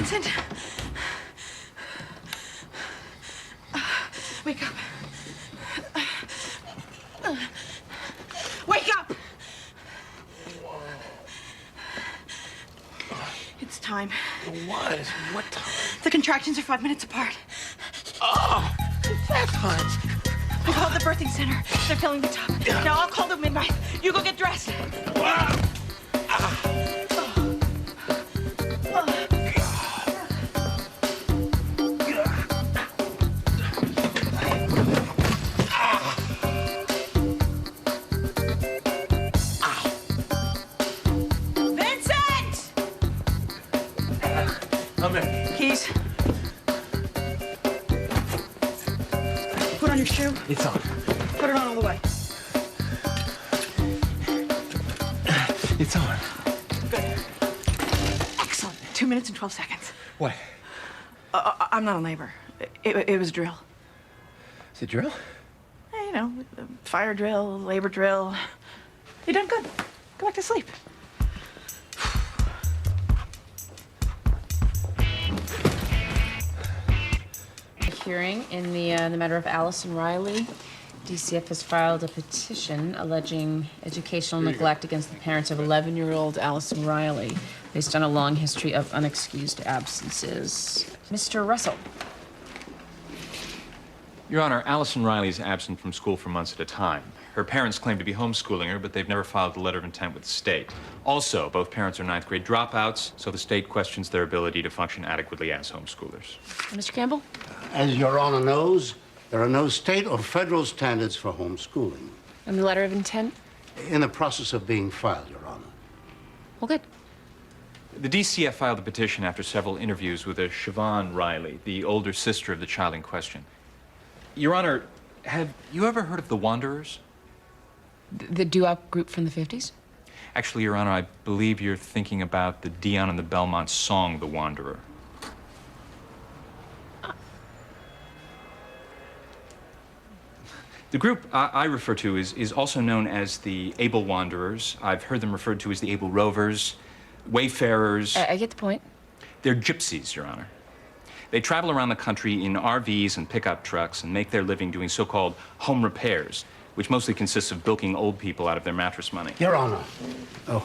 Vincent? Wake up. Wake up! It's time. What? What time? The contractions are 5 minutes apart. Oh, it's that time. I called the birthing center. They're filling the tub. Now I'll call the midwife. You go get dressed. Keys. Put on your shoe. It's on. Put it on all the way. It's on. Good. Excellent. 2 minutes and 12 seconds. What? I'm not in labor. It was a drill. Is it drill? You know, fire drill, labor drill. You done good. Go back to sleep. Hearing in the matter of Allison Riley. DCF has filed a petition alleging educational neglect against the parents of 11-year-old Allison Riley based on a long history of unexcused absences. Mr. Russell. Your Honor, Allison Riley is absent from school for months at a time. Her parents claim to be homeschooling her, but they've never filed a letter of intent with the state. Also, both parents are ninth-grade dropouts, so the state questions their ability to function adequately as homeschoolers. Mr. Campbell? As Your Honor knows, there are no state or federal standards for homeschooling. And the letter of intent? In the process of being filed, Your Honor. Well, good. The DCF filed a petition after several interviews with a Siobhan Riley, the older sister of the child in question. Your Honor, have you ever heard of the Wanderers? The doo-wop group from the 50s? Actually, Your Honor, I believe you're thinking about the Dion and the Belmont song, The Wanderer. The group I refer to is also known as the Able Wanderers. I've heard them referred to as the Able Rovers, Wayfarers. I get the point. They're gypsies, Your Honor. They travel around the country in RVs and pickup trucks and make their living doing so-called home repairs, which mostly consists of bilking old people out of their mattress money. Your Honor,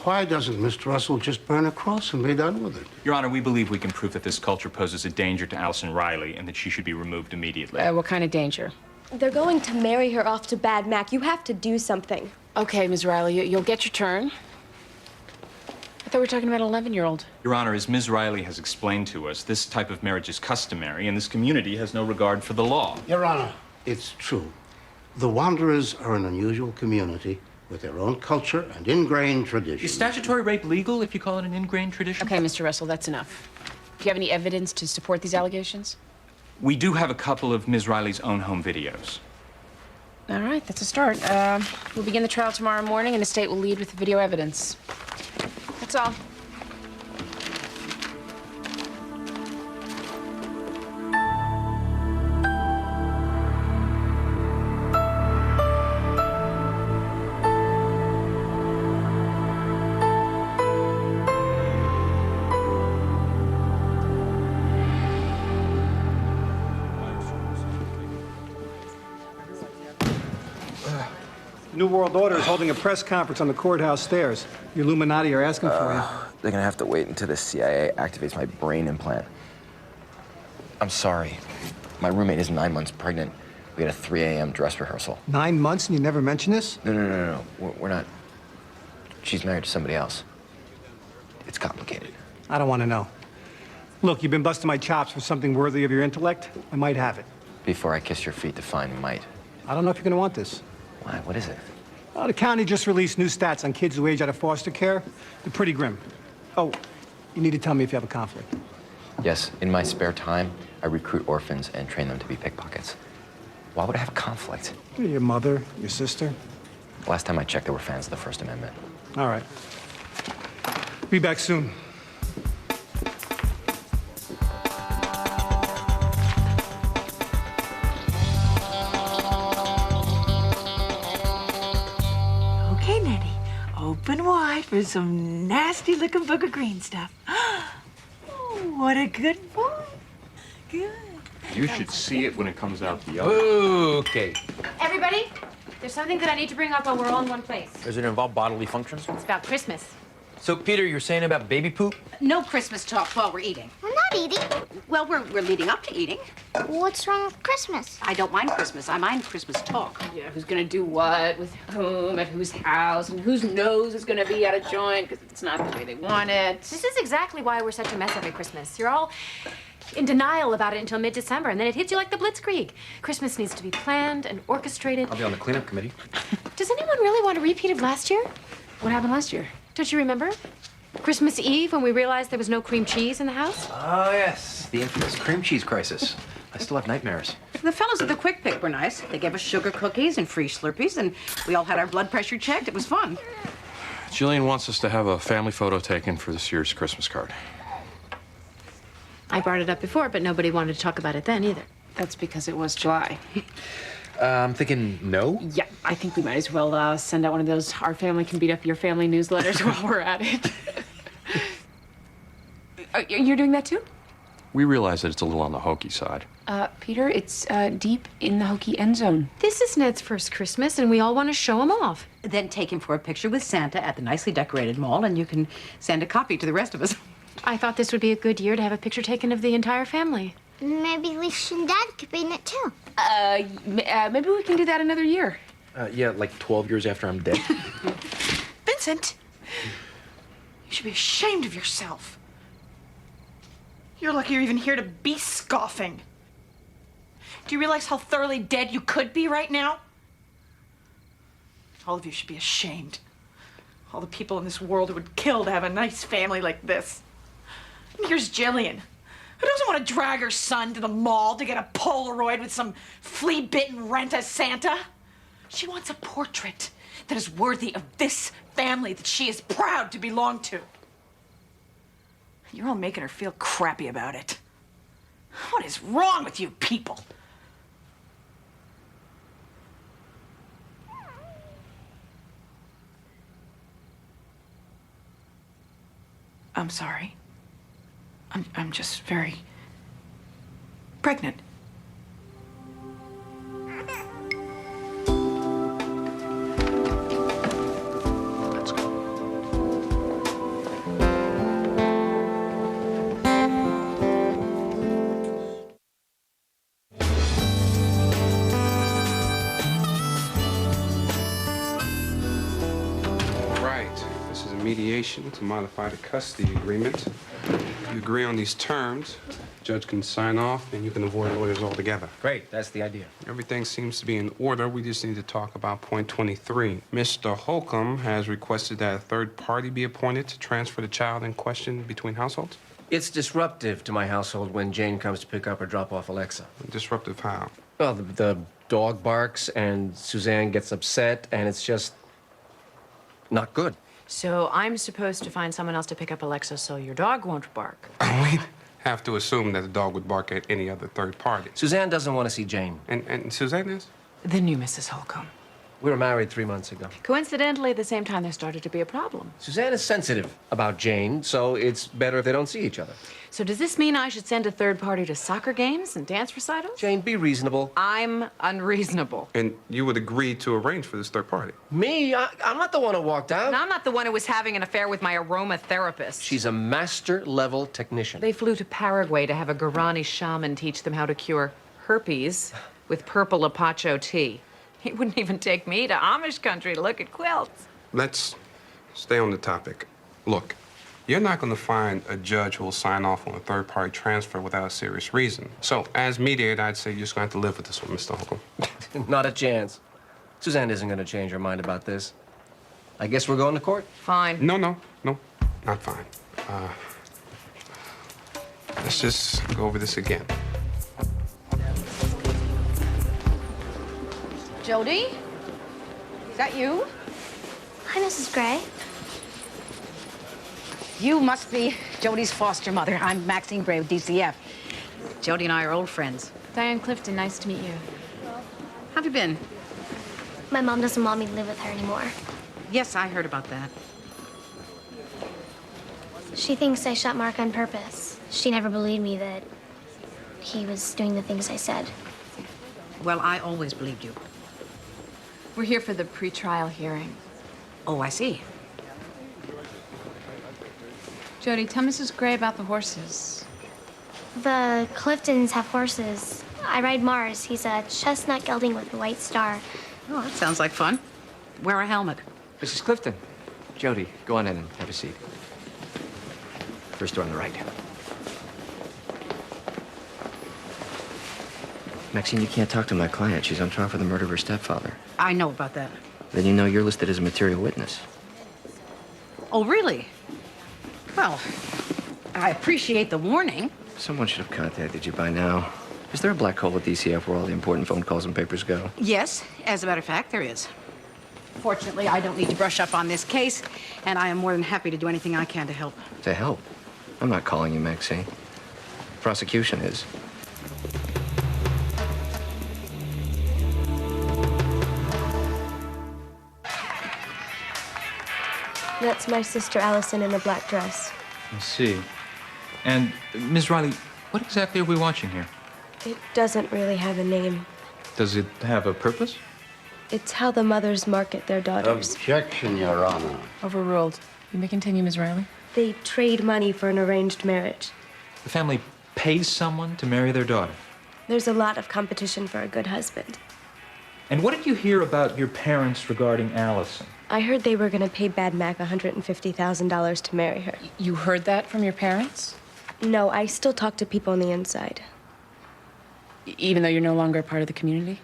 why doesn't Mr. Russell just burn a cross and be done with it? Your Honor, we believe we can prove that this culture poses a danger to Allison Riley and that she should be removed immediately. What kind of danger? They're going to marry her off to Bad Mac. You have to do something. Okay, Ms. Riley, you'll get your turn. I thought we were talking about an 11-year-old. Your Honor, as Ms. Riley has explained to us, this type of marriage is customary, and this community has no regard for the law. Your Honor, it's true. The Wanderers are an unusual community with their own culture and ingrained traditions. Is statutory rape legal if you call it an ingrained tradition? Okay, Mr. Russell, that's enough. Do you have any evidence to support these allegations? We do have a couple of Ms. Riley's own home videos. All right, that's a start. We'll begin the trial tomorrow morning, and the state will lead with the video evidence. That's all. New World Order is holding a press conference on the courthouse stairs. The Illuminati are asking for you. They're gonna have to wait until the CIA activates my brain implant. I'm sorry. My roommate is 9 months pregnant. We had a 3 a.m. dress rehearsal. 9 months and you never mention this? No. We're not. She's married to somebody else. It's complicated. I don't want to know. Look, you've been busting my chops for something worthy of your intellect. I might have it. Before I kiss your feet, define might. I don't know if you're going to want this. Why? What is it? The county just released new stats on kids who age out of foster care. They're pretty grim. Oh, you need to tell me if you have a conflict. Yes, in my spare time, I recruit orphans and train them to be pickpockets. Why would I have a conflict? Your mother, your sister. Last time I checked, they were fans of the First Amendment. All right. Be back soon. Okay, Nettie. Open wide for some nasty-looking booger green stuff. Oh. what a good boy. Good. You should see it when it comes out the oven. Okay. Everybody, there's something that I need to bring up while we're all in one place. Does it involve bodily functions? It's about Christmas. So, Peter, you're saying about baby poop? No Christmas talk while we're eating. We're not eating. Well, we're leading up to eating. What's wrong with Christmas? I don't mind Christmas. I mind Christmas talk. You know, who's gonna do what, with whom, at whose house, and whose nose is gonna be out of joint because it's not the way they want it. This is exactly why we're such a mess every Christmas. You're all in denial about it until mid-December, and then it hits you like the Blitzkrieg. Christmas needs to be planned and orchestrated. I'll be on the cleanup committee. Does anyone really want a repeat of last year? What happened last year? Don't you remember? Christmas Eve, when we realized there was no cream cheese in the house? Oh, yes. The infamous cream cheese crisis. I still have nightmares. The fellows at the Quick Pick were nice. They gave us sugar cookies and free Slurpees, and we all had our blood pressure checked. It was fun. Jillian wants us to have a family photo taken for this year's Christmas card. I brought it up before, but nobody wanted to talk about it then either. That's because it was July. I'm thinking no. Yeah, I think we might as well send out one of those Our Family Can Beat Up Your Family newsletters while we're at it. You're doing that too? We realize that it's a little on the hokey side. Peter, it's deep in the hokey end zone. This is Ned's first Christmas, and we all want to show him off. Then take him for a picture with Santa at the nicely decorated mall, and you can send a copy to the rest of us. I thought this would be a good year to have a picture taken of the entire family. Maybe Lisa and Dad could be in it too. Maybe we can do that another year. Yeah, like 12 years after I'm dead. Vincent, you should be ashamed of yourself. You're lucky you're even here to be scoffing. Do you realize how thoroughly dead you could be right now? All of you should be ashamed. All the people in this world who would kill to have a nice family like this. And here's Jillian, who doesn't want to drag her son to the mall to get a Polaroid with some flea-bitten rent as Santa. She wants a portrait that is worthy of this family that she is proud to belong to. You're all making her feel crappy about it. What is wrong with you people? I'm sorry. I'm just very pregnant. Let's go. All right. This is a mediation to modify the custody agreement. If you agree on these terms, the judge can sign off and you can avoid lawyers altogether. Great, that's the idea. Everything seems to be in order. We just need to talk about point 23. Mr. Holcomb has requested that a third party be appointed to transfer the child in question between households. It's disruptive to my household when Jane comes to pick up or drop off Alexa. Disruptive how? Well, the dog barks and Suzanne gets upset, and it's just not good. So I'm supposed to find someone else to pick up Alexa so your dog won't bark. We have to assume that the dog would bark at any other third party. Suzanne doesn't want to see Jane. And Suzanne is? The new Mrs. Holcomb. We were married 3 months ago. Coincidentally, at the same time, there started to be a problem. Suzanne is sensitive about Jane, so it's better if they don't see each other. So does this mean I should send a third party to soccer games and dance recitals? Jane, be reasonable. I'm unreasonable. And you would agree to arrange for this third party? Me? I'm not the one who walked out. And I'm not the one who was having an affair with my aromatherapist. She's a master-level technician. They flew to Paraguay to have a Guarani shaman teach them how to cure herpes with purple apacho tea. He wouldn't even take me to Amish country to look at quilts. Let's stay on the topic. Look, you're not going to find a judge who will sign off on a third-party transfer without a serious reason. So, as mediator, I'd say you're just going to have to live with this one, Mr. Holcomb. Not a chance. Suzanne isn't going to change her mind about this. I guess we're going to court? Fine. No, not fine. Let's just go over this again. Jody? Is that you? Hi, Mrs. Gray. You must be Jody's foster mother. I'm Maxine Gray with DCF. Jody and I are old friends. Diane Clifton, nice to meet you. How have you been? My mom doesn't want me to live with her anymore. Yes, I heard about that. She thinks I shot Mark on purpose. She never believed me that he was doing the things I said. Well, I always believed you. We're here for the pretrial hearing. Oh, I see. Jody, tell Mrs. Gray about the horses. The Cliftons have horses. I ride Mars. He's a chestnut gelding with a white star. Oh, that sounds like fun. Wear a helmet. Mrs. Clifton. Jody, go on in and have a seat. First door on the right. Maxine, you can't talk to my client. She's on trial for the murder of her stepfather. I know about that. Then you know you're listed as a material witness. Oh, really? Well, I appreciate the warning. Someone should have contacted you by now. Is there a black hole at DCF where all the important phone calls and papers go? Yes, as a matter of fact, there is. Fortunately, I don't need to brush up on this case, and I am more than happy to do anything I can to help. To help? I'm not calling you, Maxine. Prosecution is. That's my sister Allison in the black dress. I see. And, Ms. Riley, what exactly are we watching here? It doesn't really have a name. Does it have a purpose? It's how the mothers market their daughters. Objection, Your Honor. Overruled. You may continue, Ms. Riley. They trade money for an arranged marriage. The family pays someone to marry their daughter. There's a lot of competition for a good husband. And what did you hear about your parents regarding Allison? I heard they were going to pay Bad Mac $150,000 to marry her. You heard that from your parents? No, I still talk to people on the inside. Even though you're no longer a part of the community?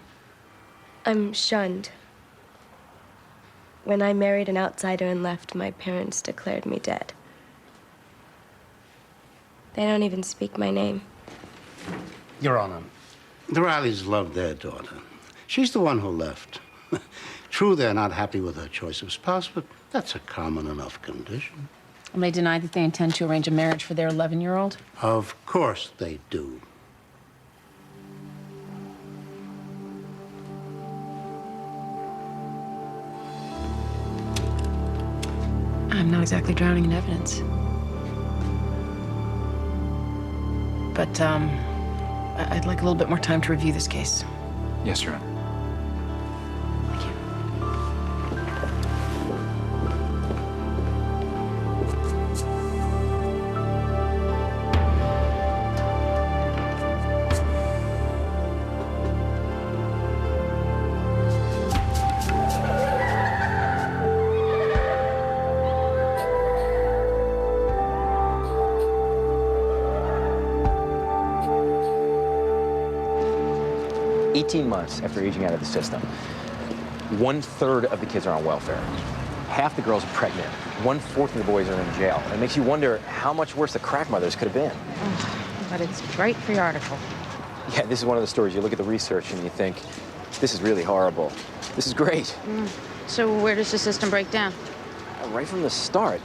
I'm shunned. When I married an outsider and left, my parents declared me dead. They don't even speak my name. Your Honor, the Rileys love their daughter. She's the one who left. True, they're not happy with her choice of spouse, but that's a common enough condition. And they deny that they intend to arrange a marriage for their 11-year-old? Of course they do. I'm not exactly drowning in evidence. But, I'd like a little bit more time to review this case. Yes, Your Honor. Thank you. 18 months after aging out of the system, 1/3 of the kids are on welfare. Half the girls are pregnant. 1/4 of the boys are in jail. And it makes you wonder how much worse the crack mothers could have been. But it's great for your article. Yeah, this is one of the stories. You look at the research and you think, this is really horrible. This is great. So where does the system break down? Right from the start.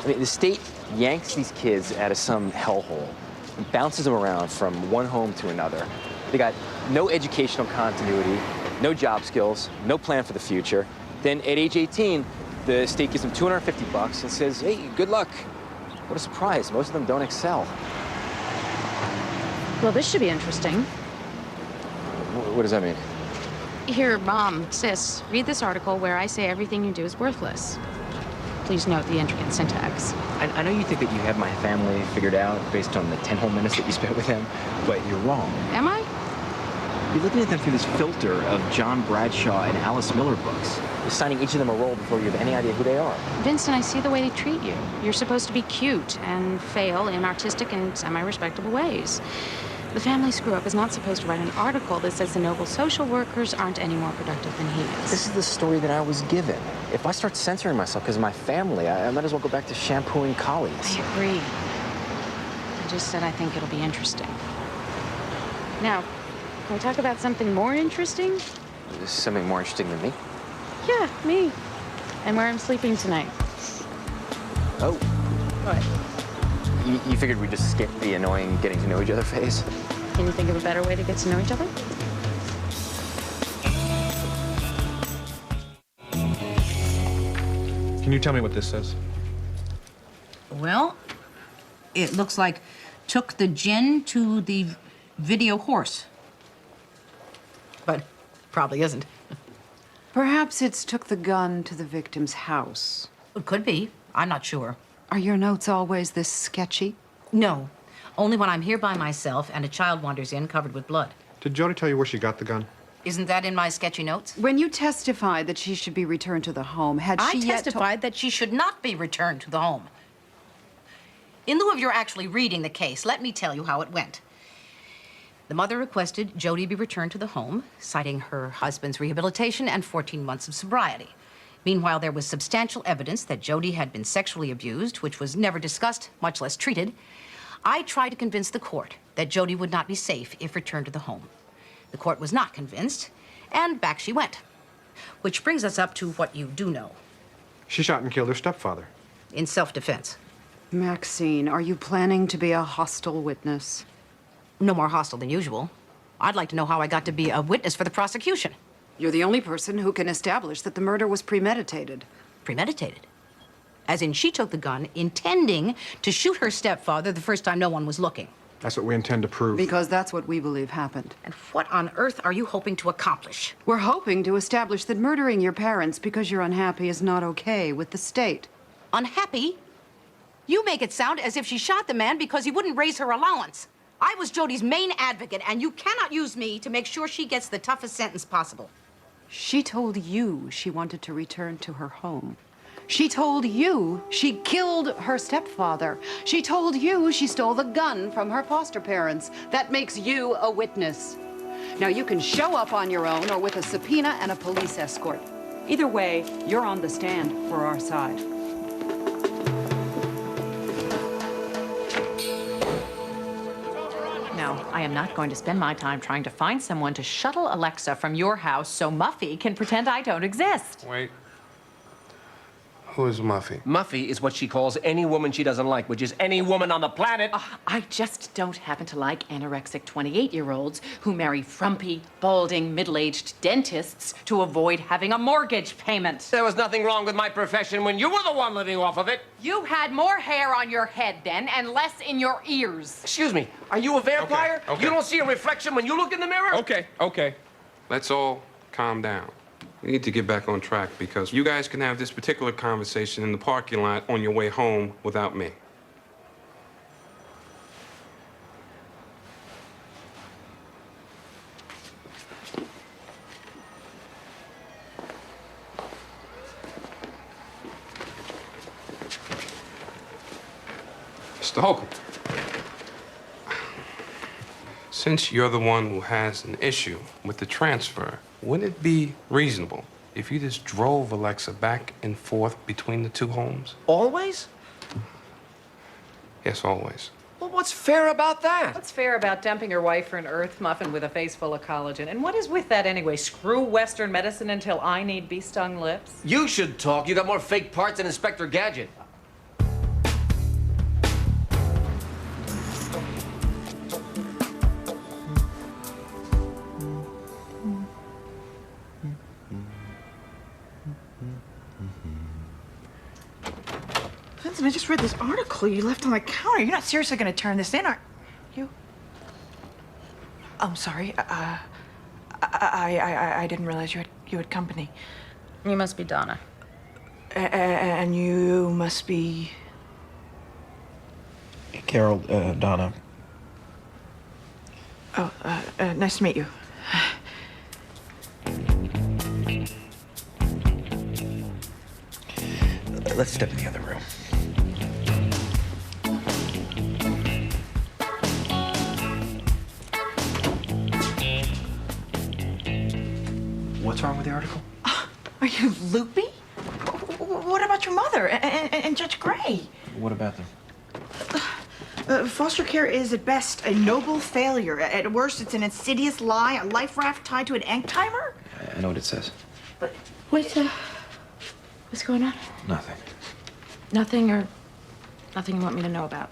I mean, the state yanks these kids out of some hellhole and bounces them around from one home to another. They got no educational continuity, no job skills, no plan for the future. Then at age 18, the state gives them $250 and says, hey, good luck. What a surprise. Most of them don't excel. Well, this should be interesting. What does that mean? Here, Mom, sis, read this article where I say everything you do is worthless. Please note the intricate syntax. I know you think that you have my family figured out based on the 10 whole minutes that you spent with them, but you're wrong. Am I? You're looking at them through this filter of John Bradshaw and Alice Miller books. You're signing each of them a role before you have any idea who they are. Vincent, I see the way they treat you. You're supposed to be cute and fail in artistic and semi-respectable ways. The family screw-up is not supposed to write an article that says the noble social workers aren't any more productive than he is. This is the story that I was given. If I start censoring myself because of my family, I might as well go back to shampooing collies. I agree. I just said I think it'll be interesting. Now, can we talk about something more interesting? Something more interesting than me? Yeah, me. And where I'm sleeping tonight. Oh. What? You figured we'd just skip the annoying getting to know each other phase? Can you think of a better way to get to know each other? Can you tell me what this says? Well, it looks like took the gin to the video horse. But probably isn't. Perhaps it's took the gun to the victim's house. It could be. I'm not sure. Are your notes always this sketchy? No. Only when I'm here by myself and a child wanders in covered with blood. Did Jody tell you where she got the gun? Isn't that in my sketchy notes? When you testified that she should be returned to the home, had she I testified that she should not be returned to the home. In lieu of your actually reading the case, let me tell you how it went. The mother requested Jody be returned to the home, citing her husband's rehabilitation and 14 months of sobriety. Meanwhile, there was substantial evidence that Jody had been sexually abused, which was never discussed, much less treated. I tried to convince the court that Jody would not be safe if returned to the home. The court was not convinced, and back she went. Which brings us up to what you do know. She shot and killed her stepfather. In self-defense. Maxine, are you planning to be a hostile witness? No more hostile than usual. I'd like to know how I got to be a witness for the prosecution. You're the only person who can establish that the murder was premeditated. Premeditated? As in, she took the gun intending to shoot her stepfather the first time no one was looking. That's what we intend to prove. Because that's what we believe happened. And what on earth are you hoping to accomplish? We're hoping to establish that murdering your parents because you're unhappy is not okay with the state. Unhappy? You make it sound as if she shot the man because he wouldn't raise her allowance. I was Jody's main advocate, and you cannot use me to make sure she gets the toughest sentence possible. She told you she wanted to return to her home. She told you she killed her stepfather. She told you she stole the gun from her foster parents. That makes you a witness. Now, you can show up on your own or with a subpoena and a police escort. Either way, you're on the stand for our side. No, I am not going to spend my time trying to find someone to shuttle Alexa from your house so Muffy can pretend I don't exist. Wait. Who is Muffy? Muffy is what she calls any woman she doesn't like, which is any woman on the planet. I just don't happen to like anorexic 28-year-olds who marry frumpy, balding, middle-aged dentists to avoid having a mortgage payment. There was nothing wrong with my profession when you were the one living off of it. You had more hair on your head then and less in your ears. Excuse me, are you a vampire? Okay. You don't see a reflection when you look in the mirror? Okay. Let's all calm down. We need to get back on track because you guys can have this particular conversation in the parking lot on your way home without me. Mr. Holcomb, since you're the one who has an issue with the transfer, wouldn't it be reasonable if you just drove Alexa back and forth between the two homes? Always? Yes, always. Well, what's fair about that? What's fair about dumping your wife for an earth muffin with a face full of collagen? And what is with that anyway? Screw Western medicine until I need bee-stung lips? You should talk. You got more fake parts than Inspector Gadget. Vincent, I just read this article you left on the counter. You're not seriously going to turn this in, are you? I'm sorry. I didn't realize you had company. You must be Donna. And you must be... Carol, Donna. Oh, nice to meet you. Let's step in the other room. What's wrong with the article? Are you loopy? What about your mother and Judge Gray? What about them? Foster care is at best a noble failure. At worst, it's an insidious lie, a life raft tied to an ink timer. I know what it says. But what's going on? Nothing. Nothing or nothing you want me to know about?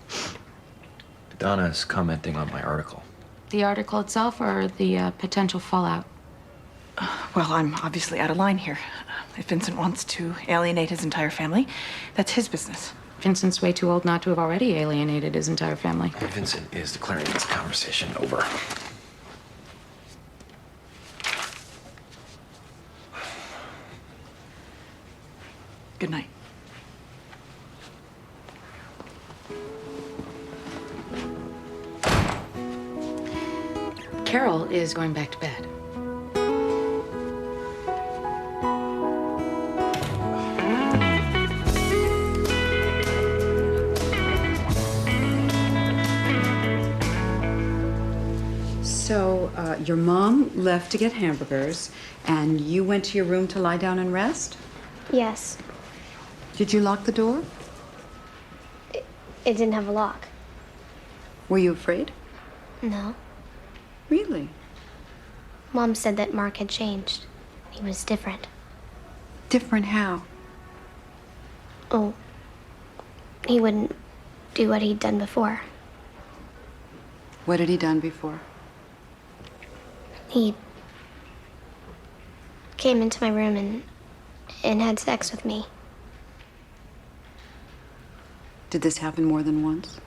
Donna's commenting on my article. The article itself or the potential fallout? Well, I'm obviously out of line here. If Vincent wants to alienate his entire family, that's his business. Vincent's way too old not to have already alienated his entire family. Vincent is declaring this conversation over. Good night. Carol is going back to bed. So, your mom left to get hamburgers, and you went to your room to lie down and rest? Yes. Did you lock the door? It didn't have a lock. Were you afraid? No. Really? Mom said that Mark had changed. He was different. Different how? Oh, he wouldn't do what he'd done before. What had he done before? He came into my room and had sex with me. Did this happen more than once?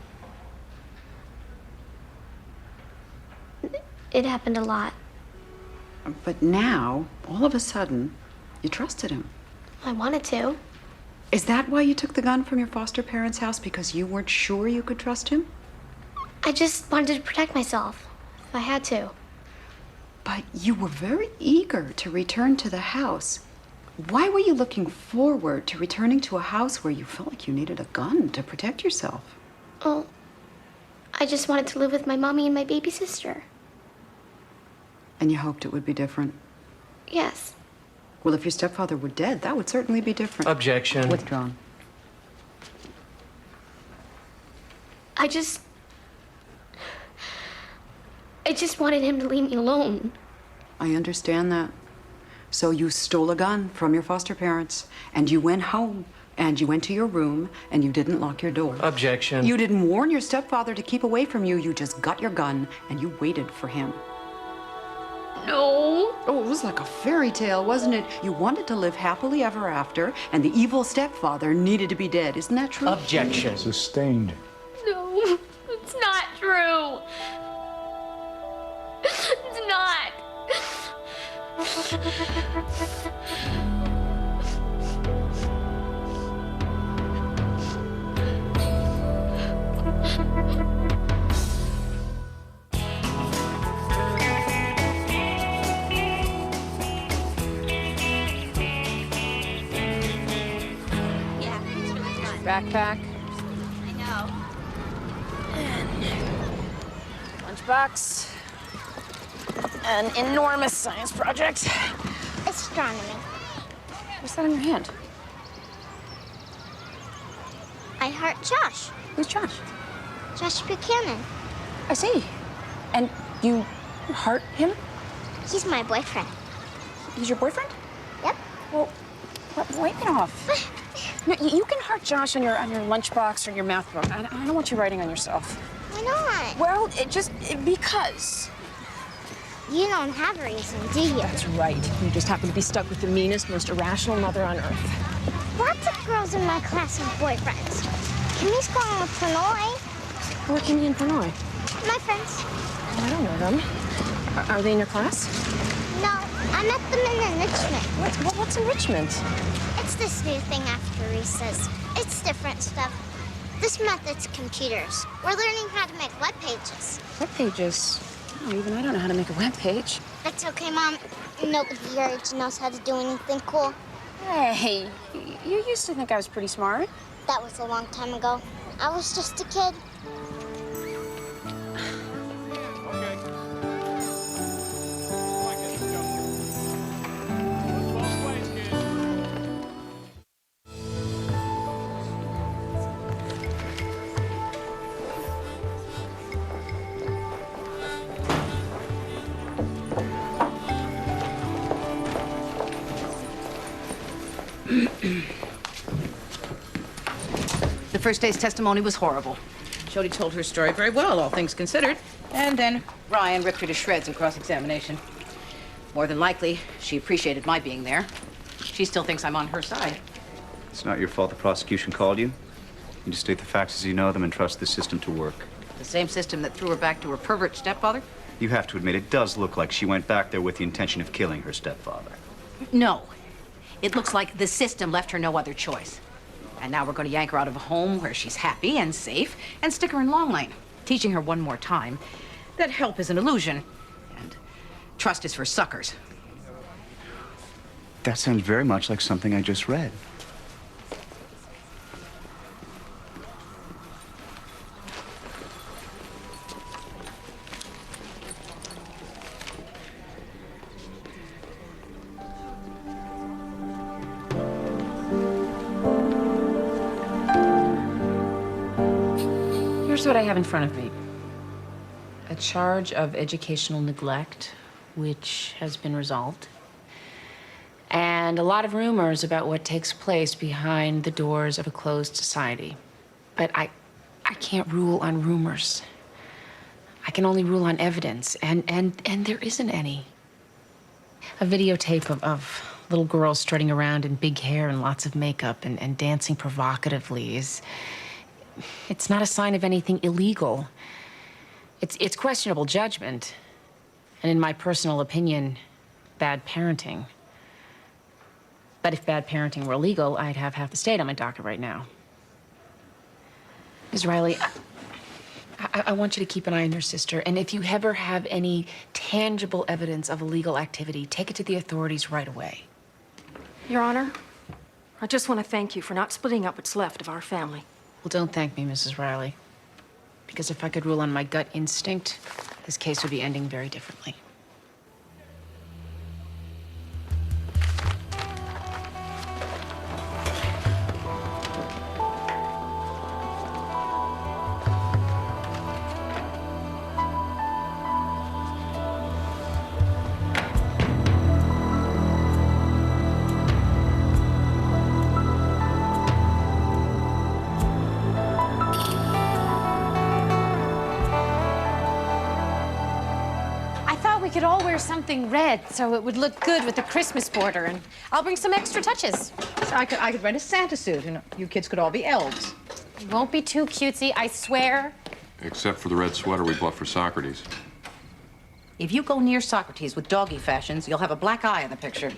It happened a lot. But now, all of a sudden, you trusted him. I wanted to. Is that why you took the gun from your foster parents' house? Because you weren't sure you could trust him? I just wanted to protect myself, if I had to. But you were very eager to return to the house. Why were you looking forward to returning to a house where you felt like you needed a gun to protect yourself? Oh, I just wanted to live with my mommy and my baby sister. And you hoped it would be different? Yes. Well, if your stepfather were dead, that would certainly be different. Objection. Withdrawn. I just wanted him to leave me alone. I understand that. So you stole a gun from your foster parents, and you went home, and you went to your room, and you didn't lock your door. Objection. You didn't warn your stepfather to keep away from you. You just got your gun, and you waited for him. No. Oh, it was like a fairy tale, wasn't it? You wanted to live happily ever after, and the evil stepfather needed to be dead. Isn't that true? Objection. Sustained. No, it's not true. It's not. Backpack. I know. Lunchbox. An enormous science project. Astronomy. What's that in your hand? I heart Josh. Who's Josh? Josh Buchanan. I see. And you heart him? He's my boyfriend. He's your boyfriend? Yep. Well, wipe it off. No, you can heart Josh on your lunchbox or your math book. I don't want you writing on yourself. Why not? Well, because. You don't have a reason, do you? That's right. You just happen to be stuck with the meanest, most irrational mother on earth. Lots of girls in my class have boyfriends. Kimmy's going with Prannoy. Who are Kimmy and Prannoy? My friends. I don't know them. Are they in your class? No, I met them in enrichment. What's enrichment? It's this new thing after recess. It's different stuff. This method's computers. We're learning how to make web pages. Web pages? Oh, even I don't know how to make a web page. That's okay, Mom. Nobody your age knows how to do anything cool. Hey, you used to think I was pretty smart. That was a long time ago. I was just a kid. The first day's testimony was horrible. Jody told her story very well, all things considered. And then Ryan ripped her to shreds in cross-examination. More than likely, she appreciated my being there. She still thinks I'm on her side. It's not your fault the prosecution called you. You just state the facts as you know them and trust the system to work. The same system that threw her back to her pervert stepfather? You have to admit, it does look like she went back there with the intention of killing her stepfather. No. It looks like the system left her no other choice. And now we're going to yank her out of a home where she's happy and safe and stick her in Long Lane, teaching her one more time that help is an illusion and trust is for suckers. That sounds very much like something I just read. Here's what I have in front of me. A charge of educational neglect, which has been resolved. And a lot of rumors about what takes place behind the doors of a closed society. But I can't rule on rumors. I can only rule on evidence, and there isn't any. A videotape of little girls strutting around in big hair and lots of makeup and dancing provocatively is... It's not a sign of anything illegal. It's questionable judgment. And in my personal opinion, bad parenting. But if bad parenting were illegal, I'd have half the state on my docket right now. Ms. Riley, I want you to keep an eye on your sister. And if you ever have any tangible evidence of illegal activity, take it to the authorities right away. Your Honor, I just want to thank you for not splitting up what's left of our family. Well, don't thank me, Mrs. Riley. Because if I could rule on my gut instinct, this case would be ending very differently. We could all wear something red so it would look good with the Christmas border, and I'll bring some extra touches. So I could rent a Santa suit, and you kids could all be elves. It won't be too cutesy, I swear. Except for the red sweater we bought for Socrates. If you go near Socrates with doggy fashions, you'll have a black eye in the picture. Hey,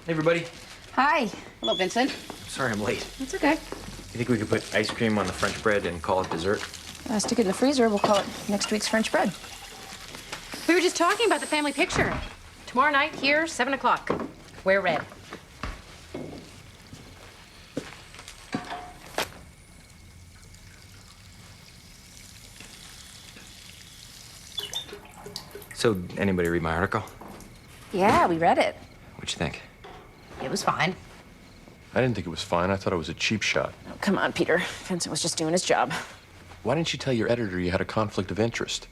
everybody. Hi. Hello, Vincent. Sorry I'm late. It's okay. You think we could put ice cream on the French bread and call it dessert? Stick it in the freezer. We'll call it next week's French bread. We were just talking about the family picture. Tomorrow night, here, 7 o'clock. Wear red. So, anybody read my article? Yeah, we read it. What'd you think? It was fine. I didn't think it was fine. I thought it was a cheap shot. Oh, come on, Peter. Vincent was just doing his job. Why didn't you tell your editor you had a conflict of interest?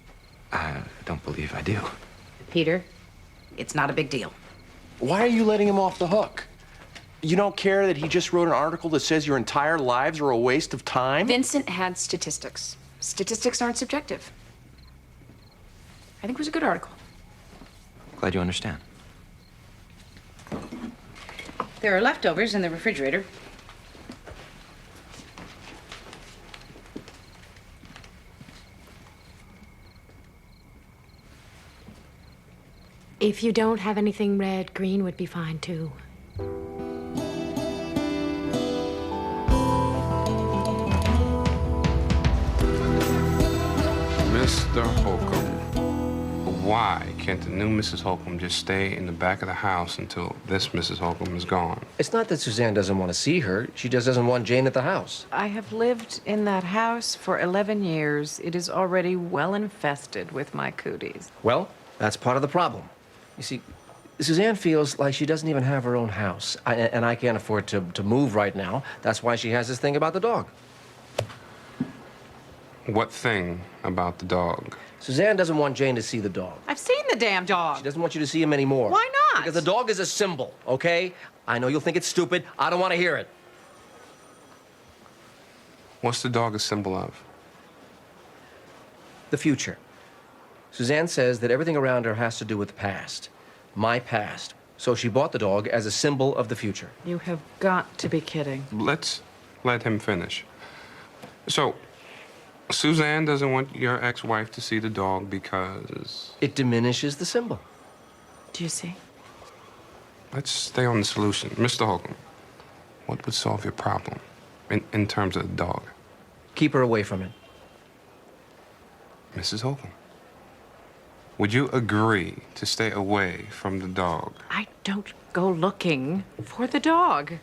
I don't believe I do. Peter, it's not a big deal. Why are you letting him off the hook? You don't care that he just wrote an article that says your entire lives are a waste of time? Vincent had statistics. Statistics aren't subjective. I think it was a good article. Glad you understand. There are leftovers in the refrigerator. If you don't have anything red, green would be fine, too. Mr. Holcomb, why can't the new Mrs. Holcomb just stay in the back of the house until this Mrs. Holcomb is gone? It's not that Suzanne doesn't want to see her. She just doesn't want Jane at the house. I have lived in that house for 11 years. It is already well infested with my cooties. Well, that's part of the problem. You see, Suzanne feels like she doesn't even have her own house. And I can't afford to move right now. That's why she has this thing about the dog. What thing about the dog? Suzanne doesn't want Jane to see the dog. I've seen the damn dog. She doesn't want you to see him anymore. Why not? Because the dog is a symbol, okay? I know you'll think it's stupid. I don't want to hear it. What's the dog a symbol of? The future. Suzanne says that everything around her has to do with the past. My past. So she bought the dog as a symbol of the future. You have got to be kidding. Let's let him finish. So, Suzanne doesn't want your ex-wife to see the dog because... It diminishes the symbol. Do you see? Let's stay on the solution. Mr. Holcomb, what would solve your problem in terms of the dog? Keep her away from it. Mrs. Holcomb, would you agree to stay away from the dog? I don't go looking for the dog.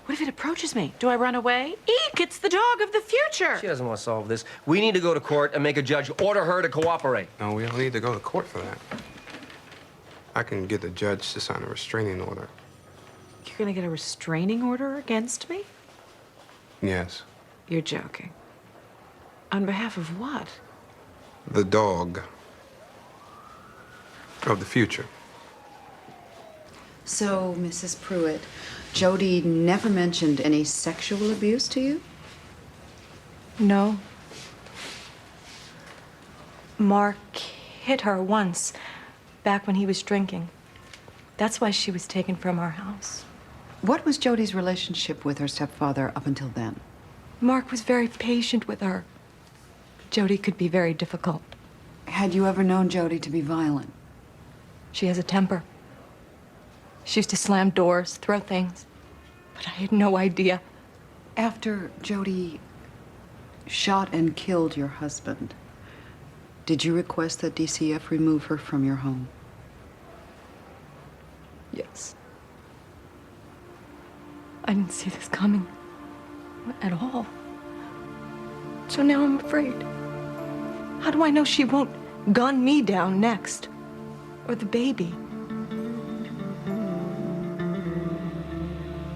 What if it approaches me? Do I run away? Eek, it's the dog of the future. She doesn't want to solve this. We need to go to court and make a judge order her to cooperate. No, we don't need to go to court for that. I can get the judge to sign a restraining order. You're gonna get a restraining order against me? Yes. You're joking. On behalf of what? The dog of the future. So, Mrs. Pruitt, Jody never mentioned any sexual abuse to you? No. Mark hit her once, back when he was drinking. That's why she was taken from our house. What was Jody's relationship with her stepfather up until then? Mark was very patient with her. Jody could be very difficult. Had you ever known Jody to be violent? She has a temper. She used to slam doors, throw things. But I had no idea. After Jody shot and killed your husband, did you request that DCF remove her from your home? Yes. I didn't see this coming at all. So now I'm afraid. How do I know she won't gun me down next? Or the baby?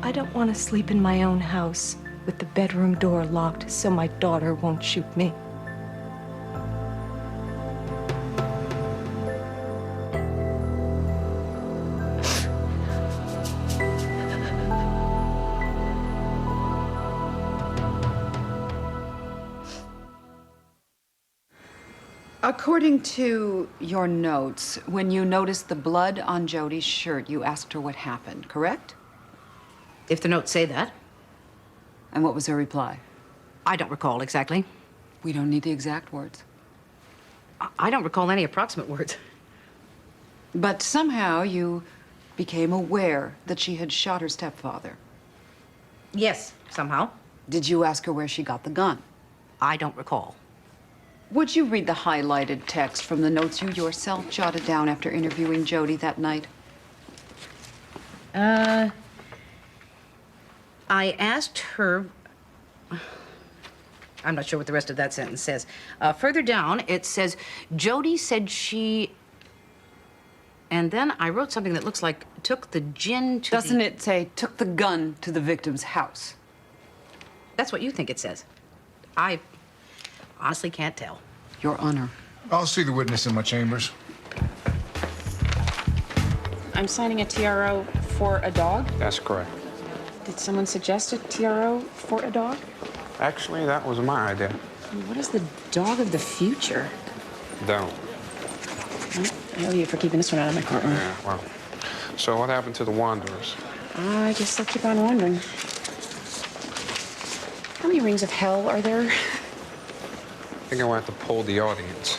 I don't want to sleep in my own house with the bedroom door locked so my daughter won't shoot me. According to your notes, when you noticed the blood on Jody's shirt, you asked her what happened, correct? If the notes say that. And what was her reply? I don't recall exactly. We don't need the exact words. I don't recall any approximate words. But somehow you became aware that she had shot her stepfather. Yes, somehow. Did you ask her where she got the gun? I don't recall. Would you read the highlighted text from the notes you yourself jotted down after interviewing Jody that night? I asked her... I'm not sure what the rest of that sentence says. Further down, it says, Jody said she... And then I wrote something that looks like took the gin to Doesn't it say took the gun to the victim's house? That's what you think it says. I honestly can't tell. Your Honor. I'll see the witness in my chambers. I'm signing a TRO for a dog. That's correct. Did someone suggest a TRO for a dog? Actually, that was my idea. What is the dog of the future? Don't. I owe you for keeping this one out of my courtroom. Yeah, well. So what happened to the Wanderers? I guess I'll keep on wondering. How many rings of hell are there? I think I want to poll the audience.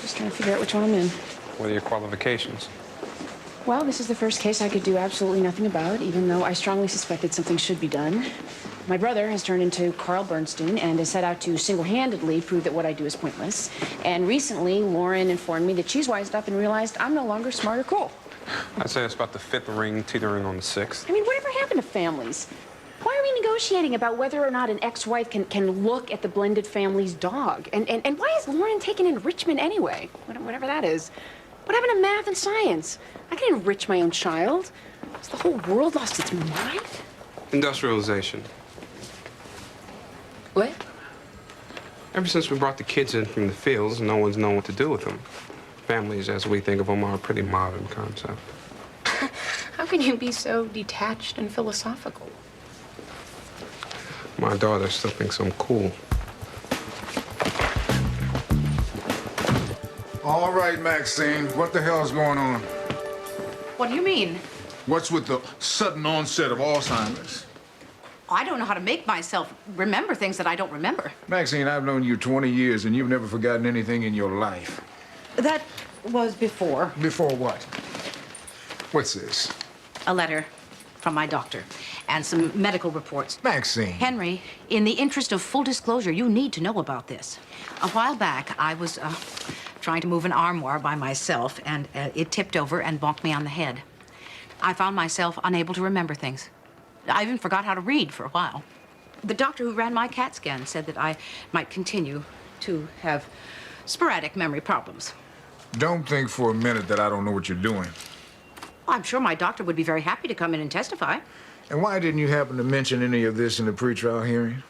Just trying to figure out which one I'm in. What are your qualifications? Well, this is the first case I could do absolutely nothing about, even though I strongly suspected something should be done. My brother has turned into Carl Bernstein and has set out to single-handedly prove that what I do is pointless. And recently, Lauren informed me that she's wised up and realized I'm no longer smart or cool. I'd say it's about the 5th ring, teetering on the 6th. I mean, whatever happened to families? Why are we negotiating about whether or not an ex-wife can look at the blended family's dog? And why is Lauren taking enrichment anyway? Whatever that is. What happened to math and science? I can enrich my own child. Has the whole world lost its mind? Industrialization. What? Ever since we brought the kids in from the fields, no one's known what to do with them. Families, as we think of them, are a pretty modern concept. How can you be so detached and philosophical? My daughter still thinks I'm cool. All right, Maxine, what the hell's going on? What do you mean? What's with the sudden onset of Alzheimer's? I don't know how to make myself remember things that I don't remember. Maxine, I've known you 20 years, and you've never forgotten anything in your life. That was before. Before what? What's this? A letter from my doctor and some medical reports. Maxine. Henry, in the interest of full disclosure, you need to know about this. A while back, I was trying to move an armoire by myself, and it tipped over and bonked me on the head. I found myself unable to remember things. I even forgot how to read for a while. The doctor who ran my CAT scan said that I might continue to have sporadic memory problems. Don't think for a minute that I don't know what you're doing. I'm sure my doctor would be very happy to come in and testify. And why didn't you happen to mention any of this in the pretrial hearing?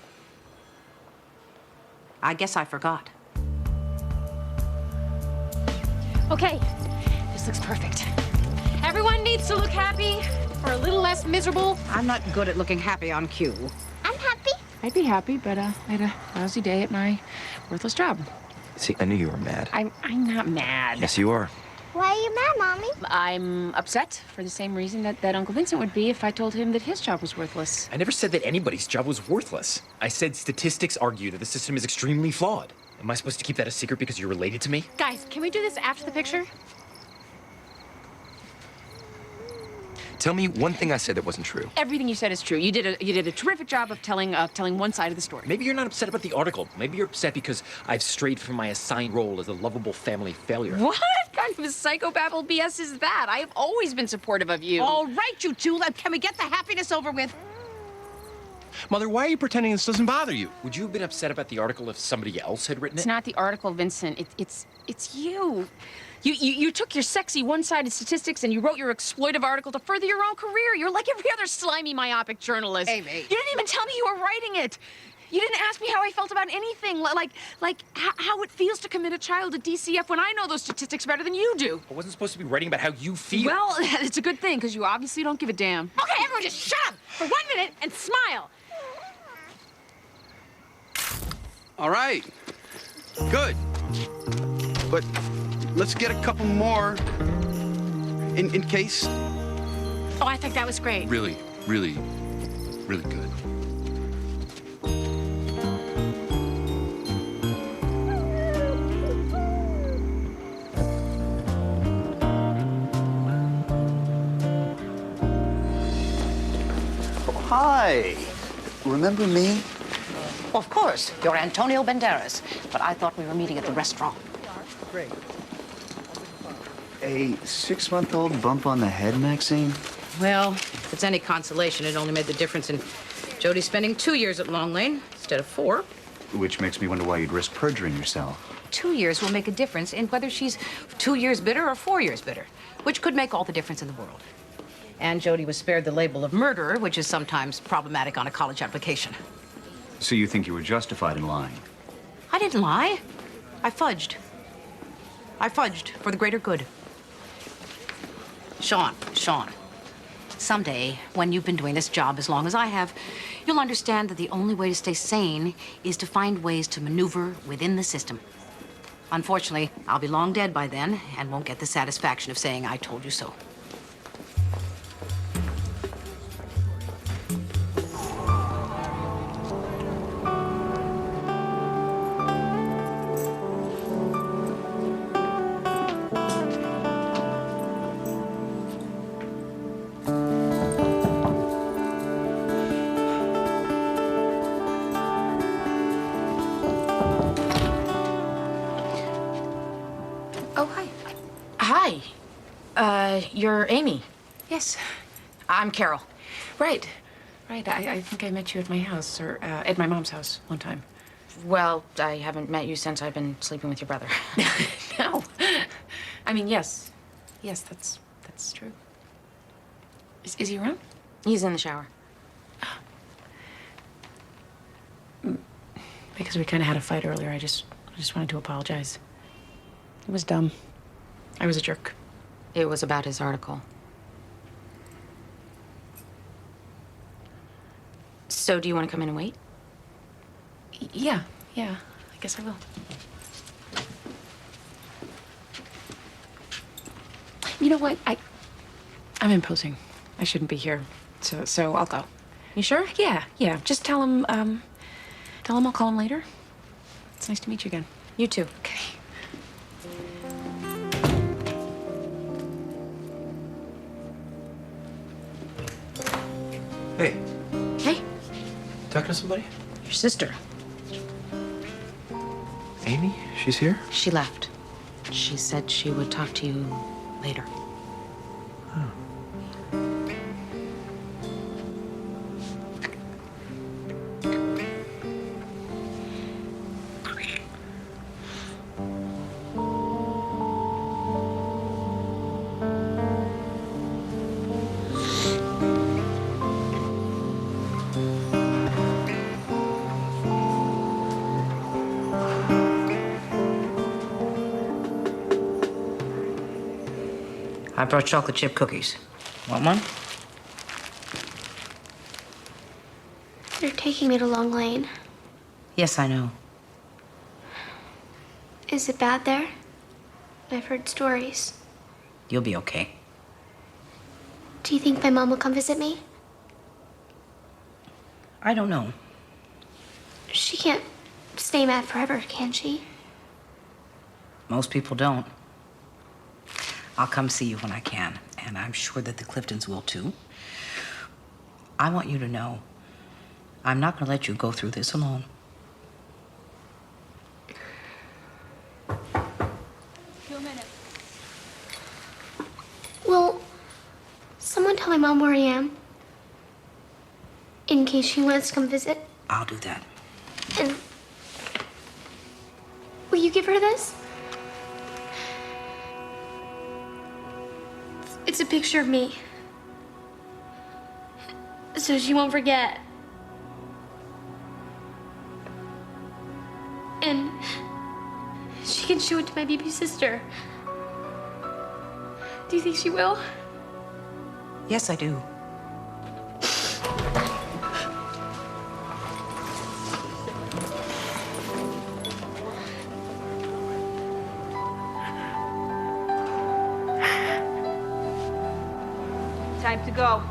I guess I forgot. Okay, this looks perfect. Everyone needs to look happy or a little less miserable. I'm not good at looking happy on cue. I'm happy. I'd be happy, but I had a lousy day at my worthless job. See, I knew you were mad. I'm not mad. Yes, you are. Why are you mad, Mommy? I'm upset for the same reason that Uncle Vincent would be if I told him that his job was worthless. I never said that anybody's job was worthless. I said statistics argue that the system is extremely flawed. Am I supposed to keep that a secret because you're related to me? Guys, can we do this after the picture? Tell me one thing I said that wasn't true. Everything you said is true. You did a terrific job of telling one side of the story. Maybe you're not upset about the article. Maybe you're upset because I've strayed from my assigned role as a lovable family failure. What kind of psychobabble BS is that? I have always been supportive of you. All right, you two. Can we get the happiness over with? Mother, why are you pretending this doesn't bother you? Would you have been upset about the article if somebody else had written it? It's not the article, Vincent. It's you. You took your sexy one-sided statistics and you wrote your exploitive article to further your own career. You're like every other slimy, myopic journalist. Amy. You didn't even tell me you were writing it. You didn't ask me how I felt about anything, like how it feels to commit a child to DCF when I know those statistics better than you do. I wasn't supposed to be writing about how you feel. Well, it's a good thing, because you obviously don't give a damn. Okay, everyone just shut up for 1 minute and smile. All right. Good. But let's get a couple more in case. Oh, I think that was great. Really, really, really good. Oh, hi. Remember me? Of course, you're Antonio Banderas, but I thought we were meeting at the restaurant. Great. A 6-month-old bump on the head, Maxine? Well, if it's any consolation, it only made the difference in Jody spending 2 years at Long Lane instead of 4. Which makes me wonder why you'd risk perjuring yourself. 2 years will make a difference in whether she's 2 years bitter or 4 years bitter, which could make all the difference in the world. And Jody was spared the label of murderer, which is sometimes problematic on a college application. So you think you were justified in lying? I didn't lie. I fudged. I fudged for the greater good. Sean, someday, when you've been doing this job as long as I have, you'll understand that the only way to stay sane is to find ways to maneuver within the system. Unfortunately, I'll be long dead by then and won't get the satisfaction of saying I told you so. Oh, hi. Hi. You're Amy. Yes. I'm Carol. Right. I think I met you at my house, or at my mom's house one time. Well, I haven't met you since I've been sleeping with your brother. No. I mean, yes. Yes, that's true. Is he around? He's in the shower. Because we kind of had a fight earlier, I just wanted to apologize. It was dumb. I was a jerk. It was about his article. So, do you want to come in and wait? Yeah, I guess I will. You know what? I'm imposing. I shouldn't be here, so I'll go. You sure? Yeah. Just tell him I'll call him later. It's nice to meet you again. You too. Okay. Hey. Hey, Talking to somebody? your sister. Amy? She's here? She left. She said she would talk to you later. I brought chocolate chip cookies. Want one? They're taking me to Long Lane. Yes, I know. Is it bad there? I've heard stories. You'll be okay. Do you think my mom will come visit me? I don't know. She can't stay mad forever, can she? Most people don't. I'll come see you when I can, and I'm sure that the Cliftons will too. I want you to know, I'm not going to let you go through this alone. Will someone tell my mom where I am? In case she wants to come visit? I'll do that. And will you give her this? It's a picture of me. So she won't forget. And she can show it to my baby sister. Do you think she will? Yes, I do. Time to go.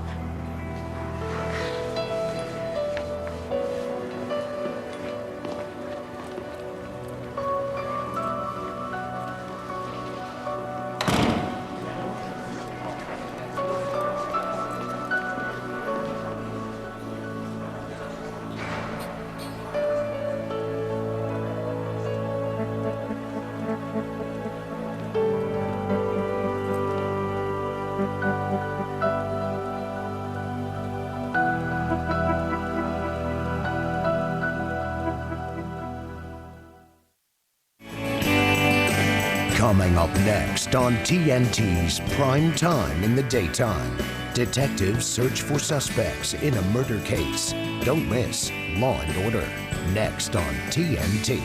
Coming up next on TNT's Prime Time in the Daytime, detectives search for suspects in a murder case. Don't miss Law and Order, next on TNT.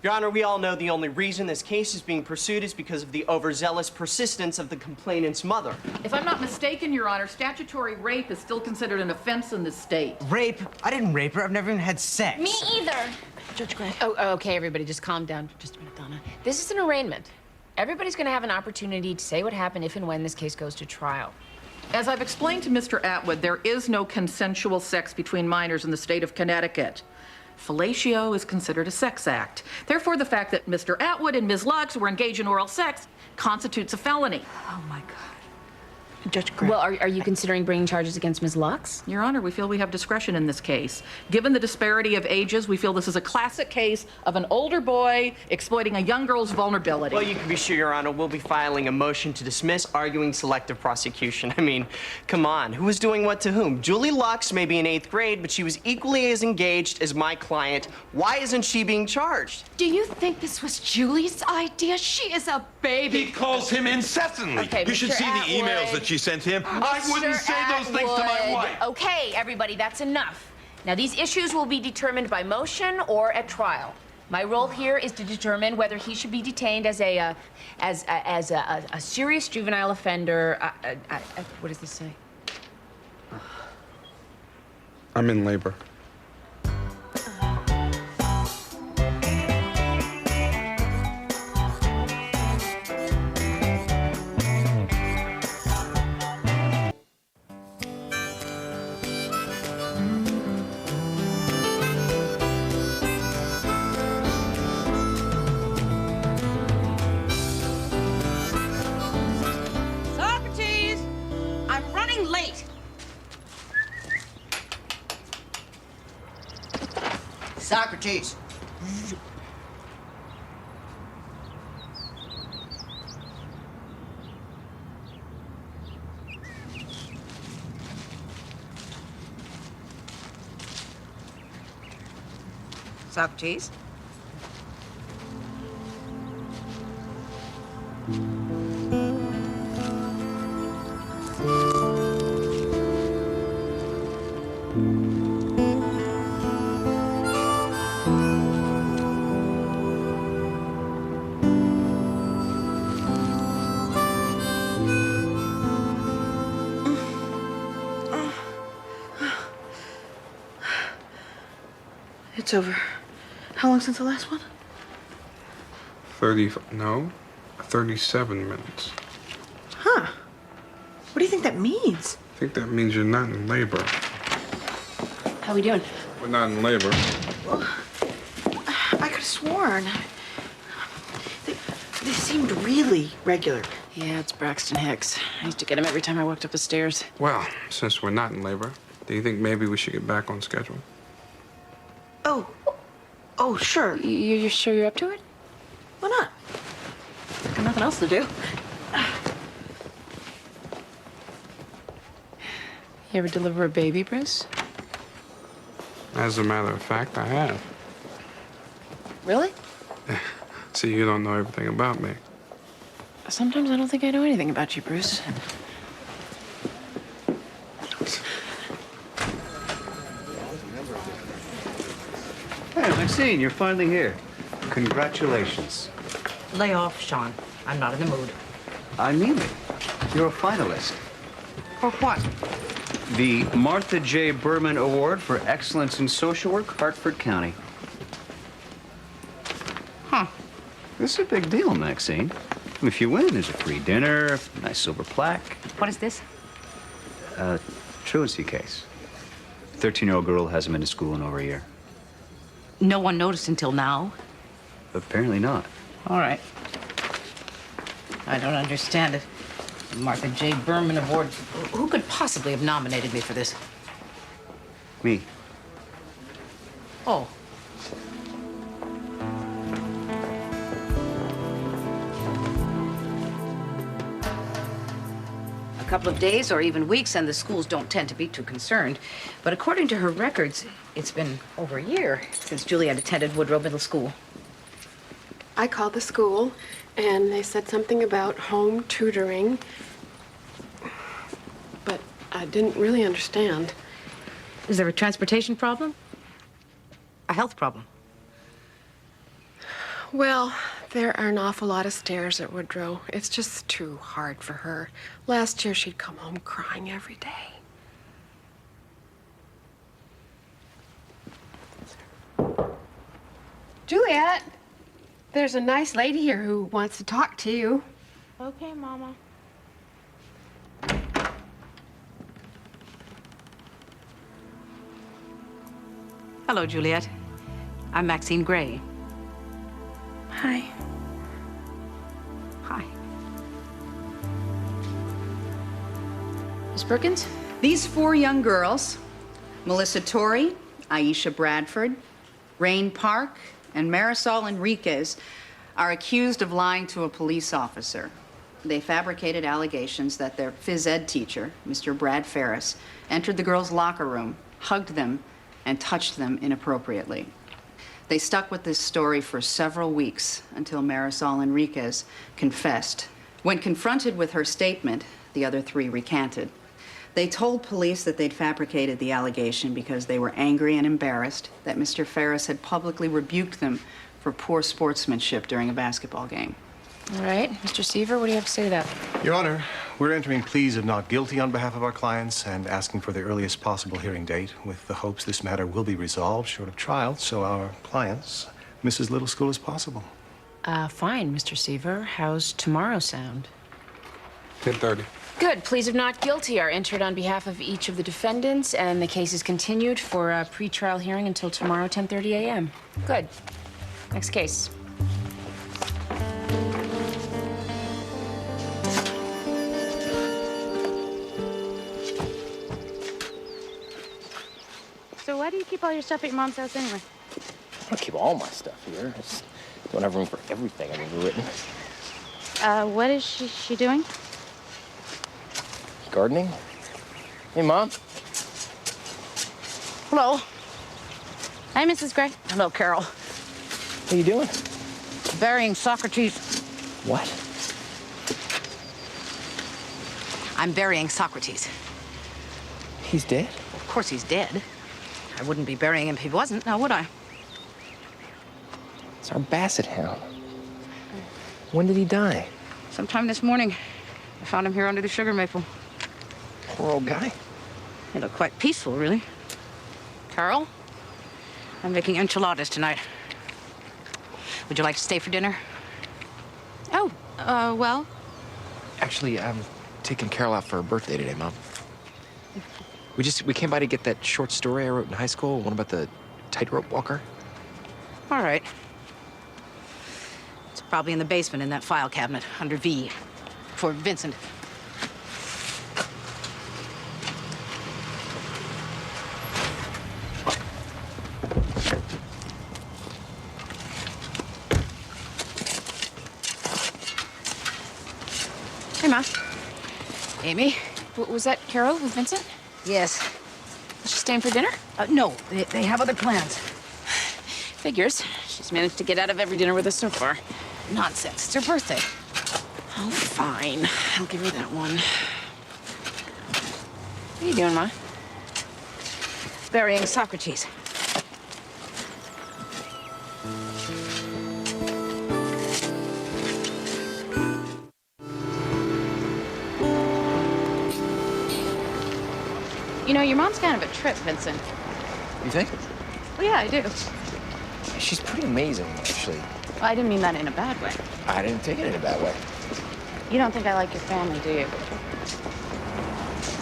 Your Honor, we all know the only reason this case is being pursued is because of the overzealous persistence of the complainant's mother. If I'm not mistaken, Your Honor, statutory rape is still considered an offense in this state. Rape? I didn't rape her. I've never even had sex. Me either. Judge Gray. Oh, okay, everybody, just calm down for just a minute, Donna. This is an arraignment. Everybody's gonna have an opportunity to say what happened if and when this case goes to trial. As I've explained to Mr. Atwood, there is no consensual sex between minors in the state of Connecticut. Fellatio is considered a sex act. Therefore, the fact that Mr. Atwood and Ms. Lux were engaged in oral sex constitutes a felony. Oh, my God. Judge Gray. Well, are you considering bringing charges against Ms. Lux? Your Honor, we feel we have discretion in this case. Given the disparity of ages, we feel this is a classic case of an older boy exploiting a young girl's vulnerability. Well, you can be sure, Your Honor, we'll be filing a motion to dismiss, arguing selective prosecution. I mean, come on, who was doing what to whom? Julie Lux may be in 8th grade, but she was equally as engaged as my client. Why isn't she being charged? Do you think this was Julie's idea? She is a baby. He calls him incessantly. Okay, you should Mr. see the emails Atwood. that she sent him. I wouldn't say those things to my Atwood. wife. Okay, everybody, that's enough. Now, these issues will be determined by motion or at trial. My role here is to determine whether he should be detained as a serious juvenile offender. What does this say? I'm in labor. late. Socrates. Socrates? It's over. How long since the last one? 37 minutes. Huh. What do you think that means? I think that means you're not in labor. How we doing? We're not in labor. Well, I could have sworn. They seemed really regular. Yeah, it's Braxton Hicks. I used to get him every time I walked up the stairs. Well, since we're not in labor, do you think maybe we should get back on schedule? Oh, sure. You're sure you're up to it? Why not? Got nothing else to do. You ever deliver a baby, Bruce? As a matter of fact, I have. Really? See, you don't know everything about me. Sometimes I don't think I know anything about you, Bruce. Hey, Maxine, you're finally here. Congratulations. Lay off, Sean. I'm not in the mood. I mean it. You're a finalist. For what? The Martha J. Berman Award for Excellence in Social Work, Hartford County. Huh. This is a big deal, Maxine. If you win, there's a free dinner, a nice silver plaque. What is this? A truancy case. 13-year-old girl hasn't been to school in over a year. No one noticed until now. Apparently not. All right. I don't understand it. Martha J. Berman Award. Who could possibly have nominated me for this? Me. Oh. A couple of days or even weeks, and the schools don't tend to be too concerned. But according to her records, it's been over a year since Juliet attended Woodrow Middle School. I called the school, and they said something about home tutoring, but I didn't really understand. Is there a transportation problem? A health problem? Well, there are an awful lot of stairs at Woodrow. It's just too hard for her. Last year, she'd come home crying every day. Juliet, there's a nice lady here who wants to talk to you. Okay, Mama. Hello, Juliet. I'm Maxine Gray. Hi. Hi. Miss Perkins? These 4 young girls, Melissa Torrey, Aisha Bradford, Rain Park, and Marisol Enriquez, are accused of lying to a police officer. They fabricated allegations that their phys ed teacher, Mr. Brad Ferris, entered the girls' locker room, hugged them, and touched them inappropriately. They stuck with this story for several weeks until Marisol Enriquez confessed. When confronted with her statement, the other 3 recanted. They told police that they'd fabricated the allegation because they were angry and embarrassed that Mr. Ferris had publicly rebuked them for poor sportsmanship during a basketball game. All right. Mr. Seaver, what do you have to say to that? Your Honor, we're entering pleas of not guilty on behalf of our clients and asking for the earliest possible hearing date with the hopes this matter will be resolved short of trial so our clients miss as little school as possible. Fine, Mr. Seaver. How's tomorrow sound? 10:30. Good. Pleas of not guilty are entered on behalf of each of the defendants, and the case is continued for a pre-trial hearing until tomorrow, 10:30 a.m. Good. Next case. do you keep all your stuff at your mom's house anyway? I don't keep all my stuff here. I just don't have room for everything I've ever written. What is she doing? Gardening? Hey, Mom. Hello. Hi, Mrs. Gray. Hello, Carol. What are you doing? Burying Socrates. What? I'm burying Socrates. He's dead? Of course he's dead. I wouldn't be burying him if he wasn't, now would I? It's our basset hound. When did he die? Sometime this morning. I found him here under the sugar maple. Poor old guy. He looked quite peaceful, really. Carol, I'm making enchiladas tonight. Would you like to stay for dinner? Oh, well. Actually, I'm taking Carol out for her birthday today, Mom. We came by to get that short story I wrote in high school, one about the tightrope walker. All right. It's probably in the basement in that file cabinet under V for Vincent. Hey, Ma. Amy? Was that Carol with Vincent? Yes. Is she staying for dinner? No, they have other plans. Figures. She's managed to get out of every dinner with us so far. Nonsense. It's her birthday. Oh, fine. I'll give her that one. What are you doing, Ma? Burying Socrates. You know, your mom's kind of a trip, Vincent. You think? Well, yeah, I do. She's pretty amazing, actually. Well, I didn't mean that in a bad way. I didn't take it in a bad way. You don't think I like your family, do you?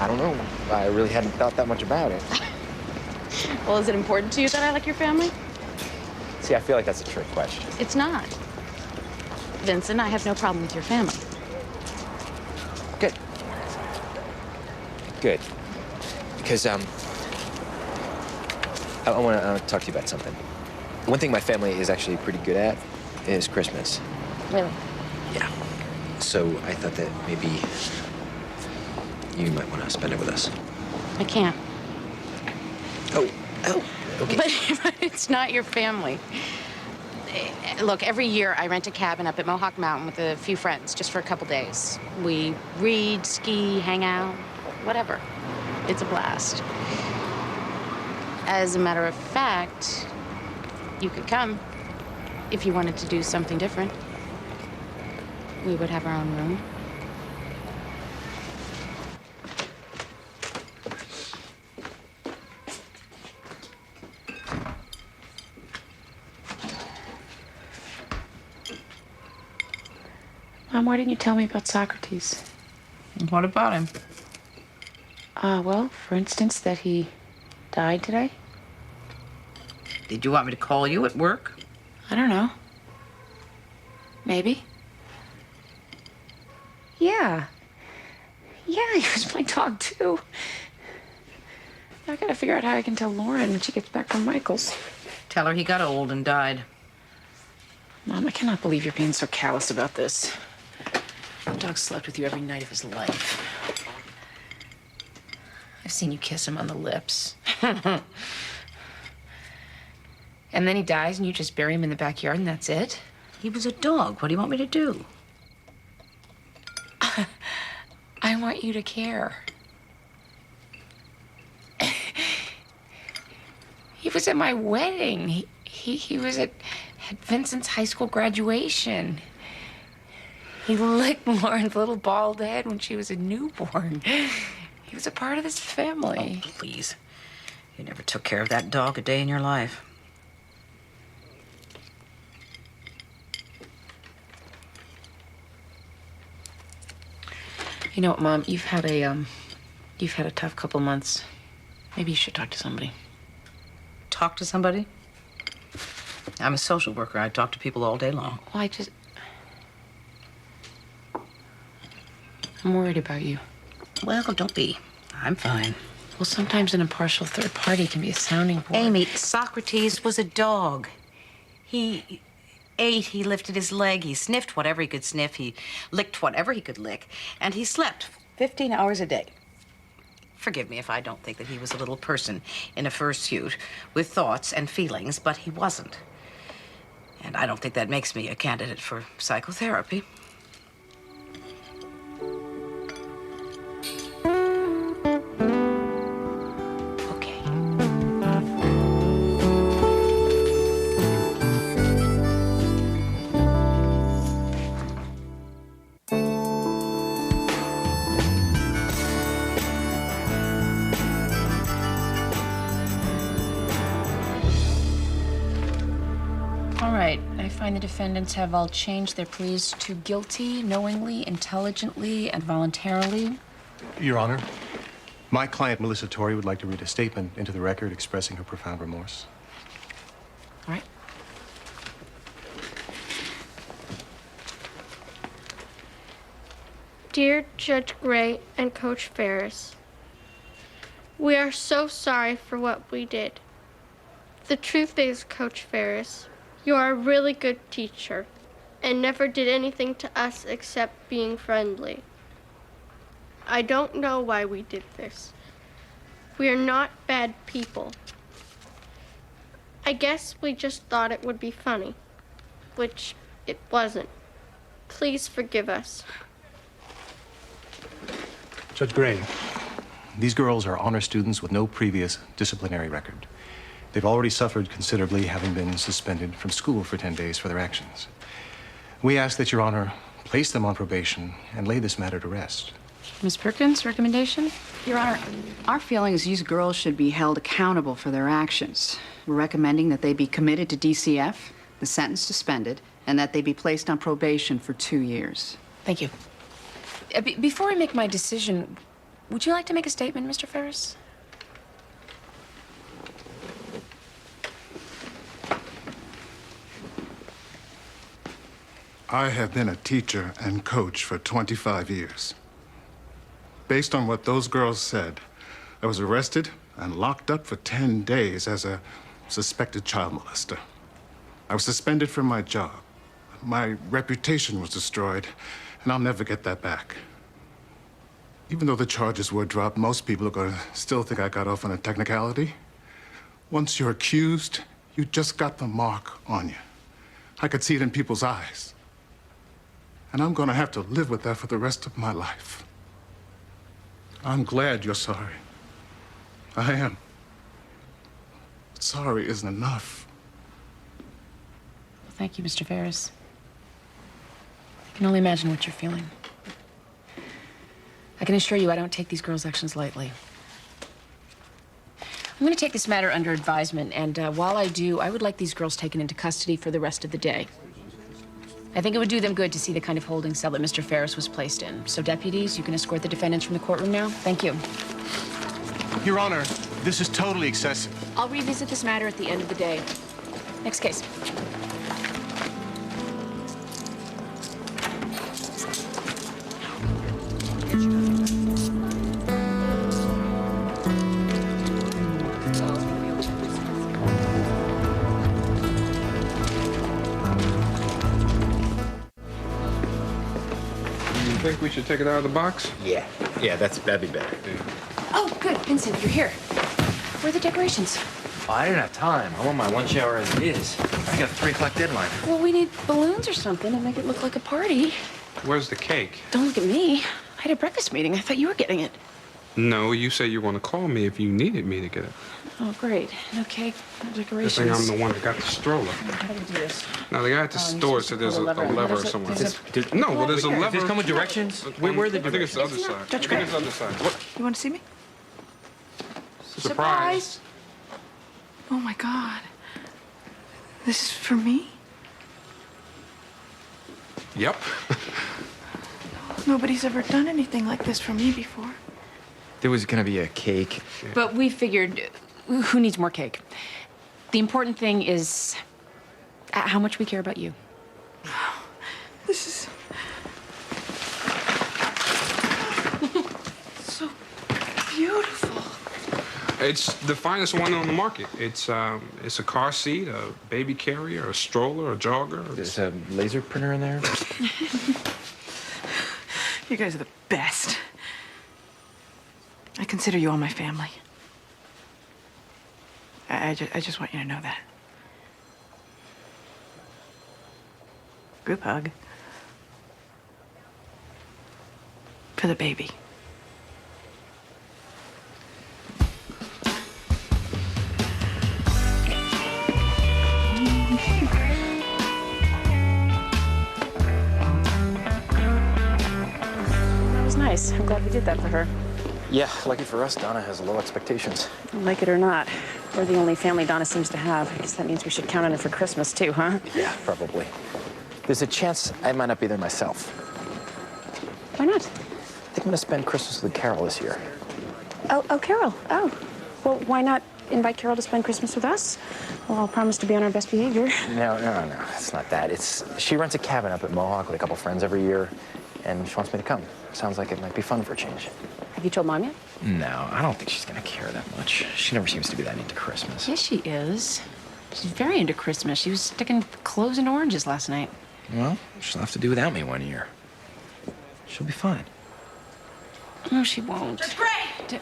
I don't know. I really hadn't thought that much about it. Well, is it important to you that I like your family? See, I feel like that's a trick question. It's not. Vincent, I have no problem with your family. Good. Good. Because, I want to talk to you about something. One thing my family is actually pretty good at is Christmas. Really? Yeah. So I thought that maybe you might want to spend it with us. I can't. Oh, okay. But it's not your family. Look, every year I rent a cabin up at Mohawk Mountain with a few friends, just for a couple days. We read, ski, hang out, whatever. It's a blast. As a matter of fact, you could come if you wanted to do something different. We would have our own room. Mom, why didn't you tell me about Socrates? What about him? Well, for instance, that he died today. Did you want me to call you at work? I don't know. Maybe. Yeah. Yeah, he was my dog, too. I gotta figure out how I can tell Lauren when she gets back from Michael's. Tell her he got old and died. Mom, I cannot believe you're being so callous about this. The dog slept with you every night of his life. I've seen you kiss him on the lips. And then he dies and you just bury him in the backyard and that's it? He was a dog. What do you want me to do? I want you to care. He was at my wedding. He was at Vincent's high school graduation. He licked Lauren's little bald head when she was a newborn. He was a part of this family. Oh, please. You never took care of that dog a day in your life. You know what, Mom? You've had a tough couple months. Maybe you should talk to somebody. Talk to somebody? I'm a social worker. I talk to people all day long. Well, I'm worried about you. Well, don't be. I'm fine. Well, sometimes an impartial third party can be a sounding board. Amy, Socrates was a dog. He ate, he lifted his leg, he sniffed whatever he could sniff, he licked whatever he could lick, and he slept 15 hours a day. Forgive me if I don't think that he was a little person in a fursuit with thoughts and feelings, but he wasn't. And I don't think that makes me a candidate for psychotherapy. All right, I find the defendants have all changed their pleas to guilty, knowingly, intelligently, and voluntarily. Your Honor, my client, Melissa Torrey, would like to read a statement into the record expressing her profound remorse. All right. Dear Judge Gray and Coach Ferris, we are so sorry for what we did. The truth is, Coach Ferris, you are a really good teacher and never did anything to us except being friendly. I don't know why we did this. We are not bad people. I guess we just thought it would be funny, which it wasn't. Please forgive us. Judge Gray, these girls are honor students with no previous disciplinary record. They've already suffered considerably, having been suspended from school for 10 days for their actions. We ask that Your Honor place them on probation and lay this matter to rest. Ms. Perkins, recommendation? Your Honor, our feeling is these girls should be held accountable for their actions. We're recommending that they be committed to DCF, the sentence suspended, and that they be placed on probation for 2 years. Thank you. Before I make my decision, would you like to make a statement, Mr. Ferris? I have been a teacher and coach for 25 years. Based on what those girls said, I was arrested and locked up for 10 days as a suspected child molester. I was suspended from my job. My reputation was destroyed, and I'll never get that back. Even though the charges were dropped, most people are going to still think I got off on a technicality. Once you're accused, you just got the mark on you. I could see it in people's eyes. And I'm going to have to live with that for the rest of my life. I'm glad you're sorry. I am. But sorry isn't enough. Thank you, Mr. Ferris. I can only imagine what you're feeling. I can assure you I don't take these girls' actions lightly. I'm going to take this matter under advisement, and while I do, I would like these girls taken into custody for the rest of the day. I think it would do them good to see the kind of holding cell that Mr. Ferris was placed in. So, deputies, you can escort the defendants from the courtroom now. Thank you. Your Honor, this is totally excessive. I'll revisit this matter at the end of the day. Next case. You think we should take it out of the box? Yeah, that'd be better. Oh, good. Vincent, you're here. Where are the decorations? Oh, I didn't have time. I want my lunch hour as it is. I got a 3 o'clock deadline. Well, we need balloons or something to make it look like a party. Where's the cake? Don't look at me. I had a breakfast meeting. I thought you were getting it. No, you said you want to call me if you needed me to get it. Oh, great. No cake, no Good decorations. thing I'm the one that got the stroller. How do we do this? Now, the guy at the store said there's a lever somewhere. No, well, there's a lever. Does this come with directions? Where are the I think it's the other side. I think it's the other side. What? You want to see me? Surprise. Oh my God. This is for me? Yep. Nobody's ever done anything like this for me before. There was gonna be a cake. But we figured, who needs more cake? The important thing is how much we care about you. This is so beautiful. It's the finest one on the market. It's a car seat, a baby carrier, a stroller, a jogger. There's a laser printer in there. You guys are the best. I consider you all my family. I just want you to know that. Group hug. For the baby. That was nice. I'm glad we did that for her. Yeah, lucky for us, Donna has low expectations. Like it or not, we're the only family Donna seems to have. I guess that means we should count on it for Christmas, too, huh? Yeah, probably. There's a chance I might not be there myself. Why not? I think I'm gonna spend Christmas with Carol this year. Oh, Carol. Oh. Well, why not invite Carol to spend Christmas with us? Well, I'll promise to be on our best behavior. No, it's not that. She rents a cabin up at Mohawk with a couple friends every year, and she wants me to come. Sounds like it might be fun for a change. Have you told Mom yet? No, I don't think she's gonna care that much. She never seems to be that into Christmas. Yes, she is. She's very into Christmas. She was sticking cloves and oranges last night. Well, she'll have to do without me one year. She'll be fine. No, she won't. Judge Gray!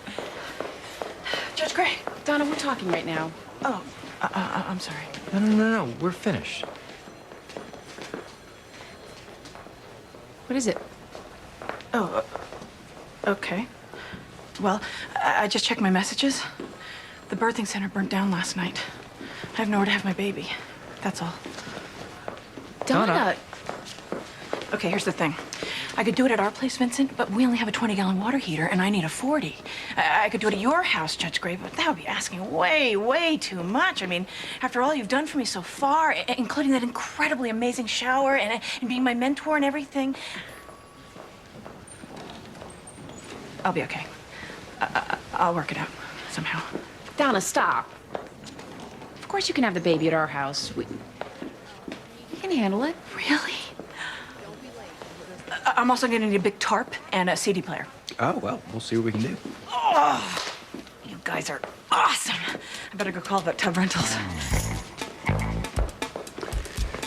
Judge Gray! Donna, we're talking right now. Oh, I'm sorry. No, we're finished. What is it? Oh, okay. Well, I just checked my messages. The birthing center burnt down last night. I have nowhere to have my baby. That's all. Donna! Okay, here's the thing. I could do it at our place, Vincent, but we only have a 20-gallon water heater, and I need a 40. I could do it at your house, Judge Gray, but that would be asking way, way too much. I mean, after all you've done for me so far, including that incredibly amazing shower and being my mentor and everything, I'll be okay. I'll work it out somehow. Donna, stop. Of course you can have the baby at our house. We can handle it. Really? I'm also gonna need a big tarp and a CD player. Oh, well, we'll see what we can do. Oh, you guys are awesome. I better go call about tub rentals.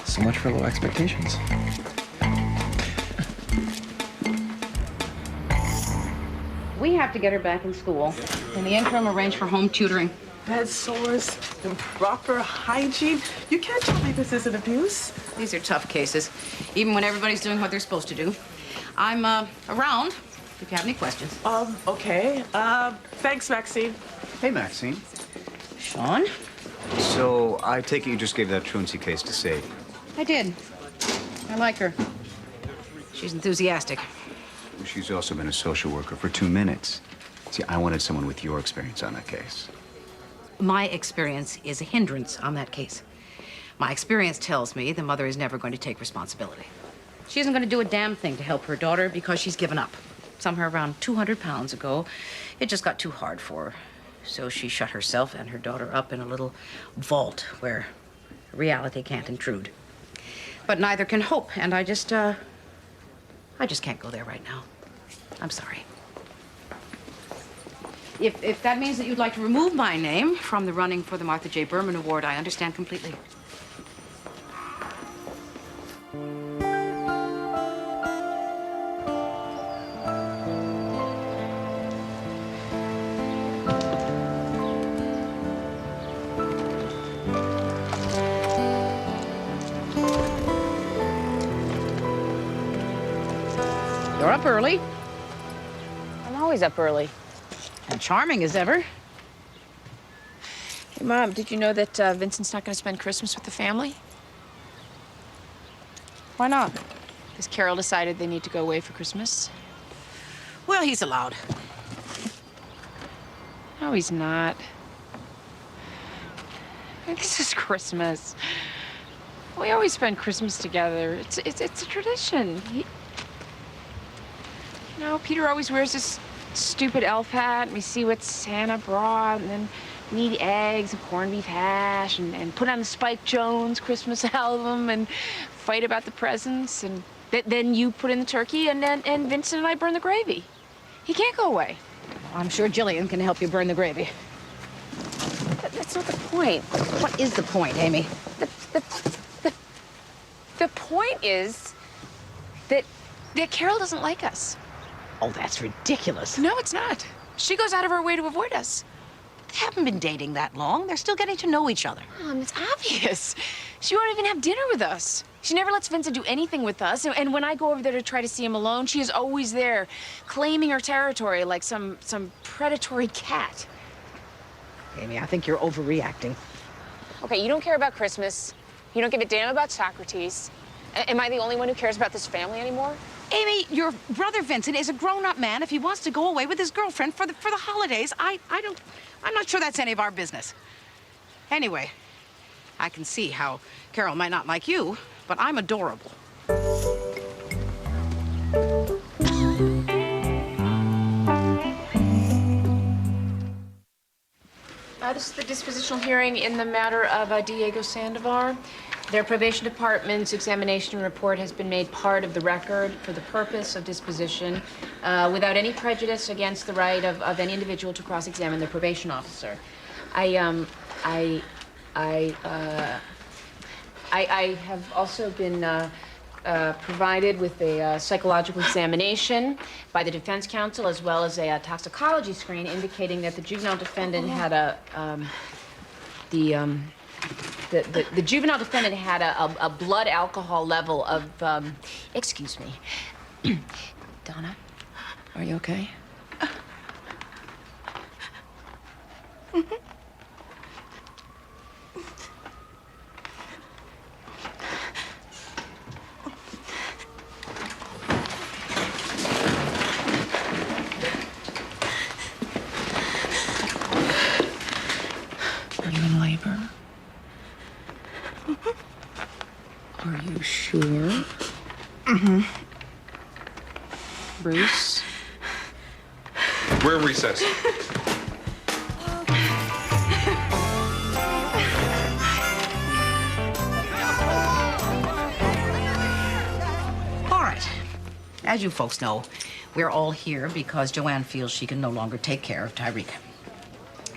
So much for low expectations. We have to get her back in school. In the interim, arrange for home tutoring. Bed sores, improper hygiene. You can't tell me this isn't abuse. These are tough cases, even when everybody's doing what they're supposed to do. I'm around if you have any questions. Okay. Thanks, Maxine. Hey, Maxine. Sean? So I take it you just gave that truancy case to Sadie. I did. I like her. She's enthusiastic. She's also been a social worker for 2 minutes. See, I wanted someone with your experience on that case. My experience is a hindrance on that case. My experience tells me the mother is never going to take responsibility. She isn't going to do a damn thing to help her daughter because she's given up. Somewhere around 200 pounds ago, it just got too hard for her. So she shut herself and her daughter up in a little vault where reality can't intrude. But neither can hope, and I just can't go there right now. I'm sorry. If that means that you'd like to remove my name from the running for the Martha J. Berman Award, I understand completely. You're up early. I'm always up early. And charming as ever. Hey, Mom, did you know that Vincent's not going to spend Christmas with the family? Why not? Because Carol decided they need to go away for Christmas. Well, he's allowed. No, he's not. This is Christmas. We always spend Christmas together. It's a tradition. You know, Peter always wears this stupid elf hat, and we see what Santa brought, and then we eat eggs and corned beef hash, and put on the Spike Jones Christmas album, and fight about the presents, and then you put in the turkey, and Vincent and I burn the gravy. He can't go away. I'm sure Jillian can help you burn the gravy. That's not the point. What is the point, Amy? The point is that Carol doesn't like us. Oh, that's ridiculous. No, it's not. She goes out of her way to avoid us. They haven't been dating that long. They're still getting to know each other. It's obvious. She won't even have dinner with us. She never lets Vincent do anything with us. And when I go over there to try to see him alone, she is always there, claiming her territory like some predatory cat. Amy, I think you're overreacting. Okay, you don't care about Christmas. You don't give a damn about Socrates. Am I the only one who cares about this family anymore? Amy, your brother Vincent is a grown-up man. If he wants to go away with his girlfriend for the holidays, I'm not sure that's any of our business. Anyway, I can see how Carol might not like you, but I'm adorable. This is the dispositional hearing in the matter of Diego Sandoval. Their probation department's examination report has been made part of the record for the purpose of disposition without any prejudice against the right of any individual to cross-examine their probation officer. I have also been provided with a psychological examination by the defense counsel, as well as a toxicology screen indicating that the juvenile defendant had the juvenile defendant had a blood alcohol level of excuse me, Donna, are you okay? Mm-hmm. Are you in labor? Are you sure? Mm-hmm. Bruce? We're in recess. All right. As you folks know, we're all here because Joanne feels she can no longer take care of Tyreek.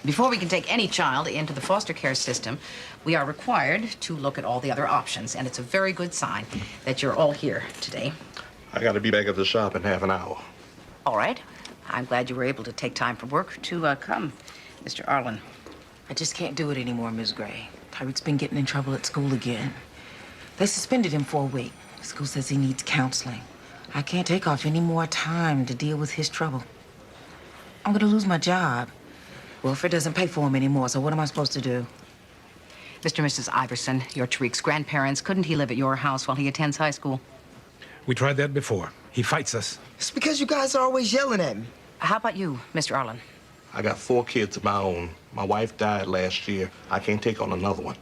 Before we can take any child into the foster care system, we are required to look at all the other options, and it's a very good sign that you're all here today. I gotta be back at the shop in half an hour. All right. I'm glad you were able to take time from work to come, Mr. Arlen. I just can't do it anymore, Ms. Gray. Tyreek's been getting in trouble at school again. They suspended him for a week. The school says he needs counseling. I can't take off any more time to deal with his trouble. I'm gonna lose my job. Welfare doesn't pay for him anymore, so what am I supposed to do? Mr. and Mrs. Iverson, you're Tariq's grandparents. Couldn't he live at your house while he attends high school? We tried that before. He fights us. It's because you guys are always yelling at me. How about you, Mr. Arlen? I got 4 kids of my own. My wife died last year. I can't take on another one.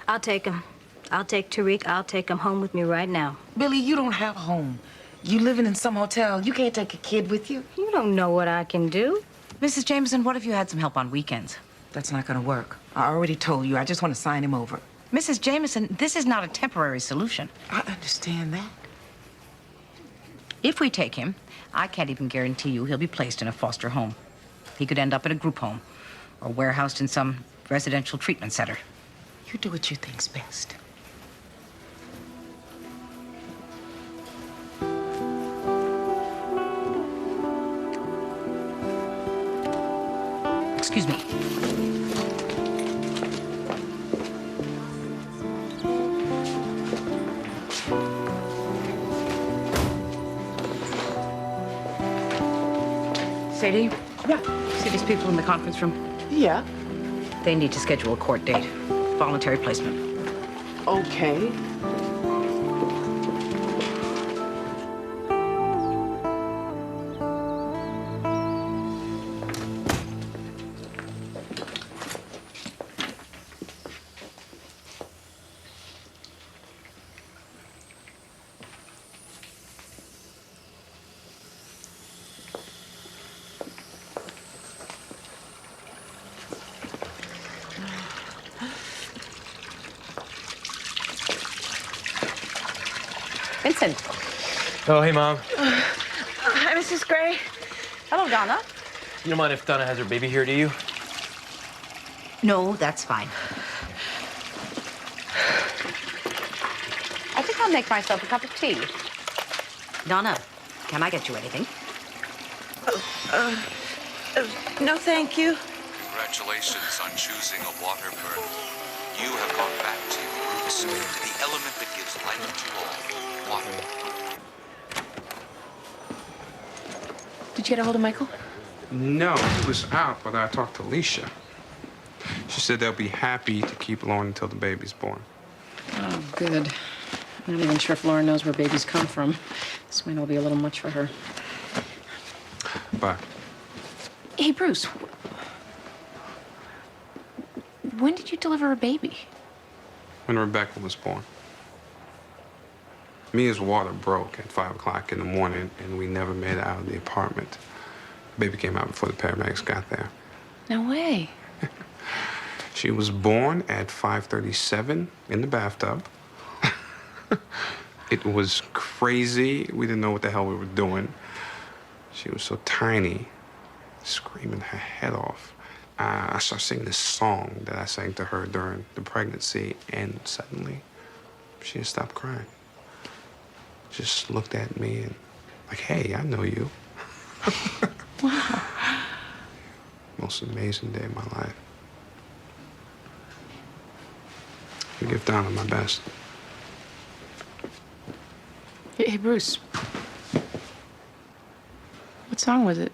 I'll take him. I'll take Tariq. I'll take him home with me right now. Billy, you don't have a home. You living in some hotel. You can't take a kid with you. You don't know what I can do. Mrs. Jameson, what if you had some help on weekends? That's not gonna work. I already told you. I just want to sign him over. Mrs. Jameson, this is not a temporary solution. I understand that. If we take him, I can't even guarantee you he'll be placed in a foster home. He could end up in a group home or warehoused in some residential treatment center. You do what you think's best. Excuse me. Sadie? Yeah. See these people in the conference room? Yeah. They need to schedule a court date. Voluntary placement. Okay. Vincent. Oh, hey, Mom. Hi, Mrs. Gray. Hello, Donna. You don't mind if Donna has her baby here, do you? No, that's fine. I think I'll make myself a cup of tea. Donna, can I get you anything? No, thank you. Congratulations on choosing a water birth. You have gone back to your roots, to the element that gives life to all, water. Did you get a hold of Michael? No, he was out, but I talked to Alicia. She said they'll be happy to keep Lauren until the baby's born. Oh, good. I'm not even sure if Lauren knows where babies come from. This might all be a little much for her. Bye. Hey, Bruce. When did you deliver a baby? When Rebecca was born. Mia's water broke at 5 o'clock in the morning, and we never made it out of the apartment. The baby came out before the paramedics got there. No way. She was born at 5:37 in the bathtub. It was crazy. We didn't know what the hell we were doing. She was so tiny, screaming her head off. I started singing this song that I sang to her during the pregnancy, and suddenly she just stopped crying. Just looked at me and like, hey, I know you. Wow. Most amazing day of my life. I give Donna my best. Hey, Bruce. What song was it?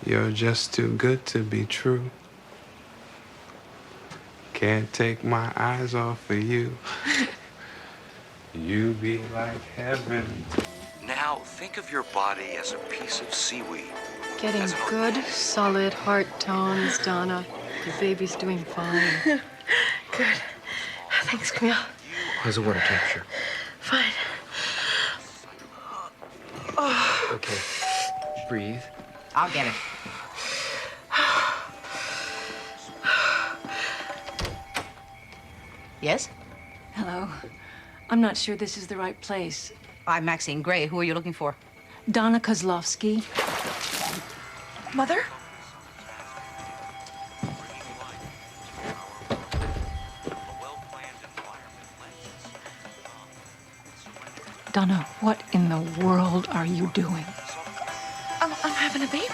You're just too good to be true. Can't take my eyes off of you. You be like heaven. Now, think of your body as a piece of seaweed. Getting As an good, solid heart tones, Donna. The baby's doing fine. Good. Thanks, Camille. How's the water temperature? Fine. Oh. Okay. Breathe. I'll get it. Yes? Hello. I'm not sure this is the right place. I'm Maxine Gray. Who are you looking for? Donna Kozlovsky. Mother? Donna, what in the world are you doing? I'm having a baby.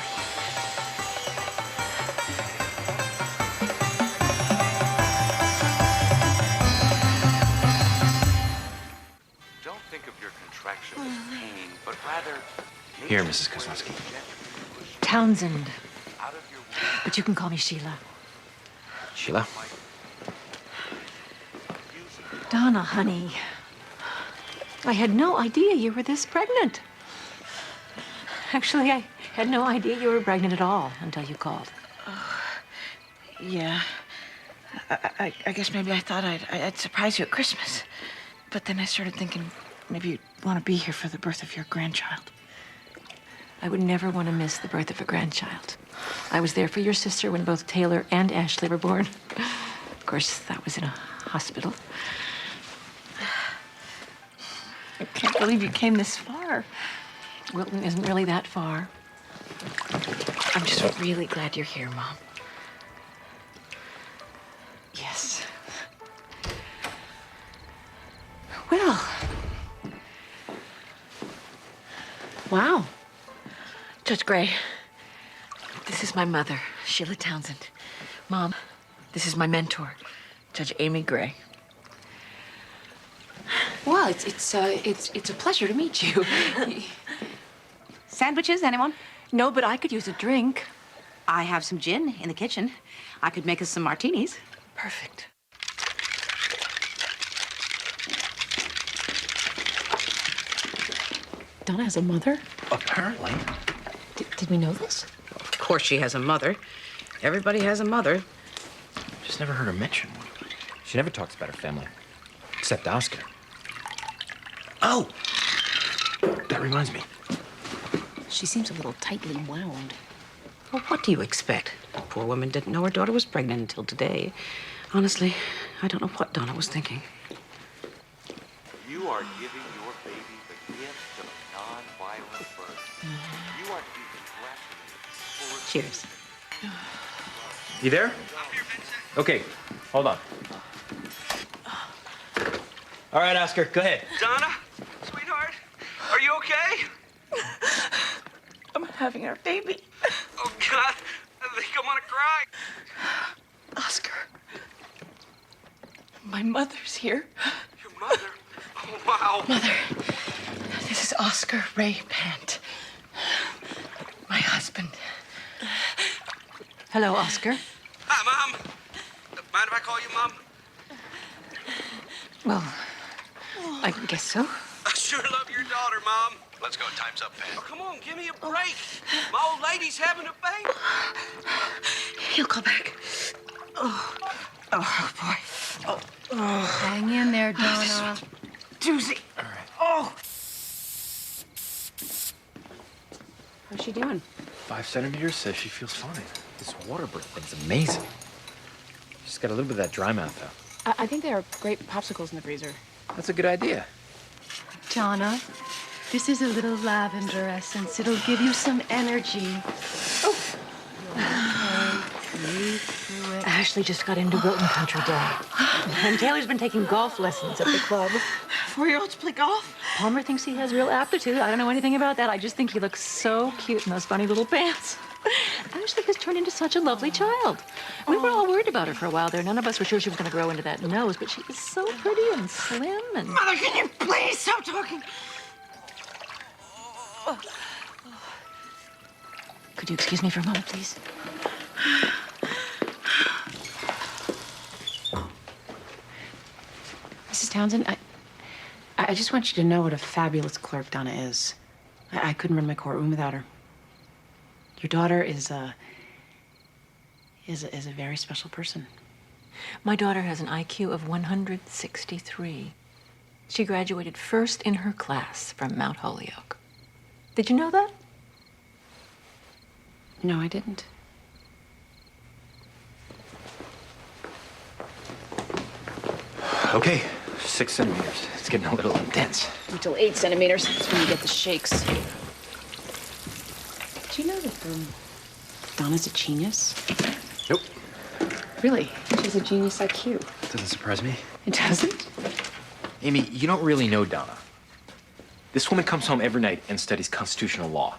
Don't think of your contraction as pain, but rather... Here, Mrs. Kozlowski. Townsend. But you can call me Sheila. Sheila? Donna, honey. I had no idea you were this pregnant. Actually, I had no idea you were pregnant at all until you called. Yeah. I guess maybe I thought I'd surprise you at Christmas. But then I started thinking maybe you'd want to be here for the birth of your grandchild. I would never want to miss the birth of a grandchild. I was there for your sister when both Taylor and Ashley were born. Of course, that was in a hospital. I can't believe you came this far. Wilton isn't really that far. I'm just really glad you're here, Mom. Yes. Well. Wow. Judge Gray, this is my mother, Sheila Townsend. Mom, this is my mentor, Judge Amy Gray. Well, it's a pleasure to meet you. Sandwiches, anyone? No, but I could use a drink. I have some gin in the kitchen. I could make us some martinis. Perfect. Donna has a mother? Apparently. Did we know this? Of course she has a mother. Everybody has a mother. Just never heard her mention one. She never talks about her family, except Oscar. Oh! That reminds me. She seems a little tightly wound. Well, what do you expect? The poor woman didn't know her daughter was pregnant until today. Honestly, I don't know what Donna was thinking. You are giving your baby the gift of non-violent birth. You are to be congratulated for... Cheers. You there? Okay, hold on. All right, Oscar, go ahead. Donna, sweetheart, are you okay? I'm having our baby. Oh, God, I think I'm gonna cry. Oscar. My mother's here. Your mother? Oh, wow. Mother, this is Oscar Ray Pant. My husband. Hello, Oscar. Hi, Mom. Mind if I call you Mom? Well, I guess so. I sure love your daughter, Mom. Let's go. Time's up, Pat. Oh, come on, give me a break. My old lady's having a baby. He'll call back. Oh, boy. Hang in there, Donna. Doozy. All right. Oh. How's she doing? 5 centimeters, says she feels fine. This water birth thing's amazing. She's got a little bit of that dry mouth, though. I think there are great popsicles in the freezer. That's a good idea. Donna, this is a little lavender essence. It'll give you some energy. Oh. Ashley just got into Wilton Country Day. And Taylor's been taking golf lessons at the club. 4-year-olds play golf? Palmer thinks he has real aptitude. I don't know anything about that. I just think he looks so cute in those funny little pants. Ashley has turned into such a lovely child. We were all worried about her for a while there. None of us were sure she was going to grow into that nose, but she is so pretty and slim and... Mother, can you please stop talking? Could you excuse me for a moment, please? Mrs. Townsend, I just want you to know what a fabulous clerk Donna is. I couldn't run my courtroom without her. Your daughter is a very special person. My daughter has an IQ of 163. She graduated first in her class from Mount Holyoke. Did you know that? No, I didn't. Okay, 6 centimeters. It's getting a little intense. Until 8 centimeters. That's when you get the shakes. Do you know that Donna's a genius? Nope. Really? She's a genius IQ. Doesn't surprise me. It doesn't? Amy, you don't really know Donna. This woman comes home every night and studies constitutional law.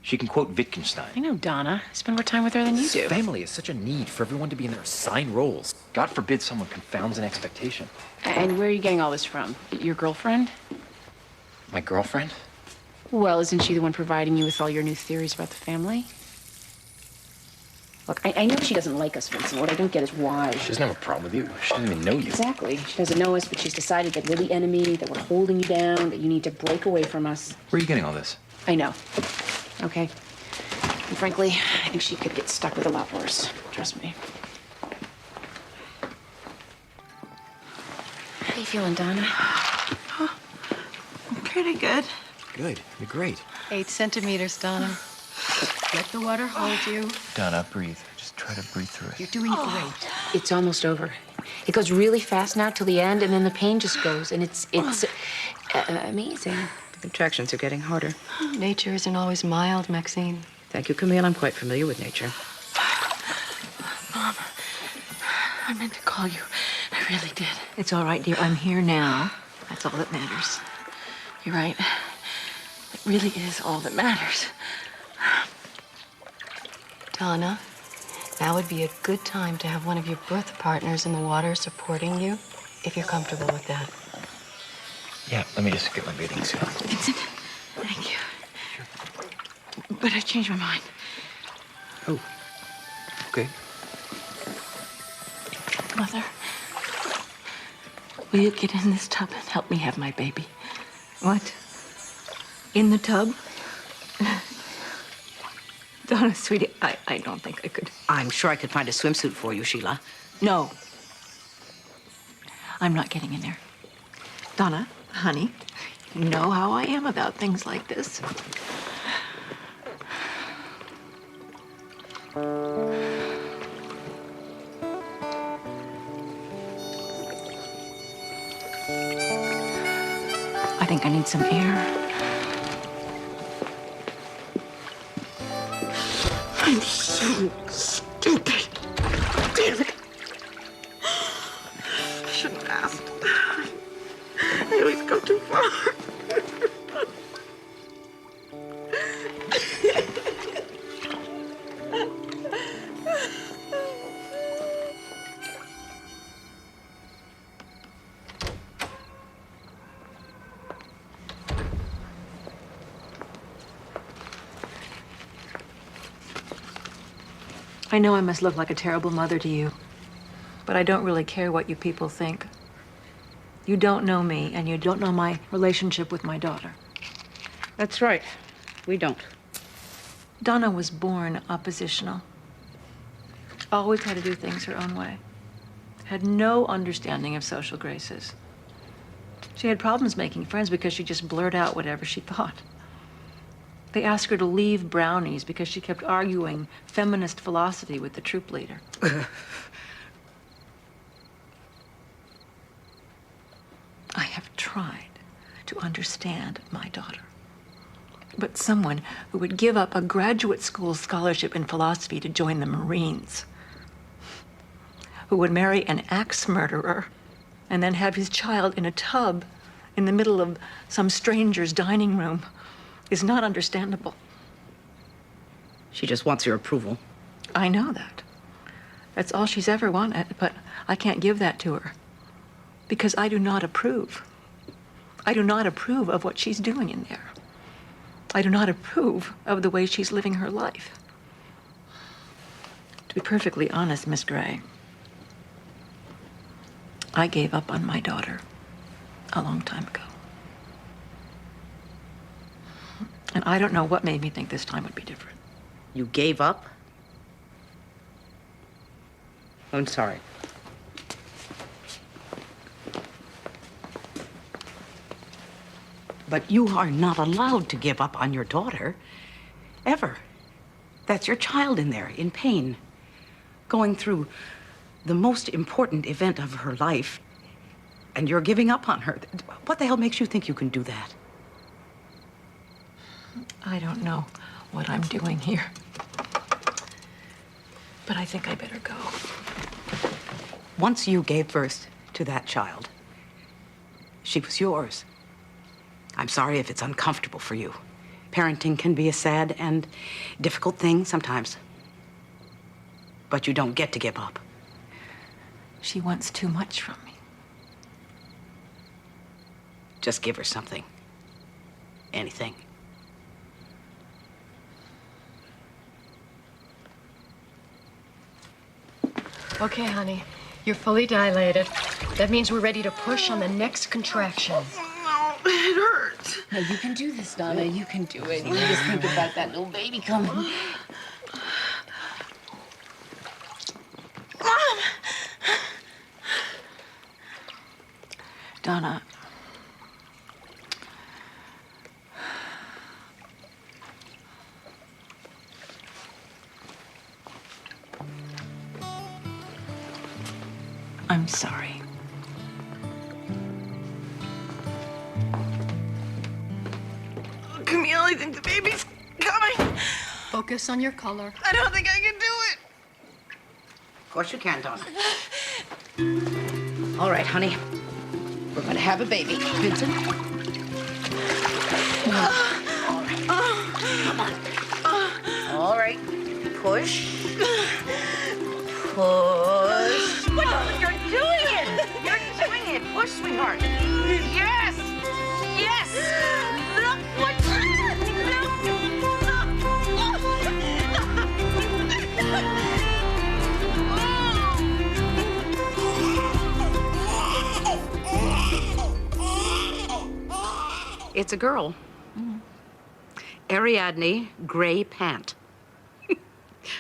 She can quote Wittgenstein. I know Donna. I spend more time with her than you do. Family is such a need for everyone to be in their assigned roles. God forbid someone confounds an expectation. And where are you getting all this from? Your girlfriend? My girlfriend? Well, isn't she the one providing you with all your new theories about the family? Look, I know she doesn't like us, Vincent. What I don't get is why. She doesn't have a problem with you. She doesn't even know you. Exactly. She doesn't know us, but she's decided that we're the enemy, that we're holding you down, that you need to break away from us. Where are you getting all this? I know. Okay. And frankly, I think she could get stuck with a lot worse. Trust me. How you feeling, Donna? I'm pretty good. Good. You're great. 8 centimeters, Donna. Let the water hold you. Donna, breathe. Just try to breathe through it. You're doing great. It's almost over. It goes really fast now till the end, and then the pain just goes, and it's amazing. The contractions are getting harder. Nature isn't always mild, Maxine. Thank you, Camille. I'm quite familiar with nature. Mom, I meant to call you. I really did. It's all right, dear. I'm here now. That's all that matters. You're right. It really is all that matters. Donna, now would be a good time to have one of your birth partners in the water supporting you, if you're comfortable with that. Yeah, let me just get my bathing suit on. Vincent, thank you. But I changed my mind. Oh, okay. Mother, will you get in this tub and help me have my baby? What? In the tub? Donna, sweetie, I don't think I could. I'm sure I could find a swimsuit for you, Sheila. No. I'm not getting in there. Donna, honey, you know how I am about things like this. I think I need some air. I'm so I know I must look like a terrible mother to you, but I don't really care what you people think. You don't know me, and you don't know my relationship with my daughter. That's right. We don't. Donna was born oppositional. Always had to do things her own way. Had no understanding of social graces. She had problems making friends because she just blurted out whatever she thought. They asked her to leave brownies because she kept arguing feminist philosophy with the troop leader. I have tried to understand my daughter. But someone who would give up a graduate school scholarship in philosophy to join the Marines, who would marry an axe murderer and then have his child in a tub in the middle of some stranger's dining room, is not understandable. She just wants your approval. I know that. That's all she's ever wanted, but I can't give that to her because I do not approve. I do not approve of what she's doing in there. I do not approve of the way she's living her life. To be perfectly honest, Miss Gray, I gave up on my daughter a long time ago. And I don't know what made me think this time would be different. You gave up? I'm sorry. But you are not allowed to give up on your daughter. Ever. That's your child in there, in pain. Going through the most important event of her life. And you're giving up on her. What the hell makes you think you can do that? I don't know what I'm doing here. But I think I better go. Once you gave birth to that child, she was yours. I'm sorry if it's uncomfortable for you. Parenting can be a sad and difficult thing sometimes. But you don't get to give up. She wants too much from me. Just give her something. Anything. Okay, honey. You're fully dilated. That means we're ready to push on the next contraction. It hurts. No, you can do this, Donna. You can do it. You just think about that little baby coming. Mom! Donna. I'm sorry. Camille, I think the baby's coming. Focus on your color. I don't think I can do it. Of course you can, Donna. All right, honey. We're gonna have a baby. Vincent? All right. Come on. All right. Push. Push. What? You're doing it. You're doing it. Push, sweetheart. Yes. Yes. Look what. It's a girl. Ariadne Gray Pant.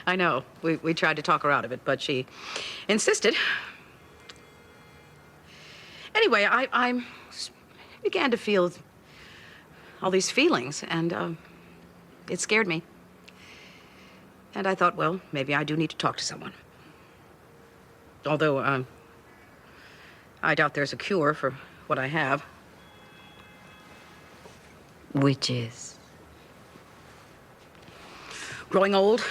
I know. We tried to talk her out of it, but she insisted. Anyway, I began to feel all these feelings, and it scared me. And I thought, well, maybe I do need to talk to someone. Although, I doubt there's a cure for what I have. Which is? Growing old,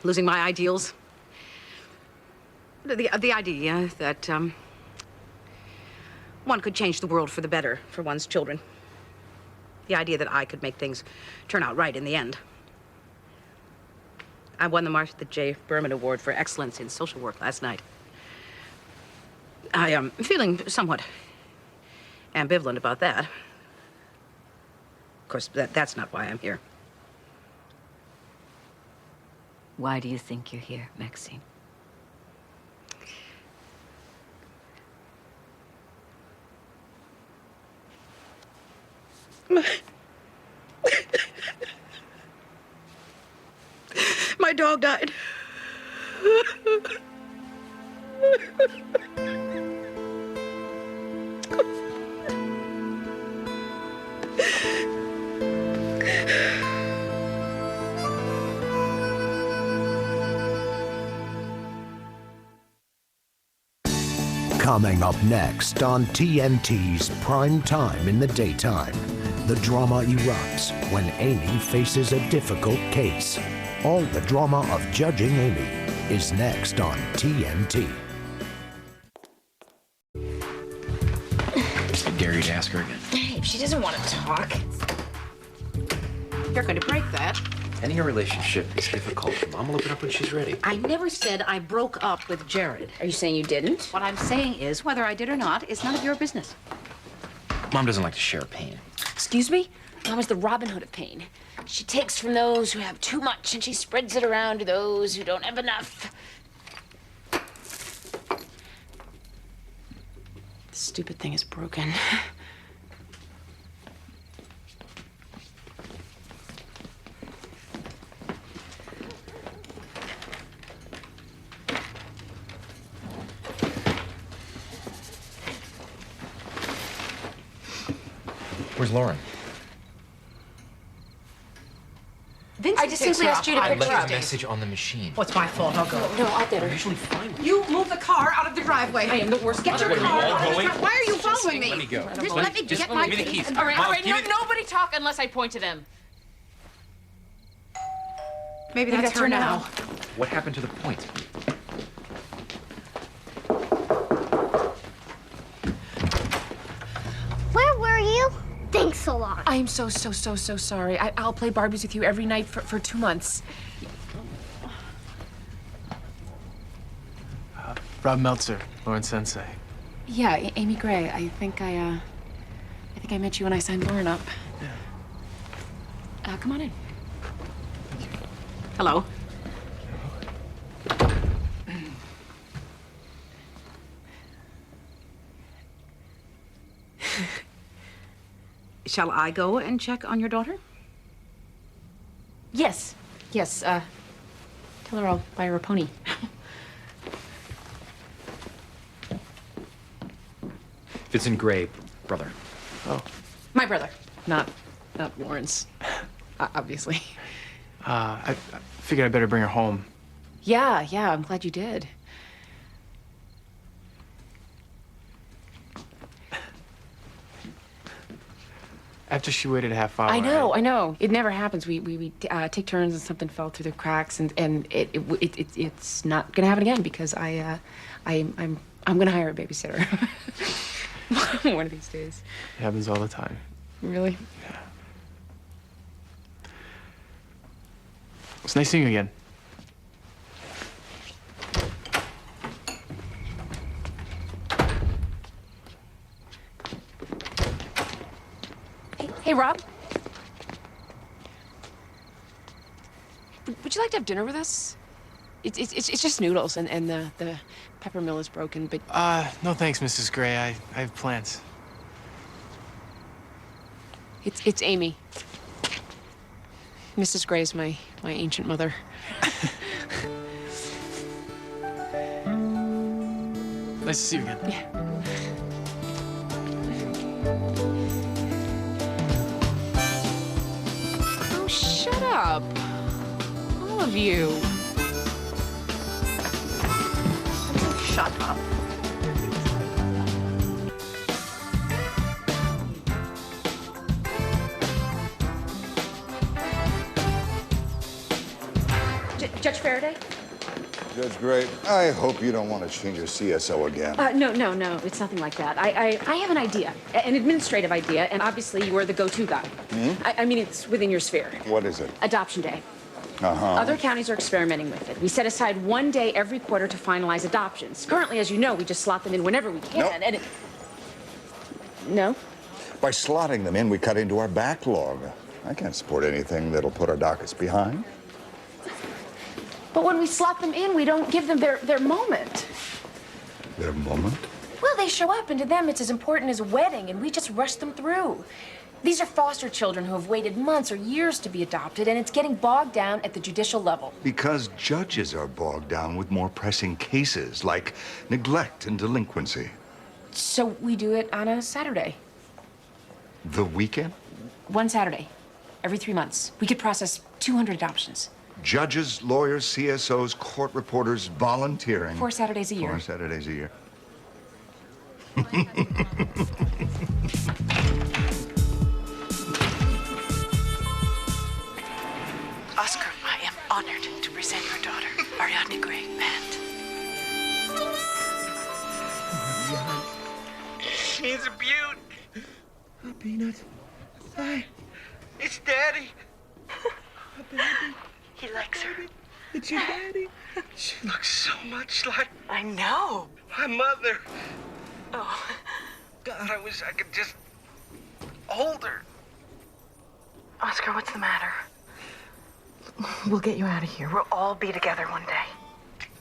losing my ideals. The idea that one could change the world for the better for one's children. The idea that I could make things turn out right in the end. I won the Martha J. Berman Award for Excellence in Social Work last night. I am feeling somewhat ambivalent about that. Of course, that's not why I'm here. Why do you think you're here, Maxine? My dog died. Coming up next on TNT's Prime Time in the Daytime, the drama erupts when Amy faces a difficult case. All the drama of judging Amy is next on TNT. I dare you to ask her again. Babe, she doesn't want to talk. You're going to break that. Ending a relationship is difficult. Mom will open up when she's ready. I never said I broke up with Jared. Are you saying you didn't? What I'm saying is, whether I did or not is none of your business. Mom doesn't like to share pain. Excuse me? Mom is the Robin Hood of pain. She takes from those who have too much and she spreads it around to those who don't have enough. The stupid thing is broken. Where's Lauren? I just simply asked you to I pick her left up. a message on the machine. What's my fault? I'll go. No, I'll get her. I'm usually fine. You move the car out of the driveway. I am the worst. Get your What are car we all out of the going? driveway. Why are you following me? Let me go. Just let me get my give me the keys. All right, Mom, all right. give me the- Nobody talk unless I point to them. Maybe that's her now. What happened to the point? Where were you? Thanks a lot. I am so sorry. I'll play Barbies with you every night for 2 months. Rob Meltzer, Lauren Sensei. Yeah, Amy Gray. I think I met you when I signed Lauren up. Yeah. Come on in. Hello. Shall I go and check on your daughter? Yes. Tell her I'll buy her a pony. Vincent Gray, brother. Oh. My brother, not Lauren's, obviously. I figured I'd better bring her home. Yeah, I'm glad you did. After she waited a half hour. I know. It never happens. We take turns and something fell through the cracks, and it's not gonna happen again because I'm gonna hire a babysitter one of these days. It happens all the time. Really? Yeah. It's nice seeing you again. Hey, Rob. Would you like to have dinner with us? It's just noodles, and the pepper mill is broken, but... No thanks, Mrs. Gray. I have plans. It's Amy. Mrs. Gray is my ancient mother. Nice to see you again. Yeah. Oh, shut up. All of you. Shut up. Judge Faraday? Judge Gray, I hope you don't want to change your CSO again. No, it's nothing like that. I have an idea, an administrative idea, and obviously you are the go-to guy. I mean, it's within your sphere. What is it? Adoption Day. Uh-huh. Other counties are experimenting with it. We set aside 1 day every quarter to finalize adoptions. Currently, as you know, we just slot them in whenever we can. Nope. And No? By slotting them in, we cut into our backlog. I can't support anything that'll put our dockets behind. But when we slot them in, we don't give them their moment. Their moment? Well, they show up, and to them, it's as important as a wedding, and we just rush them through. These are foster children who have waited months or years to be adopted, and it's getting bogged down at the judicial level. Because judges are bogged down with more pressing cases like neglect and delinquency. So we do it on a Saturday. The weekend? One Saturday, every 3 months. We could process 200 adoptions. Judges, lawyers, CSOs, court reporters volunteering. 4 Saturdays a year. 4 Saturdays a year. Oscar, I am honored to present your daughter, Ariadne Gray Band. She's a beaut. Oh, Peanut. Hi. It's Daddy. Oh, baby. He likes her. It's your daddy. She looks so much like I know. my mother. Oh. God, I wish I could just hold her. Oscar, what's the matter? We'll get you out of here. We'll all be together one day.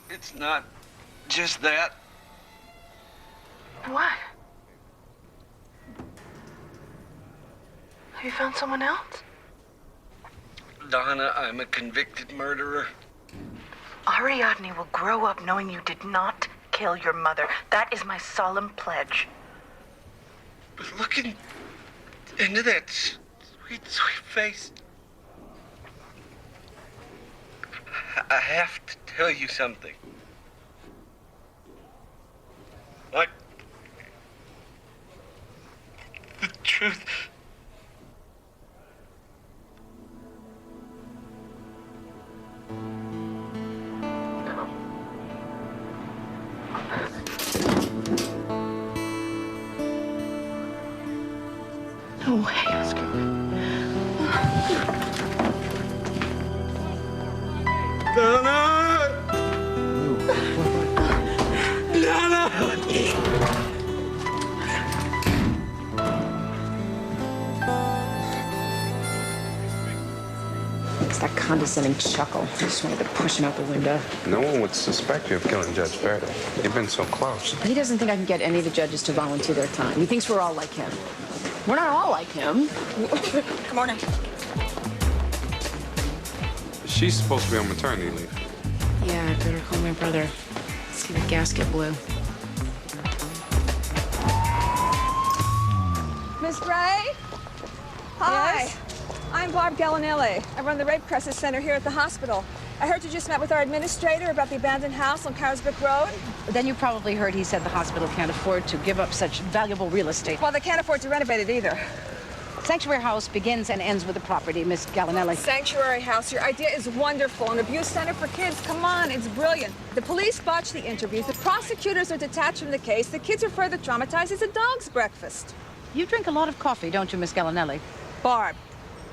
It's not just that. What? Have you found someone else? Donna, I'm a convicted murderer. Ariadne will grow up knowing you did not kill your mother. That is my solemn pledge. But looking into that sweet, sweet face, I have to tell you something. Like, the truth. No way, Oscar. Donna! Donna! It's that condescending chuckle. I just wanted to push him out the window. No one would suspect you of killing Judge Faraday. You've been so close. He doesn't think I can get any of the judges to volunteer their time. He thinks we're all like him. We're not all like him. Good morning. She's supposed to be on maternity leave. Yeah, I better call my brother. See the gasket blue. Miss Gray? Hi. Yes? I'm Barb Gallinelli. I run the Rape Crisis Center here at the hospital. I heard you just met with our administrator about the abandoned house on Carisbrooke Road. Then you probably heard he said the hospital can't afford to give up such valuable real estate. Well, they can't afford to renovate it either. Sanctuary House begins and ends with the property, Miss Gallinelli. Sanctuary House, your idea is wonderful. An abuse center for kids, come on, it's brilliant. The police botched the interviews. The prosecutors are detached from the case. The kids are further traumatized. It's a dog's breakfast. You drink a lot of coffee, don't you, Miss Gallinelli? Barb,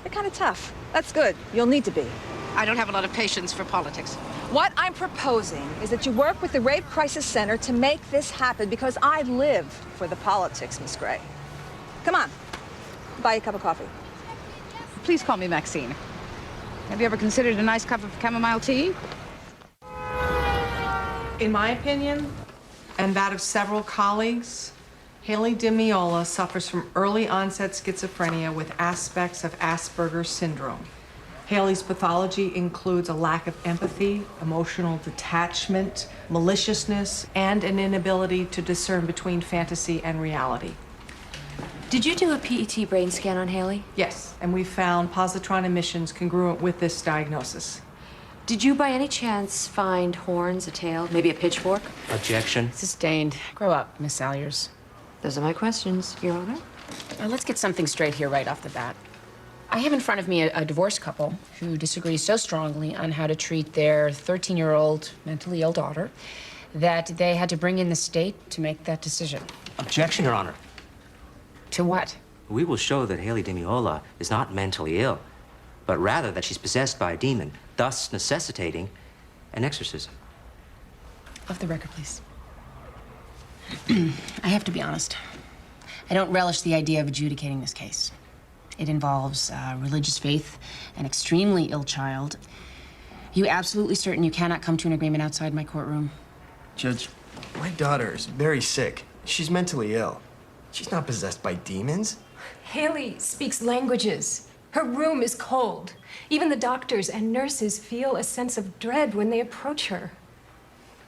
you're kind of tough. That's good. You'll need to be. I don't have a lot of patience for politics. What I'm proposing is that you work with the Rape Crisis Center to make this happen because I live for the politics, Miss Gray. Come on. Buy you a cup of coffee. Please call me Maxine. Have you ever considered a nice cup of chamomile tea? In my opinion, and that of several colleagues, Haley DeMiola suffers from early onset schizophrenia with aspects of Asperger's syndrome. Haley's pathology includes a lack of empathy, emotional detachment, maliciousness, and an inability to discern between fantasy and reality. Did you do a PET brain scan on Haley? Yes, and we found positron emissions congruent with this diagnosis. Did you by any chance find horns, a tail, maybe a pitchfork? Objection. Sustained. Grow up, Miss Salyers. Those are my questions, Your Honor. Now, let's get something straight here right off the bat. I have in front of me a divorced couple who disagree so strongly on how to treat their 13-year-old mentally ill daughter that they had to bring in the state to make that decision. Objection, Your Honor. To what? We will show that Haley DeMiola is not mentally ill, but rather that she's possessed by a demon, thus necessitating an exorcism. Off the record, please. I have to be honest. I don't relish the idea of adjudicating this case. It involves religious faith, an extremely ill child. You absolutely certain you cannot come to an agreement outside my courtroom? Judge, my daughter is very sick. She's mentally ill. She's not possessed by demons. Haley speaks languages. Her room is cold. Even the doctors and nurses feel a sense of dread when they approach her.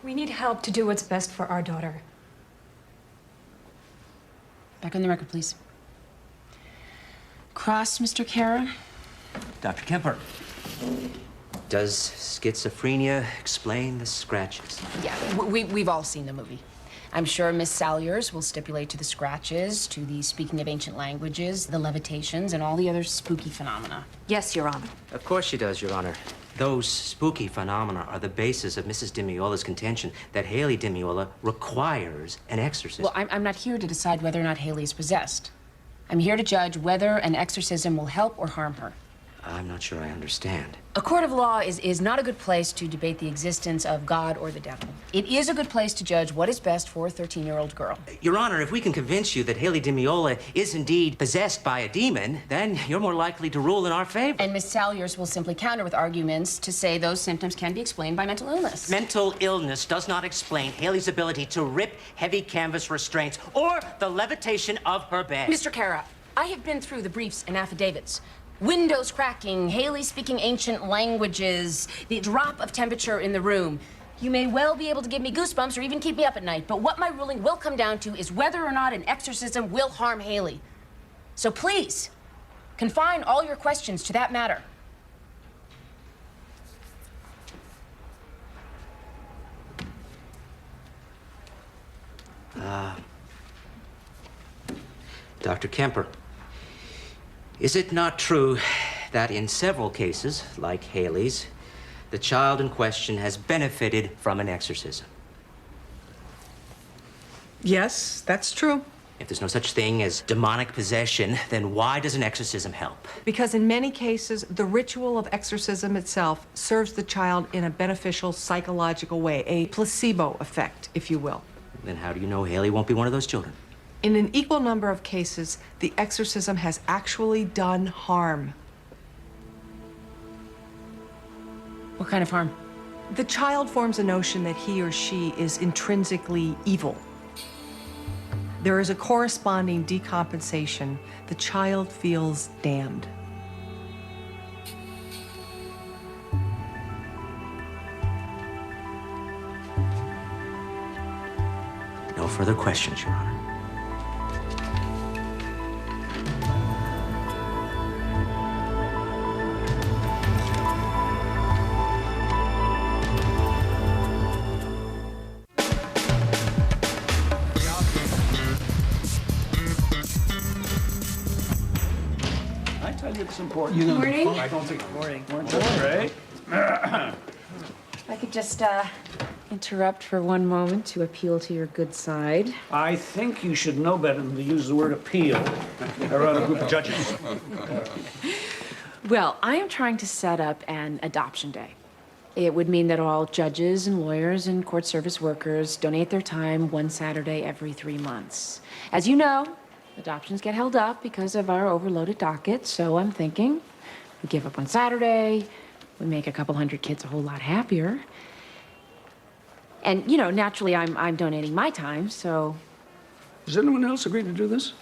We need help to do what's best for our daughter. Back on the record, please. Cross, Mr. Kara. Dr. Kemper, does schizophrenia explain the scratches? Yeah, we've all seen the movie. I'm sure Miss Salyers will stipulate to the scratches, to the speaking of ancient languages, the levitations, and all the other spooky phenomena. Yes, Your Honor. Of course she does, Your Honor. Those spooky phenomena are the basis of Mrs. DiMiola's contention that Haley DiMiola requires an exorcism. Well, I'm not here to decide whether or not Haley is possessed. I'm here to judge whether an exorcism will help or harm her. I'm not sure I understand. A court of law is not a good place to debate the existence of God or the devil. It is a good place to judge what is best for a 13-year-old girl. Your Honor, if we can convince you that Haley DiMiola is indeed possessed by a demon, then you're more likely to rule in our favor. And Miss Salyers will simply counter with arguments to say those symptoms can be explained by mental illness. Mental illness does not explain Haley's ability to rip heavy canvas restraints or the levitation of her bed. Mr. Kara, I have been through the briefs and affidavits. Windows cracking, Haley speaking ancient languages, the drop of temperature in the room. You may well be able to give me goosebumps or even keep me up at night, but what my ruling will come down to is whether or not an exorcism will harm Haley. So please, confine all your questions to that matter. Dr. Kemper, is it not true that in several cases, like Haley's, the child in question has benefited from an exorcism? Yes, that's true. If there's no such thing as demonic possession, then why does an exorcism help? Because in many cases, the ritual of exorcism itself serves the child in a beneficial psychological way, a placebo effect, if you will. Then how do you know Haley won't be one of those children? In an equal number of cases, the exorcism has actually done harm. What kind of harm? The child forms a notion that he or she is intrinsically evil. There is a corresponding decompensation. The child feels damned. No further questions, Your Honor. I tell you it's important. Good morning. I don't think morning. Right? If I could just interrupt for one moment to appeal to your good side. I think you should know better than to use the word appeal around a group of judges. Well, I am trying to set up an adoption day. It would mean that all judges and lawyers and court service workers donate their time one Saturday every 3 months. As you know, adoptions get held up because of our overloaded docket, so I'm thinking we give up one Saturday, we make a couple hundred kids a whole lot happier. And, you know, naturally, I'm donating my time, so... Does anyone else agree to do this?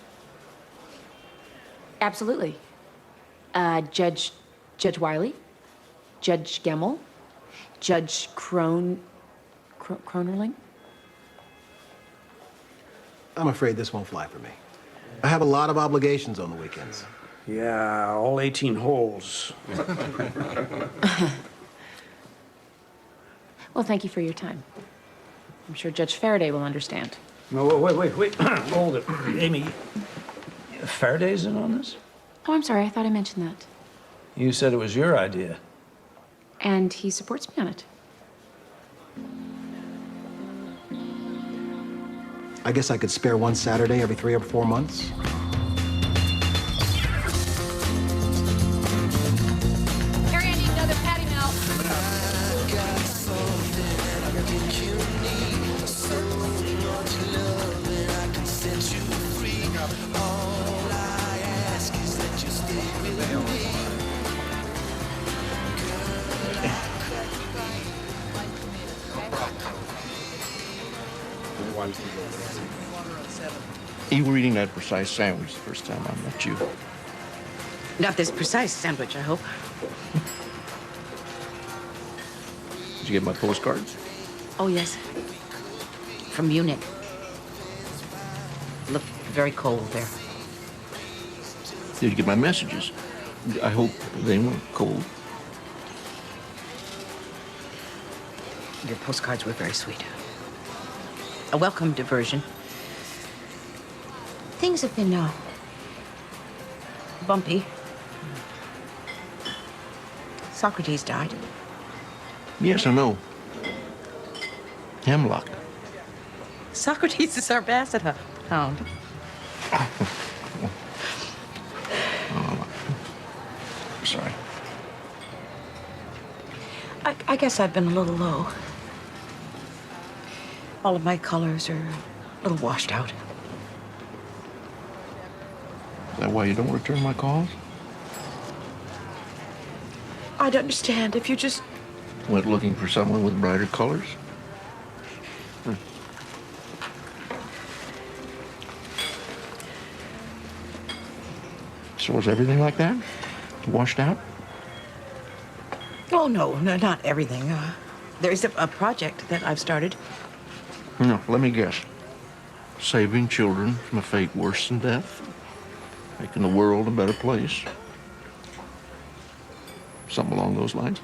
Absolutely. Judge Wiley, Judge Gemmel, Judge Kronerling. I'm afraid this won't fly for me. I have a lot of obligations on the weekends. Yeah, all 18 holes. Well, thank you for your time. I'm sure Judge Faraday will understand. No, wait. Hold it. Amy, Faraday's in on this? Oh, I'm sorry. I thought I mentioned that. You said it was your idea. And he supports me on it. I guess I could spare one Saturday every 3 or 4 months. Harry, I need another patty melt. You were eating that precise sandwich the first time I met you. Not this precise sandwich, I hope. Did you get my postcards? Oh, yes. From Munich. Looked very cold there. Did you get my messages? I hope they weren't cold. Your postcards were very sweet. A welcome diversion. Things have been, bumpy. Socrates died. Yes, I know. Hemlock. Socrates is our basset hound. Sorry. I guess I've been a little low. All of my colors are a little washed out. Is that why you don't return my calls? I'd understand if you just... Went looking for someone with brighter colors? So is everything like that? Washed out? Oh, no, not everything. There is a project that I've started. No, let me guess. Saving children from a fate worse than death? Making the world a better place? Something along those lines?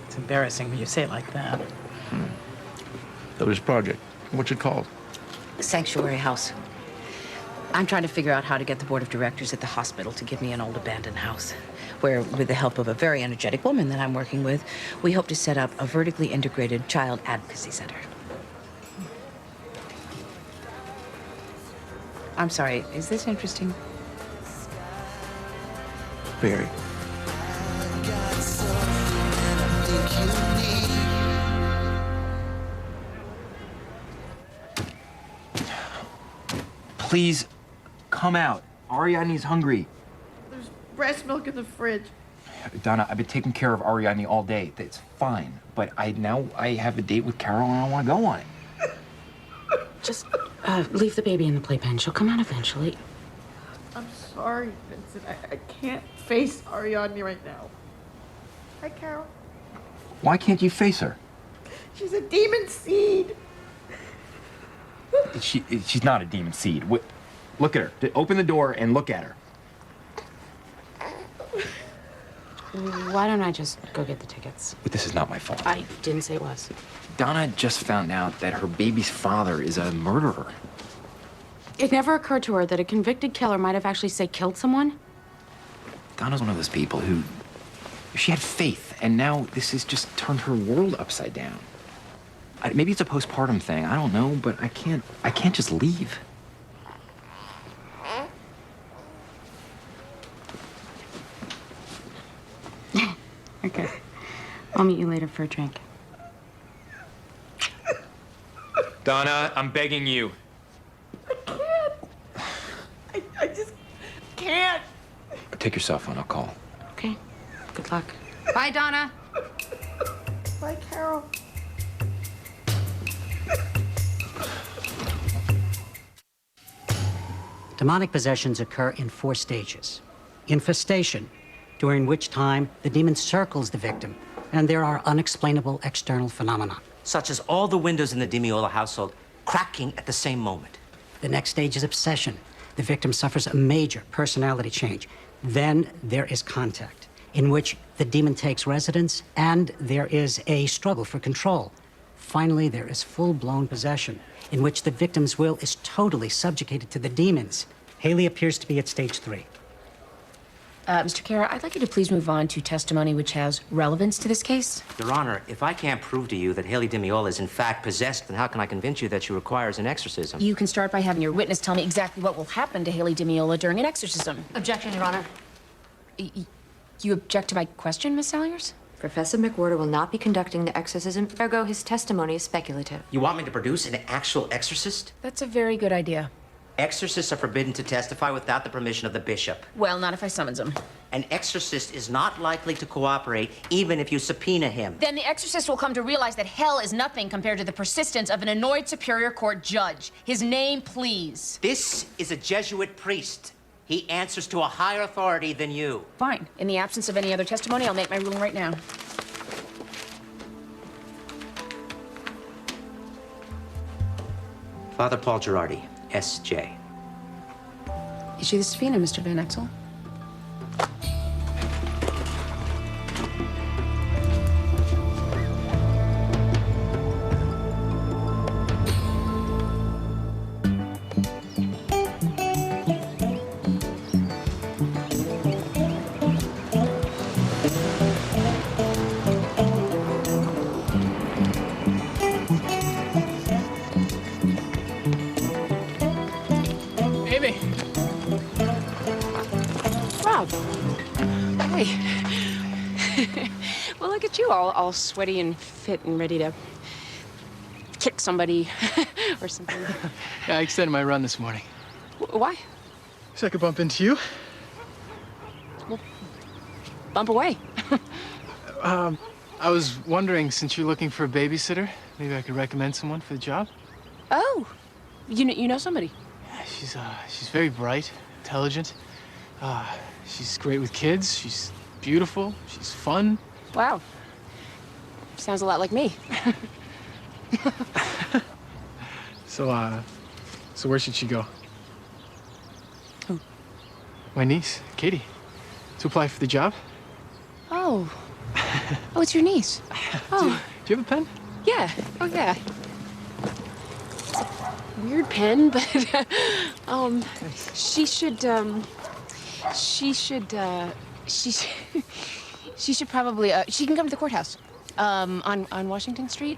It's embarrassing when you say it like that. So this project, what's it called? Sanctuary House. I'm trying to figure out how to get the board of directors at the hospital to give me an old abandoned house, where, with the help of a very energetic woman that I'm working with, we hope to set up a vertically integrated child advocacy center. I'm sorry, is this interesting? Very. Please, come out. Ariadne's hungry. There's breast milk in the fridge. Donna, I've been taking care of Ariadne all day. It's fine. But now I have a date with Carol and I want to go on it. Just leave the baby in the playpen. She'll come out eventually. I'm sorry, Vincent. I can't face Ariadne right now. Hi, Carol. Why can't you face her? She's a demon seed. She's not a demon seed. Look at her. Open the door and look at her. Why don't I just go get the tickets? But this is not my fault. I didn't say it was. Donna just found out that her baby's father is a murderer. It never occurred to her that a convicted killer might have actually, say, killed someone? Donna's one of those people who... She had faith, and now this has just turned her world upside down. Maybe it's a postpartum thing. I don't know, but I can't just leave. Okay. I'll meet you later for a drink. Donna, I'm begging you. I just can't. Take your cell phone. I'll call. Okay. Good luck. Bye, Donna. Bye, Carol. Demonic possessions occur in 4 stages. Infestation, during which time the demon circles the victim, and there are unexplainable external phenomena. Such as all the windows in the Dimiola household cracking at the same moment. The next stage is obsession. The victim suffers a major personality change. Then there is contact, in which the demon takes residence and there is a struggle for control. Finally, there is full-blown possession, in which the victim's will is totally subjugated to the demons. Haley appears to be at stage 3. Mr. Kara, I'd like you to please move on to testimony which has relevance to this case. Your Honor, if I can't prove to you that Haley Dimiola is in fact possessed, then how can I convince you that she requires an exorcism? You can start by having your witness tell me exactly what will happen to Haley Dimiola during an exorcism. Objection, Your Honor. You object to my question, Miss Salyers? Professor McWhorter will not be conducting the exorcism, ergo his testimony is speculative. You want me to produce an actual exorcist? That's a very good idea. Exorcists are forbidden to testify without the permission of the bishop. Well, not if I summons him. An exorcist is not likely to cooperate even if you subpoena him. Then the exorcist will come to realize that hell is nothing compared to the persistence of an annoyed Superior Court judge. His name, please. This is a Jesuit priest. He answers to a higher authority than you. Fine. In the absence of any other testimony, I'll make my ruling right now. Father Paul Girardi, S.J. Issue the subpoena, Mr. Van Exel. Amy! Rob. Hey. Well, look at you, all sweaty and fit and ready to kick somebody or something. Yeah, I extended my run this morning. Why? So I could bump into you. Well, bump away. I was wondering, since you're looking for a babysitter, maybe I could recommend someone for the job? Oh, you know somebody? Yeah, she's very bright, intelligent. She's great with kids. She's beautiful. She's fun. Wow. Sounds a lot like me. So where should she go? Who? My niece, Katie. To apply for the job? Oh. Oh, it's your niece. Oh. Do you have a pen? Yeah. Oh, yeah. Weird pen, but she should probably she can come to the courthouse on Washington Street.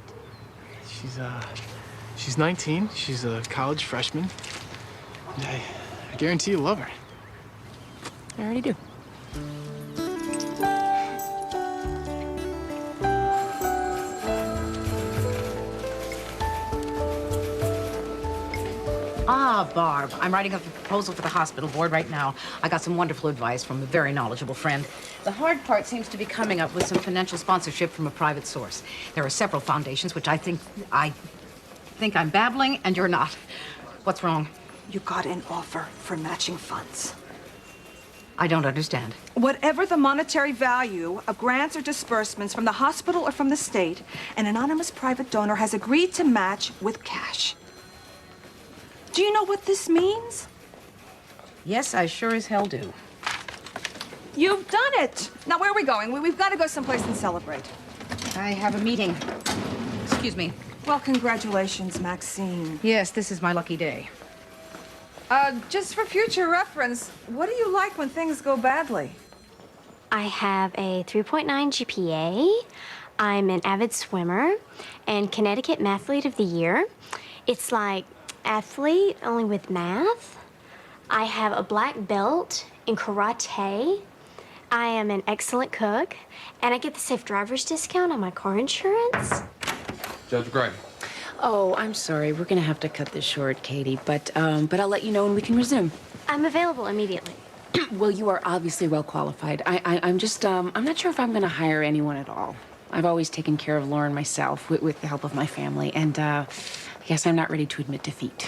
She's 19. She's a college freshman. I guarantee you'll love her. I already do. Ah, Barb, I'm writing up a proposal for the hospital board right now. I got some wonderful advice from a very knowledgeable friend. The hard part seems to be coming up with some financial sponsorship from a private source. There are several foundations which I think I'm babbling, and you're not. What's wrong? You got an offer for matching funds. I don't understand. Whatever the monetary value of grants or disbursements from the hospital or from the state, an anonymous private donor has agreed to match with cash. Do you know what this means? Yes, I sure as hell do. You've done it! Now, where are we going? We've got to go someplace and celebrate. I have a meeting. Excuse me. Well, congratulations, Maxine. Yes, this is my lucky day. Just for future reference, what do you like when things go badly? I have a 3.9 GPA. I'm an avid swimmer and Connecticut Mathlete of the Year. It's like athlete, only with math. I have a black belt in karate. I am an excellent cook, and I get the safe driver's discount on my car insurance. Judge Gray. Oh, I'm sorry. We're gonna have to cut this short, Katie, but I'll let you know when we can resume. I'm available immediately. Well, you are obviously well qualified. I'm just, I'm not sure if I'm gonna hire anyone at all. I've always taken care of Lauren myself with the help of my family, and I guess I'm not ready to admit defeat.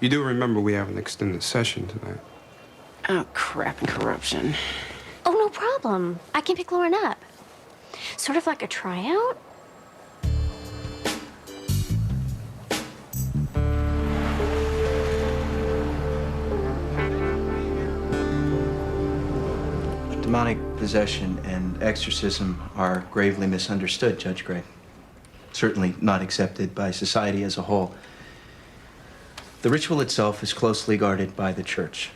You do remember we have an extended session tonight. Oh, crap and corruption. Oh, no problem. I can pick Lauren up. Sort of like a tryout. Demonic possession and exorcism are gravely misunderstood, Judge Gray. Certainly not accepted by society as a whole. The ritual itself is closely guarded by the church,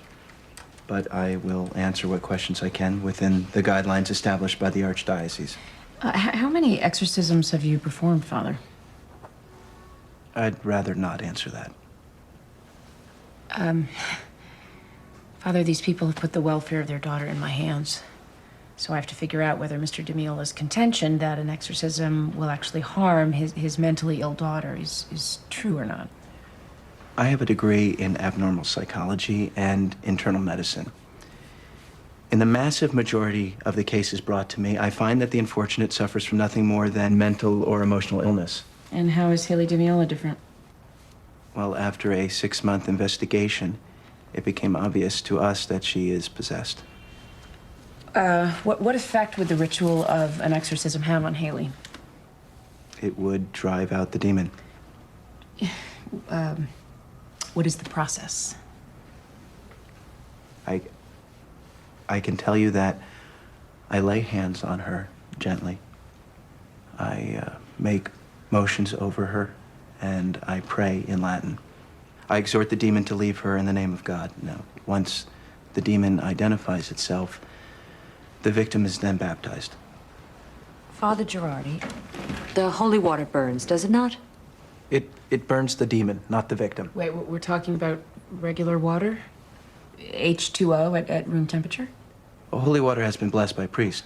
but I will answer what questions I can within the guidelines established by the Archdiocese. How many exorcisms have you performed, Father? I'd rather not answer that. Father, these people have put the welfare of their daughter in my hands. So I have to figure out whether Mr. DeMiola's contention that an exorcism will actually harm his mentally ill daughter is true or not. I have a degree in abnormal psychology and internal medicine. In the massive majority of the cases brought to me, I find that the unfortunate suffers from nothing more than mental or emotional illness. And how is Haley DeMiola different? Well, after a 6-month investigation, it became obvious to us that she is possessed. What effect would the ritual of an exorcism have on Haley? It would drive out the demon. What is the process? I can tell you that I lay hands on her gently. I make motions over her, and I pray in Latin. I exhort the demon to leave her in the name of God. Now, once the demon identifies itself, the victim is then baptized. Father Girardi, the holy water burns, does it not? It burns the demon, not the victim. Wait, we're talking about regular water? H2O at room temperature? Well, holy water has been blessed by a priest.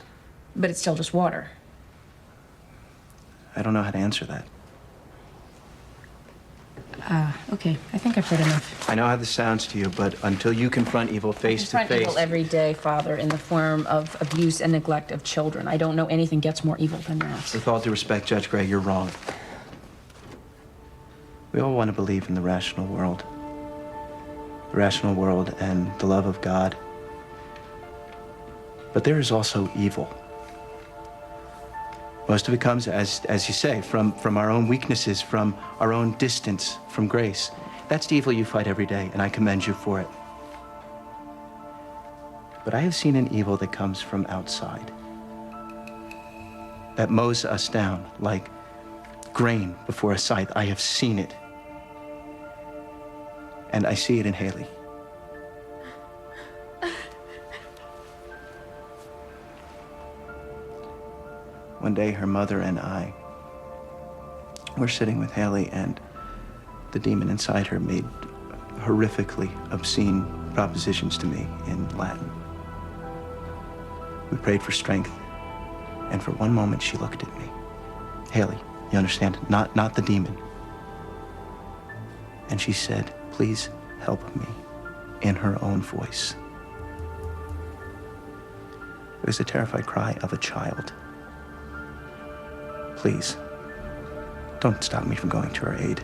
But it's still just water. I don't know how to answer that. Okay, I think I've heard enough. I know how this sounds to you, but until you confront evil face to Confront face... evil every day, Father, in the form of abuse and neglect of children. I don't know anything gets more evil than that. With all due respect, Judge Gray, you're wrong. We all want to believe in the rational world. The rational world and the love of God. But there is also evil. Most of it comes, as you say, from our own weaknesses, from our own distance from grace. That's the evil you fight every day, and I commend you for it. But I have seen an evil that comes from outside, that mows us down like grain before a scythe. I have seen it. And I see it in Haley. One day, her mother and I were sitting with Haley, and the demon inside her made horrifically obscene propositions to me in Latin. We prayed for strength, and for one moment, she looked at me. Haley, you understand? Not the demon. And she said, "Please help me," in her own voice. It was the terrified cry of a child. Please, don't stop me from going to her aid.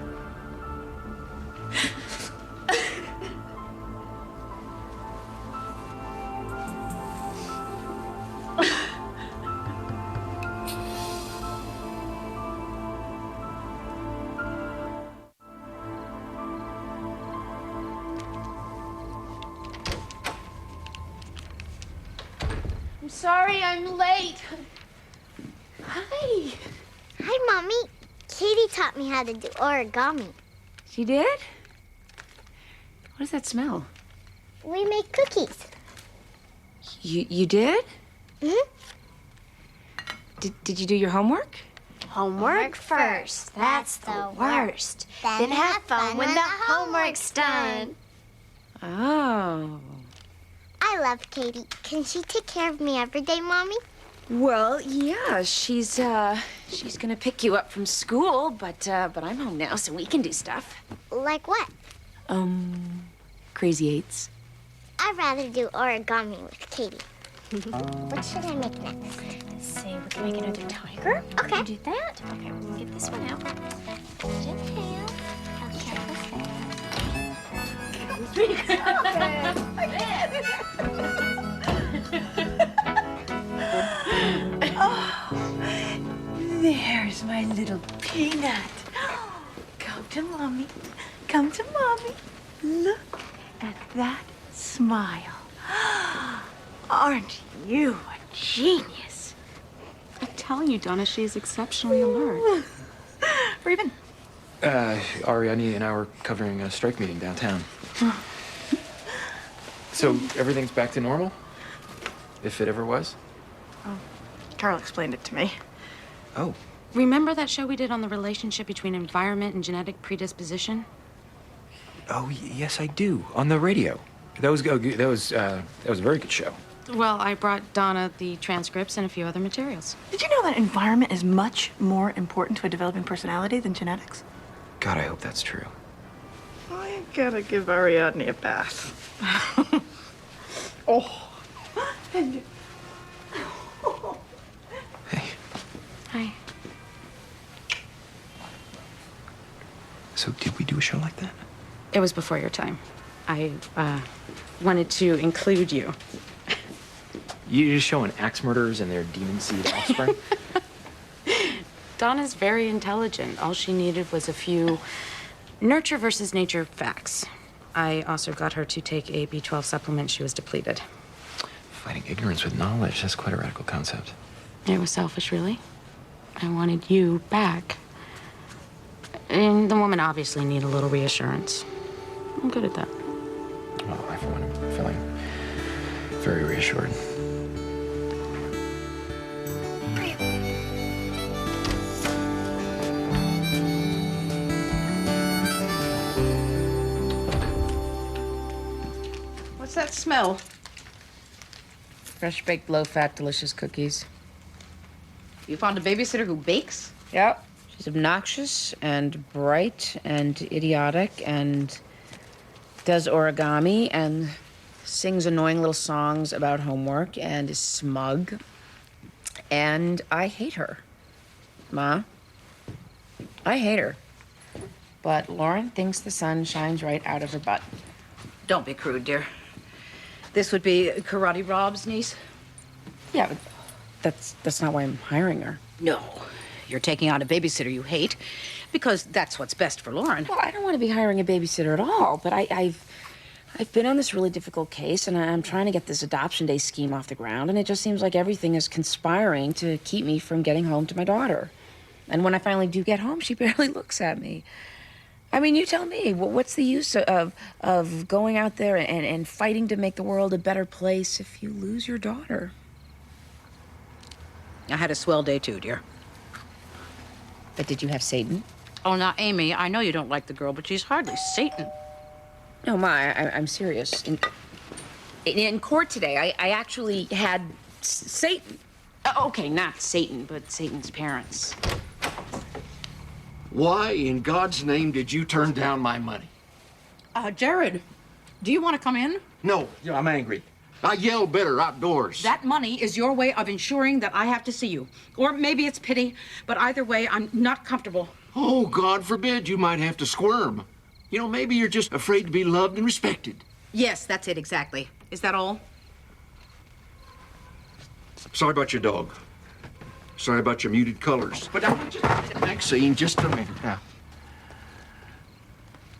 I'm sorry I'm late. Hi. Hi, Mommy. Katie taught me how to do origami. She did? What does that smell? We make cookies. You did? Mm-hmm. Did you do your homework? Homework first. That's the worst. Then have fun when the homework's done. Oh. I love Katie. Can she take care of me every day, Mommy? Well, yeah, she's gonna pick you up from school, but I'm home now, so we can do stuff. Like what? Crazy eights. I'd rather do origami with Katie. What should I make next? Let's see, we can make another tiger. Okay. Can you do that? Okay, we'll get this one out. Hold your tail. How careful There's my little peanut. Come to Mommy. Come to Mommy. Look at that smile. Aren't you a genius? I'm telling you, Donna, she is exceptionally alert. Where you been? Ari, I need an hour covering a strike meeting downtown. So everything's back to normal? If it ever was? Oh, Carl explained it to me. Oh. Remember that show we did on the relationship between environment and genetic predisposition? Oh, yes, I do. On the radio. That was a very good show. Well, I brought Donna the transcripts and a few other materials. Did you know that environment is much more important to a developing personality than genetics? God, I hope that's true. I gotta give Ariadne a bath. Oh, Hi. So did we do a show like that? It was before your time. I wanted to include you. You're just showing axe murderers and their demon seed offspring? Donna's very intelligent. All she needed was a few nurture versus nature facts. I also got her to take a B12 supplement. She was depleted. Fighting ignorance with knowledge, that's quite a radical concept. It was selfish, really. I wanted you back. And the woman obviously needed a little reassurance. I'm good at that. Well, I, for one, am feeling very reassured. What's that smell? Fresh baked, low-fat, delicious cookies. You found a babysitter who bakes? Yep. She's obnoxious and bright and idiotic and does origami and sings annoying little songs about homework and is smug. And I hate her. Ma, I hate her. But Lauren thinks the sun shines right out of her butt. Don't be crude, dear. This would be Karate Rob's niece? Yeah, but that's not why I'm hiring her. No. You're taking on a babysitter you hate because that's what's best for Lauren. Well, I don't want to be hiring a babysitter at all, but I've been on this really difficult case, and I'm trying to get this adoption day scheme off the ground, and it just seems like everything is conspiring to keep me from getting home to my daughter. And when I finally do get home, she barely looks at me. I mean, you tell me, what's the use of going out there and fighting to make the world a better place if you lose your daughter? I had a swell day too, dear. But did you have Satan? Oh, now, Amy, I know you don't like the girl, but she's hardly Satan. No, Ma, I'm serious. In court today, I actually had Satan. Okay, not Satan, but Satan's parents. Why in God's name did you turn down my money? Jared, do you want to come in? No, I'm angry. I yell better outdoors. That money is your way of ensuring that I have to see you. Or maybe it's pity, but either way, I'm not comfortable. Oh, God forbid you might have to squirm. You know, maybe you're just afraid to be loved and respected. Yes, that's it exactly. Is that all? Sorry about your dog. Sorry about your muted colors. But Maxine, just a minute now.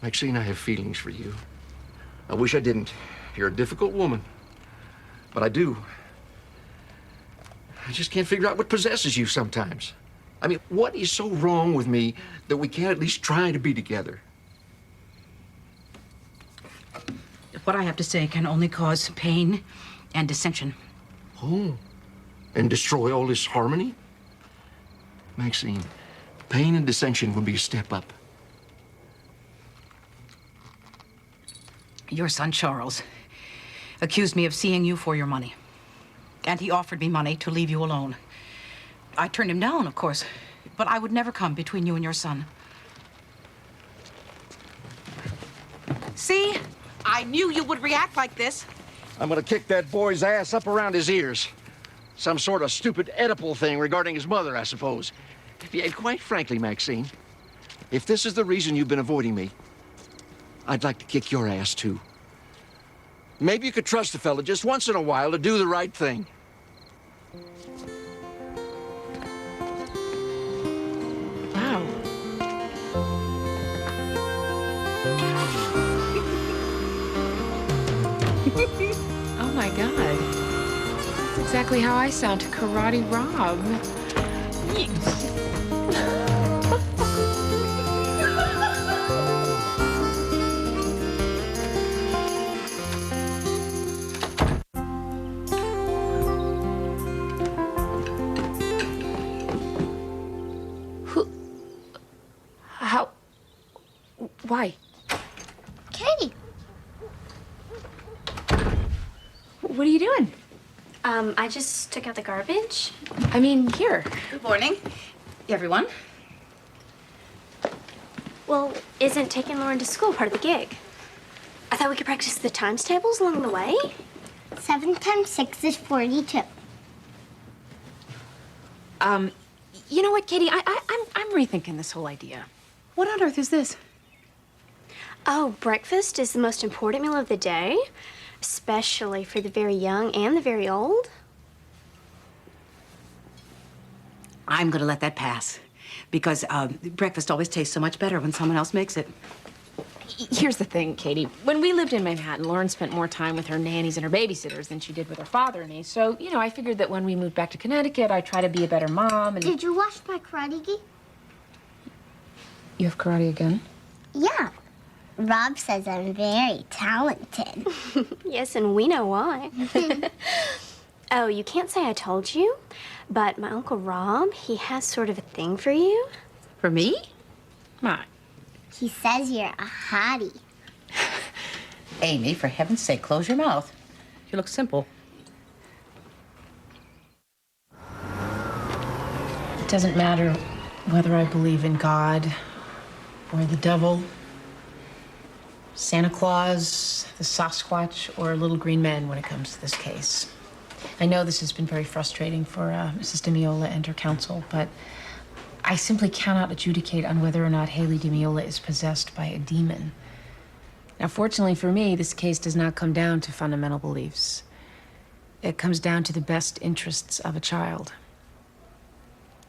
Maxine, I have feelings for you. I wish I didn't. You're a difficult woman. But I do. I just can't figure out what possesses you sometimes. I mean, what is so wrong with me that we can't at least try to be together? What I have to say can only cause pain and dissension. Oh, and destroy all this harmony? Maxine, pain and dissension would be a step up. Your son, Charles, accused me of seeing you for your money. And he offered me money to leave you alone. I turned him down, of course, but I would never come between you and your son. See? I knew you would react like this. I'm gonna kick that boy's ass up around his ears. Some sort of stupid Oedipal thing regarding his mother, I suppose. Yeah, quite frankly, Maxine, if this is the reason you've been avoiding me, I'd like to kick your ass, too. Maybe you could trust the fella just once in a while to do the right thing. Wow. Oh my God. That's exactly how I sound to Karate Rob. How? Why? Katie. What are you doing? I just took out the garbage. I mean, here. Good morning, everyone. Well, isn't taking Lauren to school part of the gig? I thought we could practice the times tables along the way. 7 times 6 is 42. You know what, Katie? I'm rethinking this whole idea. What on earth is this? Oh, breakfast is the most important meal of the day, especially for the very young and the very old. I'm gonna let that pass because breakfast always tastes so much better when someone else makes it. Here's the thing, Katie. When we lived in Manhattan, Lauren spent more time with her nannies and her babysitters than she did with her father and me. So, you know, I figured that when we moved back to Connecticut, I'd try to be a better mom and... Did you watch my karate gi? You have karate again? Yeah. Rob says I'm very talented. Yes, and we know why. Oh, you can't say I told you, but my Uncle Rob, he has sort of a thing for you. For me? My. He says you're a hottie. Amy, for heaven's sake, close your mouth. You look simple. It doesn't matter whether I believe in God or the devil, Santa Claus, the Sasquatch, or Little Green Men when it comes to this case. I know this has been very frustrating for Mrs. DeMiola and her counsel, but I simply cannot adjudicate on whether or not Haley DeMiola is possessed by a demon. Now, fortunately for me, this case does not come down to fundamental beliefs. It comes down to the best interests of a child.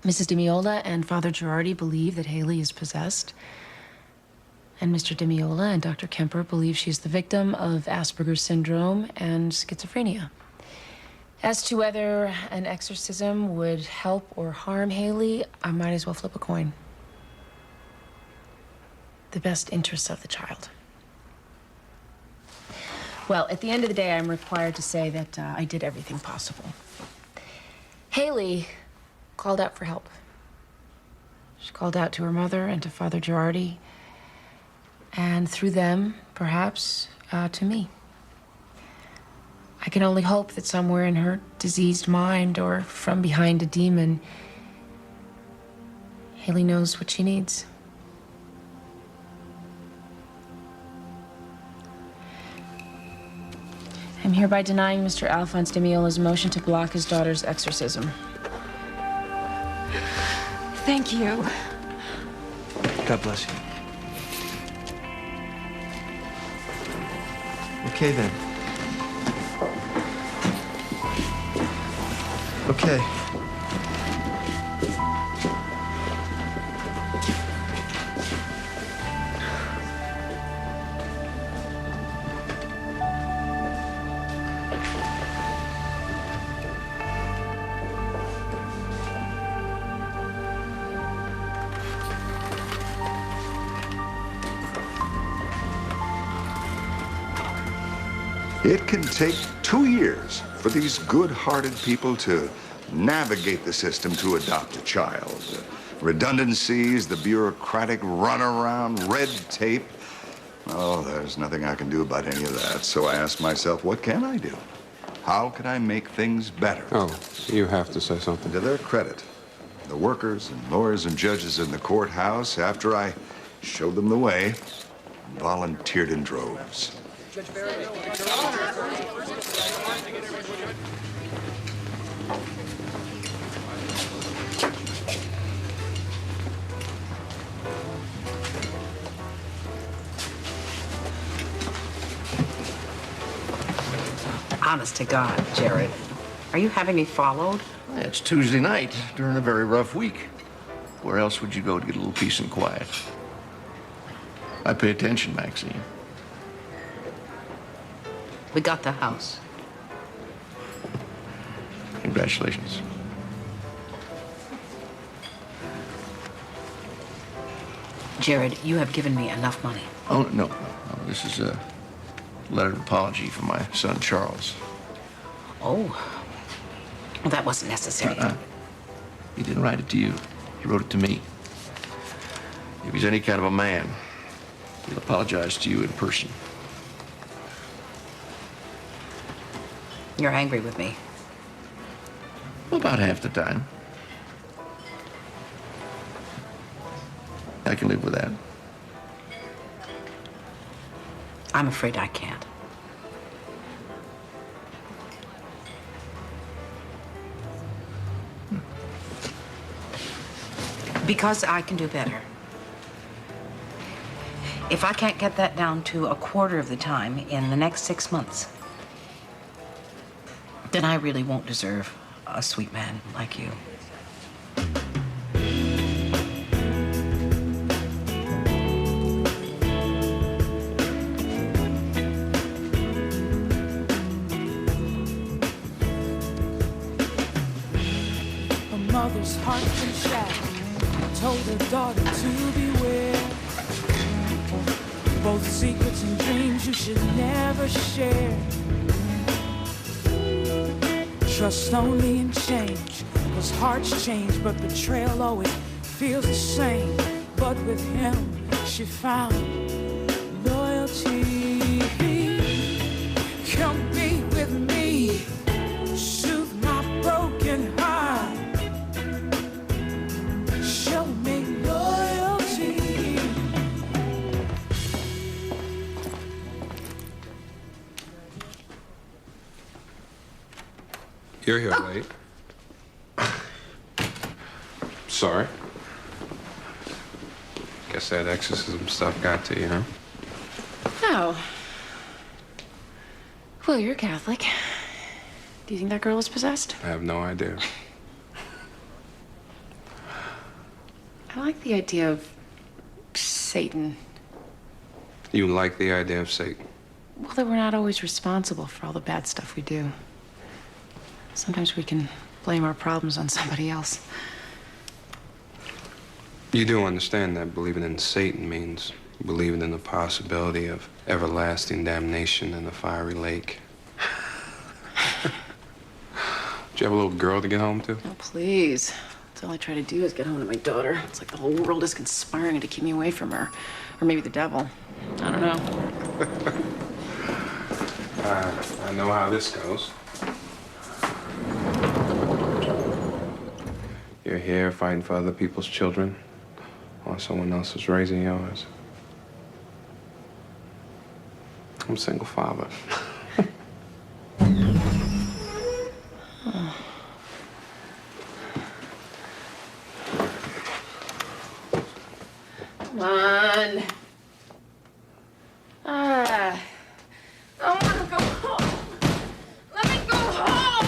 Mrs. DeMiola and Father Girardi believe that Haley is possessed, and Mr. DeMiola and Dr. Kemper believe she's the victim of Asperger's syndrome and schizophrenia. As to whether an exorcism would help or harm Haley, I might as well flip a coin. The best interests of the child. Well, at the end of the day, I'm required to say that I did everything possible. Haley called out for help. She called out to her mother and to Father Girardi, and through them, perhaps, to me. I can only hope that somewhere in her diseased mind or from behind a demon, Haley knows what she needs. I'm hereby denying Mr. Alphonse DeMiola's motion to block his daughter's exorcism. Thank you. God bless you. Okay, then. Okay. It can take 2 years for these good-hearted people to navigate the system to adopt a child. Redundancies, the bureaucratic runaround, red tape. Oh, there's nothing I can do about any of that. So I asked myself, what can I do? How can I make things better? Oh, you have to say something. To their credit, the workers and lawyers and judges in the courthouse, after I showed them the way, volunteered in droves. Honest to God, Jared, are you having me followed? It's Tuesday night during a very rough week. Where else would you go to get a little peace and quiet? I pay attention, Maxine. We got the house. Congratulations. Jared, you have given me enough money. Oh, no. This is a letter of apology from my son, Charles. Oh, well, that wasn't necessary. He didn't write it to you. He wrote it to me. If he's any kind of a man, he'll apologize to you in person. You're angry with me. About half the time. I can live with that. I'm afraid I can't. Because I can do better. If I can't get that down to a quarter of the time in the next 6 months, then I really won't deserve a sweet man like you. A mother's heart's been shattered, told her daughter to beware. Both secrets and dreams you should never share. Trust only in change, 'cause hearts change, but betrayal always feels the same. But with him, she found loyalty. Come be with me, soothe my broken heart. Show me loyalty. You're here late. Sorry. Guess that exorcism stuff got to you, huh? Oh. Well, you're Catholic. Do you think that girl is possessed? I have no idea. I like the idea of Satan. You like the idea of Satan? Well, that we're not always responsible for all the bad stuff we do. Sometimes we can blame our problems on somebody else. You do understand that believing in Satan means believing in the possibility of everlasting damnation in the fiery lake. Do you have a little girl to get home to? Oh, please. That's all I try to do is get home to my daughter. It's like the whole world is conspiring to keep me away from her. Or maybe the devil. I don't know. I know how this goes. You're here fighting for other people's children while someone else is raising yours. I'm a single father. Come on. I want to go home. Let me go home.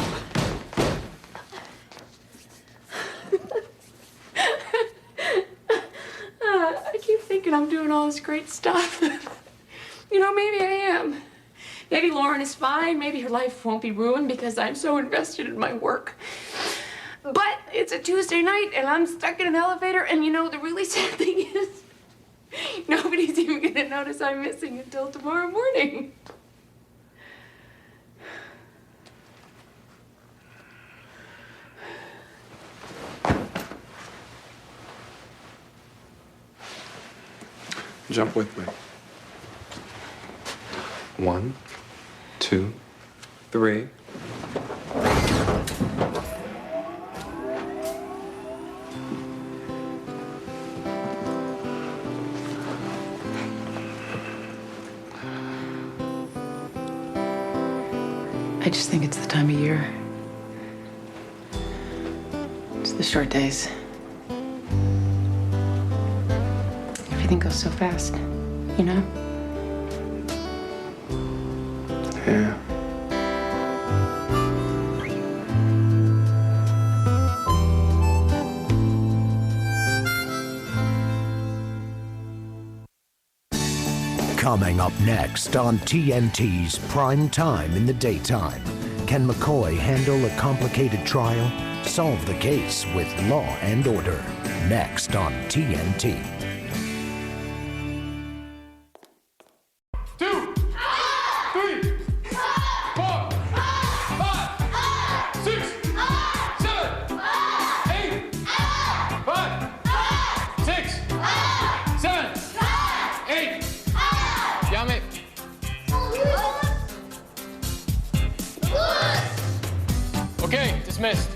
I keep thinking I'm doing all this great stuff. You know, maybe I am. Maybe Lauren is fine. Maybe her life won't be ruined because I'm so invested in my work. But it's a Tuesday night and I'm stuck in an elevator, and you know, the really sad thing is nobody's even gonna notice I'm missing until tomorrow morning. Jump with me. 1, 2, 3. I just think it's the time of year. It's the short days. Everything goes so fast, you know? Yeah. Coming up next on TNT's Prime Time in the Daytime. Can McCoy handle a complicated trial? Solve the case with Law and Order. Next on TNT. 2, 3, 4, 5, 6, 7, 8, 5, 6, 7, 8. Yummy. Okay, dismissed.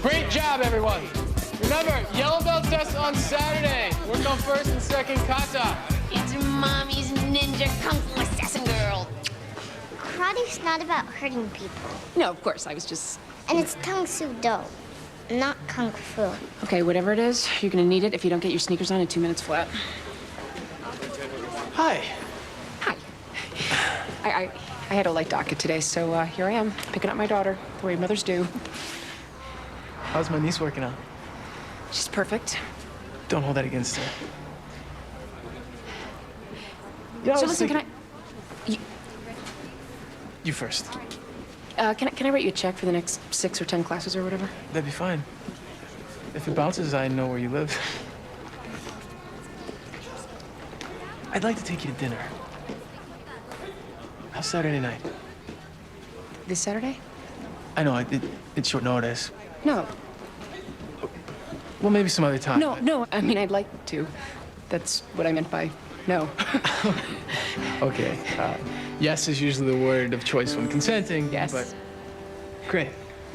Great job, everyone. Remember, yellow belt test on Saturday. Work on first and second kata. It's Mommy's ninja kung fu assassin girl. Karate's not about hurting people. No, of course, I was just... And it's Tang Soo Do. not kung fu. Okay, whatever it is, you're gonna need it if you don't get your sneakers on in 2 minutes flat. Hi. I had a light docket today, so here I am, picking up my daughter, the way mothers do. How's my niece working out? She's perfect. Don't hold that against her. So listen, can I... You first. Can I write you a check for the next 6 or 10 classes or whatever? That'd be fine. If it bounces, I know where you live. I'd like to take you to dinner. How's Saturday night? This Saturday? I know, it's short notice. No. Well, maybe some other time. No, I mean, I'd like to. That's what I meant by no. Okay. Yes is usually the word of choice when consenting. Yes. But great.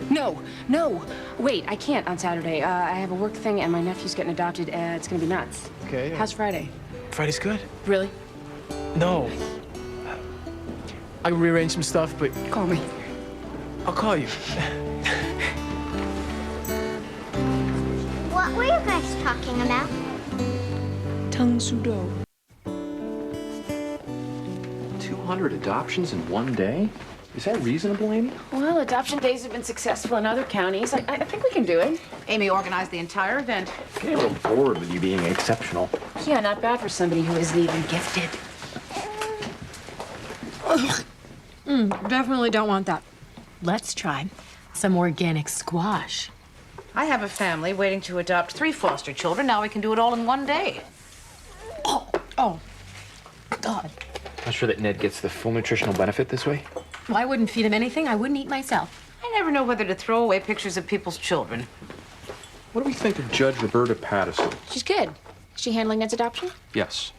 No. Wait, I can't on Saturday. I have a work thing and my nephew's getting adopted. It's gonna be nuts. Okay. How's Friday? Friday's good. Really? No. I can rearrange some stuff, but... Call me. I'll call you. What were you guys talking about? Tongue sudo. 200 adoptions in one day? Is that reasonable, Amy? Well, adoption days have been successful in other counties. I think we can do it. Amy organized the entire event. I'm getting a little bored with you being exceptional. Yeah, not bad for somebody who isn't even gifted. Definitely don't want that. Let's try some organic squash. I have a family waiting to adopt 3 foster children. Now we can do it all in one day. Oh, God. Not sure that Ned gets the full nutritional benefit this way. Well, I wouldn't feed him anything I wouldn't eat myself. I never know whether to throw away pictures of people's children. What do we think of Judge Roberta Pattison? She's good. Is she handling Ned's adoption? Yes.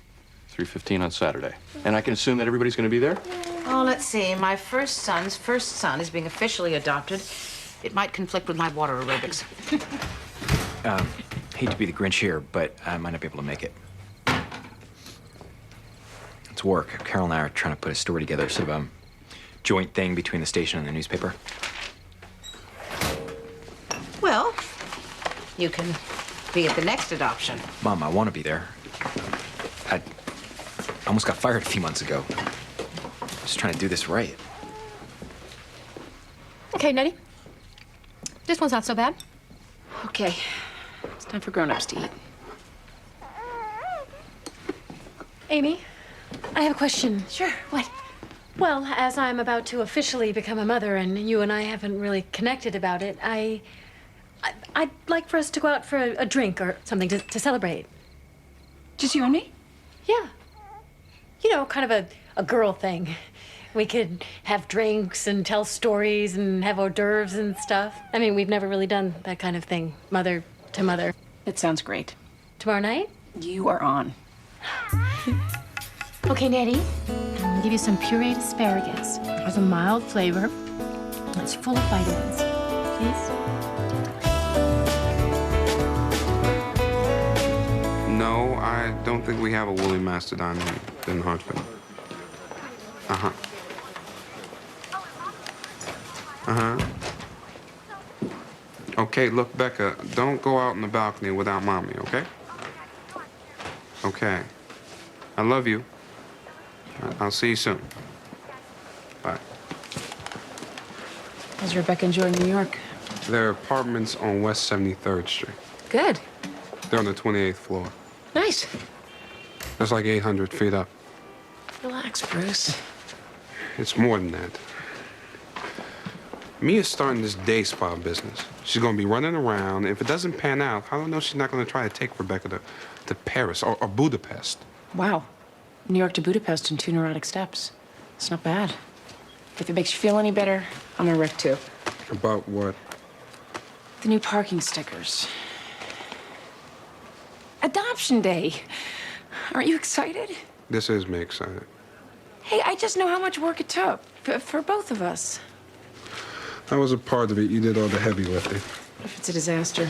3:15 on Saturday. And I can assume that everybody's going to be there? Oh, let's see. My first son's first son is being officially adopted. It might conflict with my water aerobics. Hate to be the Grinch here, but I might not be able to make it. It's work. Carol and I are trying to put a story together, sort of a joint thing between the station and the newspaper. Well, you can be at the next adoption. Mom, I want to be there. I almost got fired a few months ago. Just trying to do this right. Okay, Nettie. This one's not so bad. Okay. It's time for grown-ups to eat. Amy, I have a question. Sure, what? Well, as I'm about to officially become a mother and you and I haven't really connected about it, I'd like for us to go out for a drink or something to celebrate. Just you and me? Yeah. You know, kind of a girl thing. We could have drinks and tell stories and have hors d'oeuvres and stuff. I mean, we've never really done that kind of thing, mother to mother. It sounds great. Tomorrow night? You are on. Okay, Nettie, I'm gonna give you some pureed asparagus. It has a mild flavor. And it's full of vitamins. Please? No, I don't think we have a woolly mastodon in Hartsville. Uh-huh. Uh-huh. Okay, look, Becca, don't go out on the balcony without Mommy, okay? Okay. I love you. I'll see you soon. Bye. How's Rebecca enjoying New York? There are apartments on West 73rd Street. Good. They're on the 28th floor. Nice. That's like 800 feet up. Relax, Bruce. It's more than that. Mia's starting this day spa business. She's going to be running around. If it doesn't pan out, I don't know she's not going to try to take Rebecca to Paris or Budapest. Wow. New York to Budapest in 2 neurotic steps. It's not bad. If it makes you feel any better, I'm a wreck too. About what? The new parking stickers. Adoption Day. Aren't you excited? This is me excited. Hey, I just know how much work it took for both of us. I was a part of it. You did all the heavy lifting. What if it's a disaster?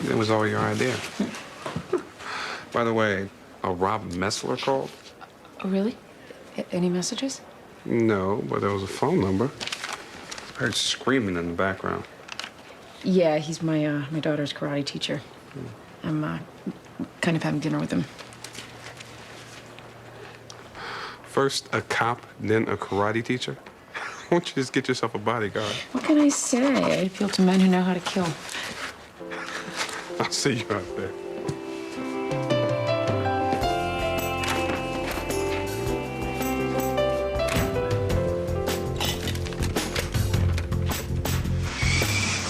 It was all your idea. By the way, Rob Messler called? Oh, really? Any messages? No, but there was a phone number. I heard screaming in the background. Yeah, he's my daughter's karate teacher. I'm kind of having dinner with him. First a cop, then a karate teacher? Why don't you just get yourself a bodyguard? What can I say? I appeal to men who know how to kill. I'll see you out there.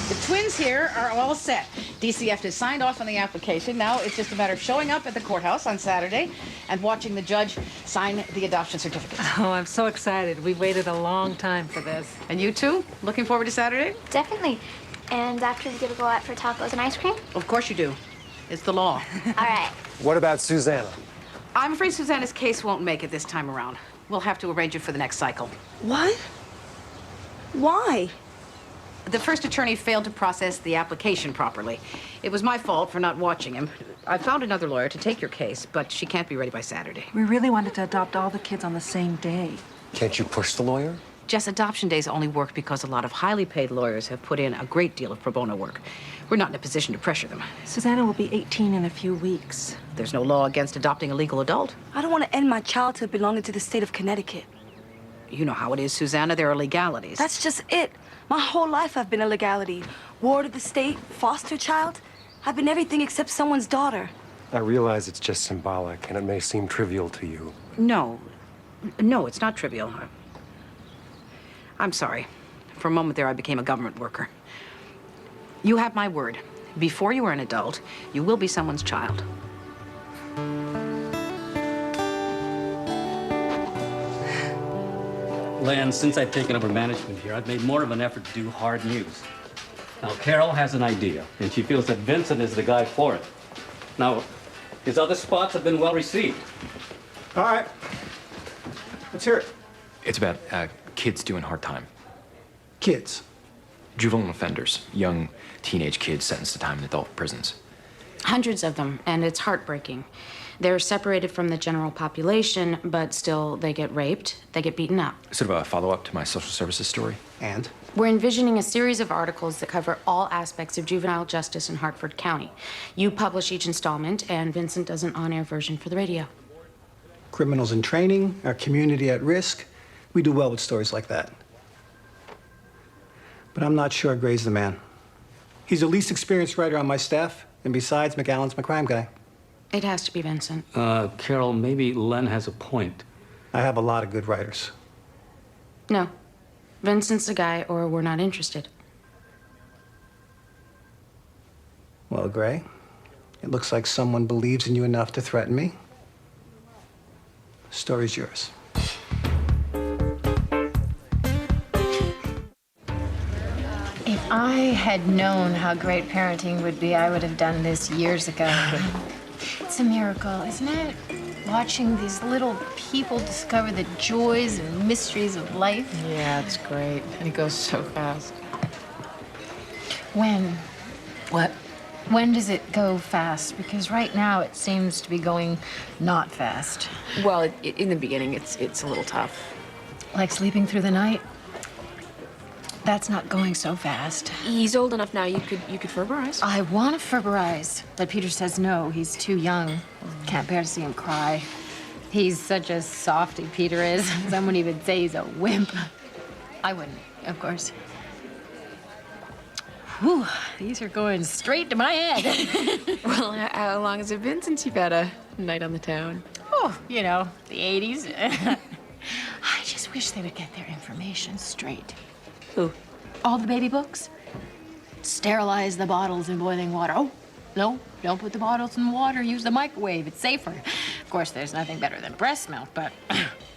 The twins here are all set. DCF has signed off on the application. Now it's just a matter of showing up at the courthouse on Saturday and watching the judge sign the adoption certificate. Oh, I'm so excited. We waited a long time for this. And you too? Looking forward to Saturday? Definitely. And after we get to go out for tacos and ice cream? Of course you do. It's the law. All right. What about Susanna? I'm afraid Susanna's case won't make it this time around. We'll have to arrange it for the next cycle. What? Why? The first attorney failed to process the application properly. It was my fault for not watching him. I found another lawyer to take your case, but she can't be ready by Saturday. We really wanted to adopt all the kids on the same day. Can't you push the lawyer? Jess, adoption days only work because a lot of highly paid lawyers have put in a great deal of pro bono work. We're not in a position to pressure them. Susanna will be 18 in a few weeks. There's no law against adopting a legal adult. I don't want to end my childhood belonging to the state of Connecticut. You know how it is, Susanna. There are legalities. That's just it. My whole life I've been a legality. Ward of the state, foster child. I've been everything except someone's daughter. I realize it's just symbolic, and it may seem trivial to you. No, it's not trivial. I'm sorry. For a moment there, I became a government worker. You have my word. Before you are an adult, you will be someone's child. Lan, since I've taken over management here, I've made more of an effort to do hard news. Now, Carol has an idea, and she feels that Vincent is the guy for it. Now, his other spots have been well received. All right. Let's hear it. It's about kids doing hard time. Kids? Juvenile offenders, young teenage kids sentenced to time in adult prisons. Hundreds of them, and it's heartbreaking. They're separated from the general population, but still they get raped, they get beaten up. Sort of a follow-up to my social services story. And? We're envisioning a series of articles that cover all aspects of juvenile justice in Hartford County. You publish each installment, and Vincent does an on-air version for the radio. Criminals in training, our community at risk. We do well with stories like that. But I'm not sure Gray's the man. He's the least experienced writer on my staff, and besides, McAllen's my crime guy. It has to be Vincent. Carol, maybe Len has a point. I have a lot of good writers. No. Vincent's the guy, or we're not interested. Well, Gray, it looks like someone believes in you enough to threaten me. The story's yours. If I had known how great parenting would be, I would have done this years ago. It's a miracle, isn't it? Watching these little people discover the joys and mysteries of life. Yeah, it's great. And it goes so fast. When? What? When does it go fast? Because right now it seems to be going not fast. Well, in the beginning, it's a little tough. Like sleeping through the night? That's not going so fast. He's old enough now, you could Ferberize. I want to Ferberize, but Peter says no, he's too young. Can't bear to see him cry. He's such a softy, Peter is. Someone even say he's a wimp. I wouldn't, of course. Whew, these are going straight to my head. Well, how long has it been since you've had a night on the town? Oh, you know, the 80s. I just wish they would get their information straight. Who? All the baby books. Sterilize the bottles in boiling water. Oh, no, don't put the bottles in water. Use the microwave. It's safer. Of course, there's nothing better than breast milk, but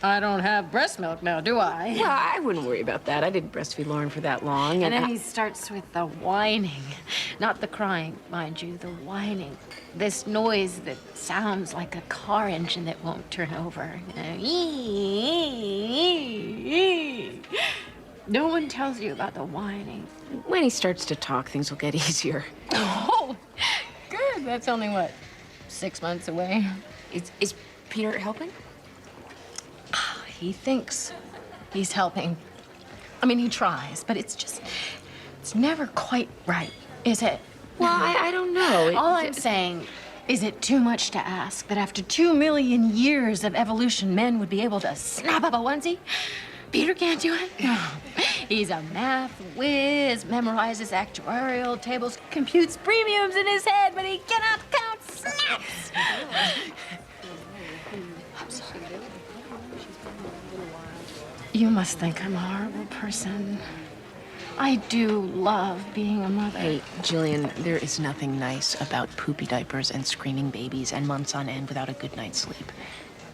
I don't have breast milk now, do I? Well, I wouldn't worry about that. I didn't breastfeed Lauren for that long. And then he starts with the whining. Not the crying, mind you, the whining. This noise that sounds like a car engine that won't turn over. No one tells you about the whining. When he starts to talk, things will get easier. Oh, good. That's only, what, 6 months away? Is Peter helping? He thinks he's helping. I mean, he tries, but it's never quite right. Is it? Well, I don't know. All I'm saying, is it too much to ask that after 2 million years of evolution, men would be able to snap up a onesie? Peter can't do it. No. He's a math whiz, memorizes actuarial tables, computes premiums in his head, but he cannot count snaps. I'm sorry. You must think I'm a horrible person. I do love being a mother. Hey, Jillian, there is nothing nice about poopy diapers and screaming babies and months on end without a good night's sleep.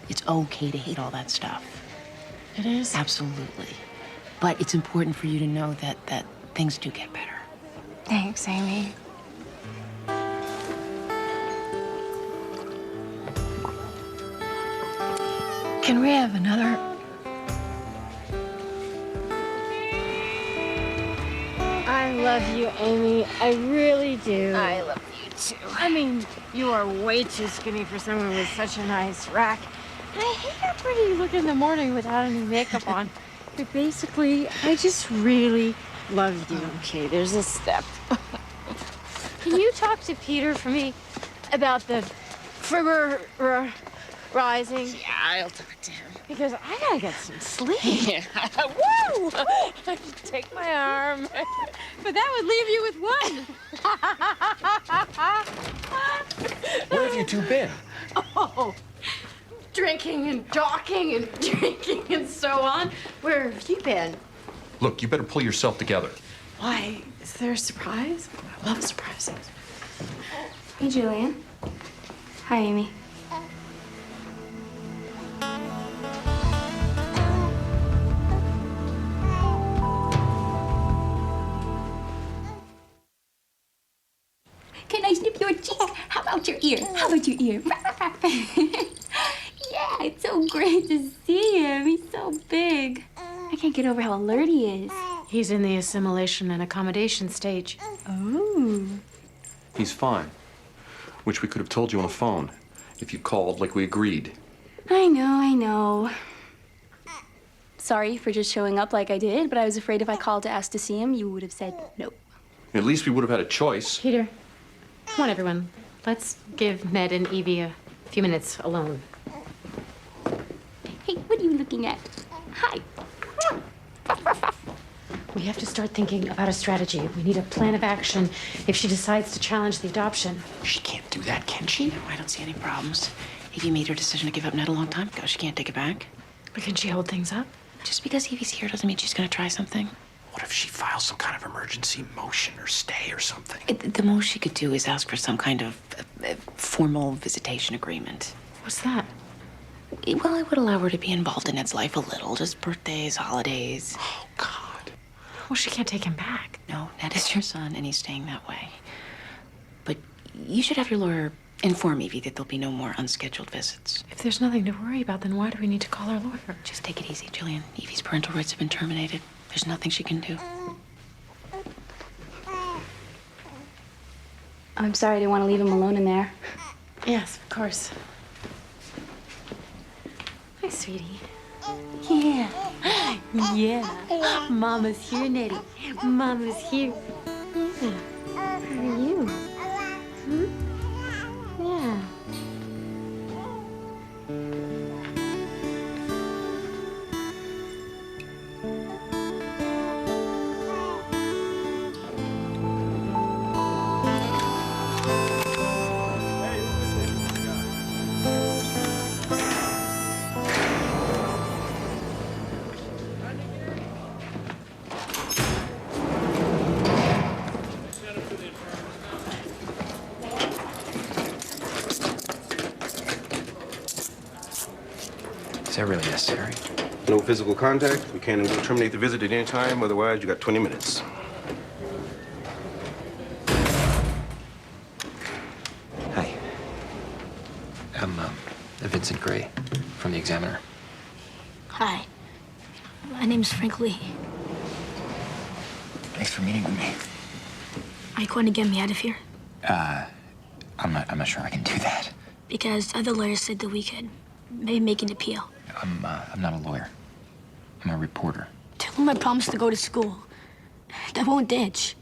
It's okay to hate all that stuff. It is? Absolutely. But it's important for you to know that things do get better. Thanks, Amy. Can we have another? I love you, Amy. I really do. I love you too. I mean, you are way too skinny for someone with such a nice rack. And I hate how pretty you look in the morning without any makeup on. But basically, I just really love you. Okay, there's a step. Can you talk to Peter for me about the fibber rising? Yeah, I'll talk to him. Because I gotta get some sleep. Yeah. Woo! Take my arm. But that would leave you with one. Where have you two been? Oh, drinking and talking and drinking and so on. Where have you been? Look, you better pull yourself together. Why? Is there a surprise? I love surprises. Hey, Julian. Hi, Amy. Can I snip your cheek? How about your ear? How about your ear? Yeah, it's so great to see him. He's so big. I can't get over how alert he is. He's in the assimilation and accommodation stage. Oh. He's fine. Which we could have told you on the phone if you called like we agreed. I know. Sorry for just showing up like I did, but I was afraid if I called to ask to see him, you would have said no. At least we would have had a choice. Peter, come on, everyone. Let's give Ned and Evie a few minutes alone. Hey, what are you looking at? Hi. We have to start thinking about a strategy. We need a plan of action if she decides to challenge the adoption. She can't do that, can she? I don't see any problems. Evie made her decision to give up Ned a long time ago. She can't take it back. But can she hold things up? Just because Evie's here doesn't mean she's gonna try something. What if she files some kind of emergency motion or stay or something? The most she could do is ask for some kind of formal visitation agreement. What's that? Well, it would allow her to be involved in Ned's life a little. Just birthdays, holidays. Oh, God. Well, she can't take him back. No, Ned is your son, and he's staying that way. But you should have your lawyer inform Evie that there'll be no more unscheduled visits. If there's nothing to worry about, then why do we need to call our lawyer? Just take it easy, Jillian. Evie's parental rights have been terminated. There's nothing she can do. I'm sorry, I didn't want to leave him alone in there. Yes, of course. Hi, sweetie. Yeah. Yeah. Mama's here, Nettie. Mama's here. Yeah. How are you? Yeah. Is that really necessary? No physical contact. We can terminate the visit at any time. Otherwise, you got 20 minutes. Hi. I'm Vincent Gray from the Examiner. Hi. My name's Frank Lee. Thanks for meeting with me. Are you going to get me out of here? I'm not sure I can do that. Because other lawyers said that we could maybe make an appeal. I'm not a lawyer. I'm a reporter. Tell them I promised to go to school. I won't ditch.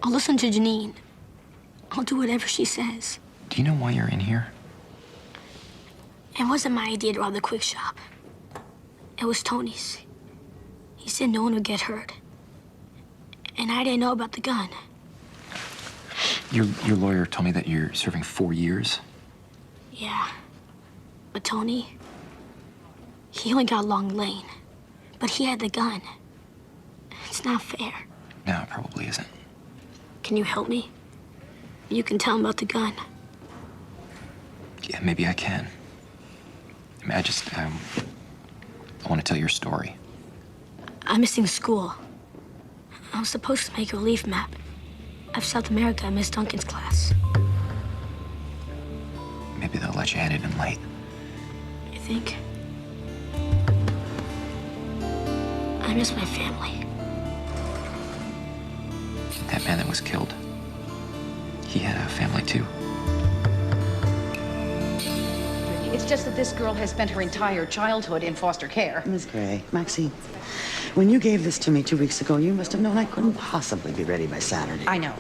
I'll listen to Janine. I'll do whatever she says. Do you know why you're in here? It wasn't my idea to rob the quick shop. It was Tony's. He said no one would get hurt. And I didn't know about the gun. Your lawyer told me that you're serving 4 years. Yeah. But Tony, he only got long lane. But he had the gun. It's not fair. No, it probably isn't. Can you help me? You can tell him about the gun. Yeah, maybe I can. I mean, I want to tell your story. I'm missing school. I was supposed to make a relief map. Of South America, I missed Duncan's class. Maybe they'll let you hand it in late. You think? I miss my family. That man that was killed, he had a family too. It's just that this girl has spent her entire childhood in foster care. Miss Gray, Maxine, when you gave this to me 2 weeks ago, you must have known I couldn't possibly be ready by Saturday. I know.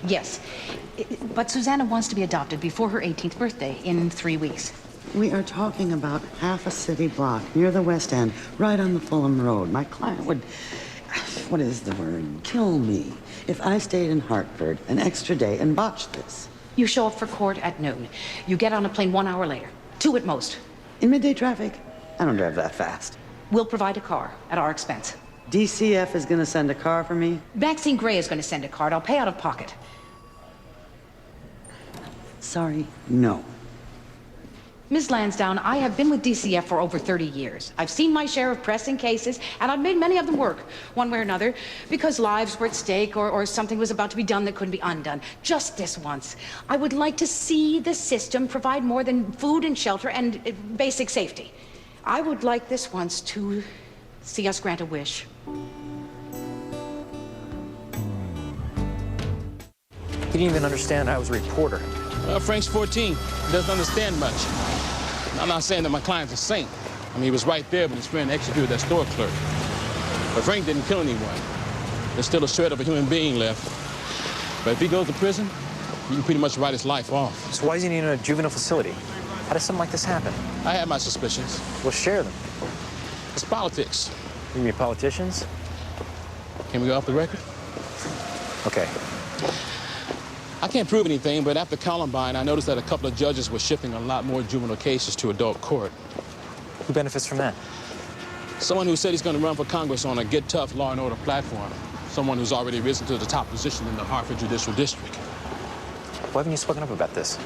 Yes. But Susanna wants to be adopted before her 18th birthday in 3 weeks. We are talking about half a city block near the West End, right on the Fulham Road. My client would, what is the word, kill me if I stayed in Hartford an extra day and botched this. You show up for court at noon. You get on a plane 1 hour later. 2 at most. In midday traffic? I don't drive that fast. We'll provide a car at our expense. DCF is gonna send a car for me? Maxine Gray is going to send a card. I'll pay out of pocket. Sorry, no. Ms. Lansdowne, I have been with DCF for over 30 years. I've seen my share of pressing cases, and I've made many of them work, one way or another, because lives were at stake or something was about to be done that couldn't be undone. Just this once. I would like to see the system provide more than food and shelter and basic safety. I would like this once to see us grant a wish. He didn't even understand I was a reporter. Frank's 14. He doesn't understand much. I'm not saying that my client's a saint. I mean, he was right there when his friend executed that store clerk. But Frank didn't kill anyone. There's still a shred of a human being left. But if he goes to prison, you can pretty much write his life off. So why is he in a juvenile facility? How does something like this happen? I have my suspicions. Well, share them. It's politics. You mean politicians? Can we go off the record? Okay. I can't prove anything, but after Columbine, I noticed that a couple of judges were shifting a lot more juvenile cases to adult court. Who benefits from that? Someone who said he's going to run for Congress on a get tough law and order platform. Someone who's already risen to the top position in the Hartford Judicial District. Why haven't you spoken up about this?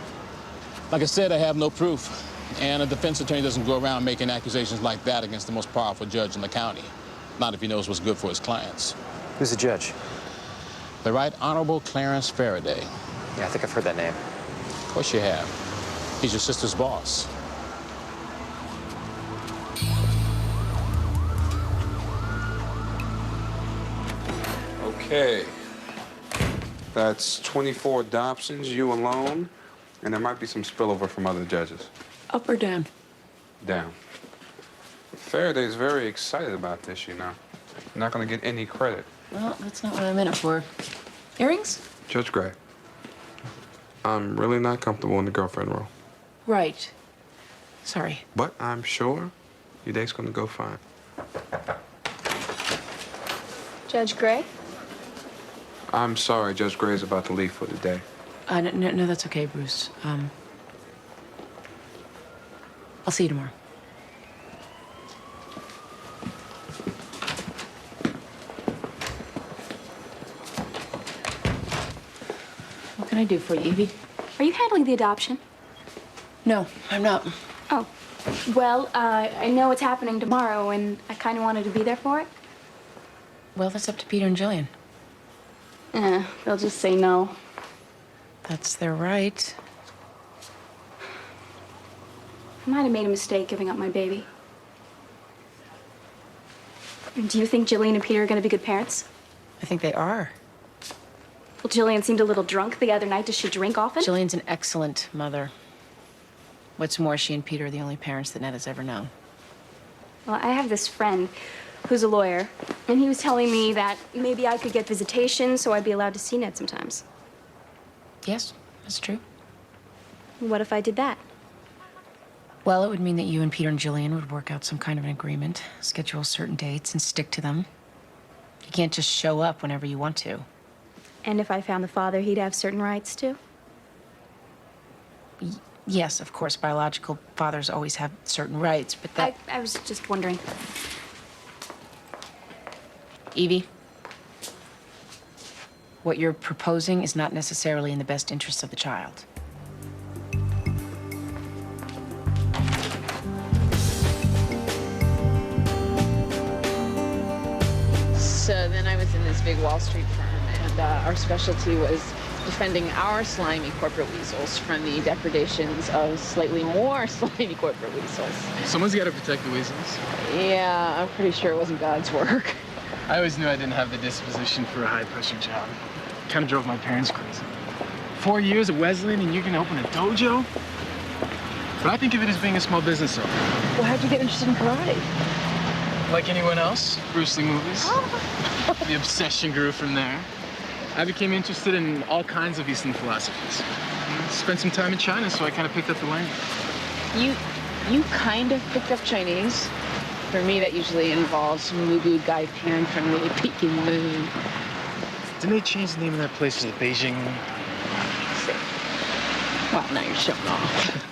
Like I said, I have no proof. And a defense attorney doesn't go around making accusations like that against the most powerful judge in the county. Not if he knows what's good for his clients. Who's the judge? The Right Honorable Clarence Faraday. Yeah, I think I've heard that name. Of course you have. He's your sister's boss. Okay. That's 24 adoptions, you alone, and there might be some spillover from other judges. Up or down? Down. Faraday's very excited about this, you know. Not gonna get any credit. Well, that's not what I'm in it for. Earrings? Judge Gray, I'm really not comfortable in the girlfriend role. Right. Sorry. But I'm sure your day's gonna go fine. Judge Gray? I'm sorry, Judge Gray's about to leave for the day. No, that's okay, Bruce. I'll see you tomorrow. What can I do for you, Evie? Are you handling the adoption? No, I'm not. Oh. Well, I know it's happening tomorrow, and I kind of wanted to be there for it. Well, that's up to Peter and Jillian. They'll just say no. That's their right. I might have made a mistake giving up my baby. Do you think Jillian and Peter are going to be good parents? I think they are. Well, Jillian seemed a little drunk the other night. Does she drink often? Jillian's an excellent mother. What's more, she and Peter are the only parents that Ned has ever known. Well, I have this friend who's a lawyer, and he was telling me that maybe I could get visitation so I'd be allowed to see Ned sometimes. Yes, that's true. What if I did that? Well, it would mean that you and Peter and Jillian would work out some kind of an agreement, schedule certain dates, and stick to them. You can't just show up whenever you want to. And if I found the father, he'd have certain rights too? Yes, of course, biological fathers always have certain rights, but that... I was just wondering. Evie, what you're proposing is not necessarily in the best interests of the child. So then I was in this big Wall Street firm, and our specialty was defending our slimy corporate weasels from the depredations of slightly more slimy corporate weasels. Someone's got to protect the weasels. Yeah, I'm pretty sure it wasn't God's work. I always knew I didn't have the disposition for a high-pressure job. Kind of drove my parents crazy. 4 years at Wesleyan and you're gonna open a dojo? But I think of it as being a small business owner. Well, how'd you get interested in karate? Like anyone else, Bruce Lee movies. The obsession grew from there. I became interested in all kinds of Eastern philosophies. Spent some time in China, so I kind of picked up the language. You kind of picked up Chinese. For me, that usually involves Mugu Gai Pan from the Peking Moon. Didn't they change the name of that place to Beijing? Well, now you're showing off.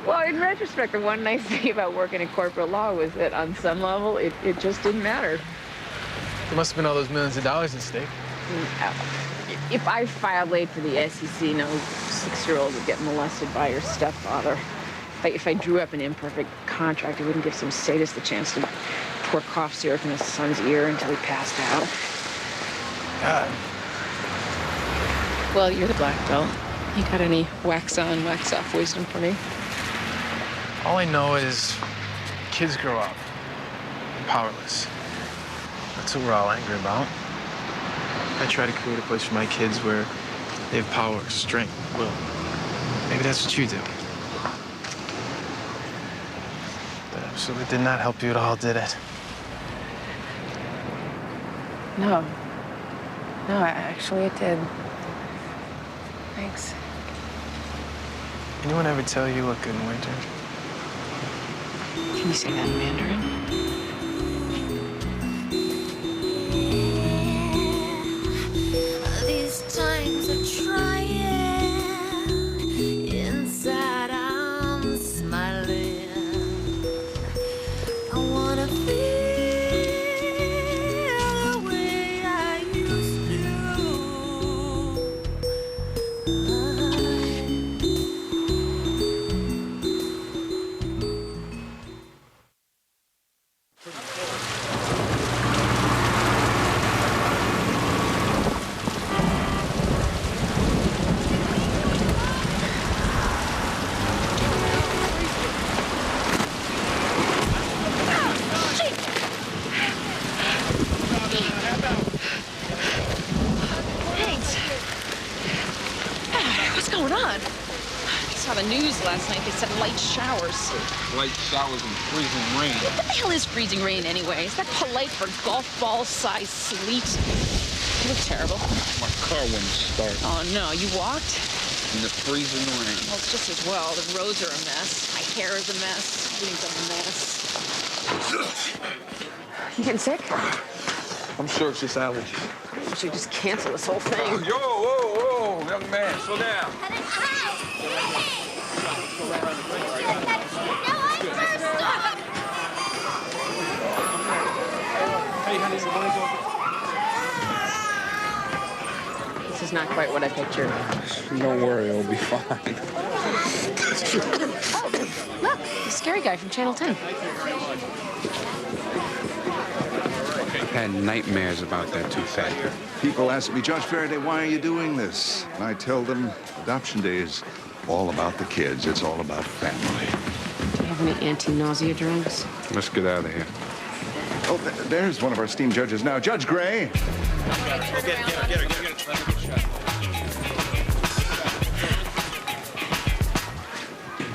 Well, in retrospect, the one nice thing about working in corporate law was that on some level, it just didn't matter. There must have been all those millions of dollars at stake. If I filed late for the SEC, no 6-year-old would get molested by your stepfather. If I drew up an imperfect contract, it wouldn't give some sadist the chance to pour cough syrup in his son's ear until he passed out. God. Well, you're the black belt. You got any wax on, wax off wisdom for me? All I know is kids grow up powerless. That's what we're all angry about. I try to create a place for my kids where they have power, strength, will. Maybe that's what you do. That absolutely did not help you at all, did it? No. No, actually it did. Thanks. Anyone ever tell you look good in winter? Can you say that in Mandarin? These times are trying. Inside I'm smiling. I wanna feel the way I used The news last night, they said light showers. Light showers and freezing rain. What the hell is freezing rain anyway? Is that polite for golf ball size sleet? You look terrible. My car wouldn't start. Oh no, you walked? In the freezing rain. Well, it's just as well. The roads are a mess. My hair is a mess. Everything's a mess. You getting sick? I'm sure it's just allergies. We should just cancel this whole thing. Yo, whoa, whoa, young man, slow down. This is not quite what I pictured. Don't worry, it'll be fine. Look, the scary guy from Channel 10. Had nightmares about that tooth factor. People ask me, Judge Faraday, why are you doing this? And I tell them, adoption day is all about the kids. It's all about family. Do you have any anti-nausea drugs? Let's get out of here. Oh, there's one of our esteemed judges now. Judge Gray. Get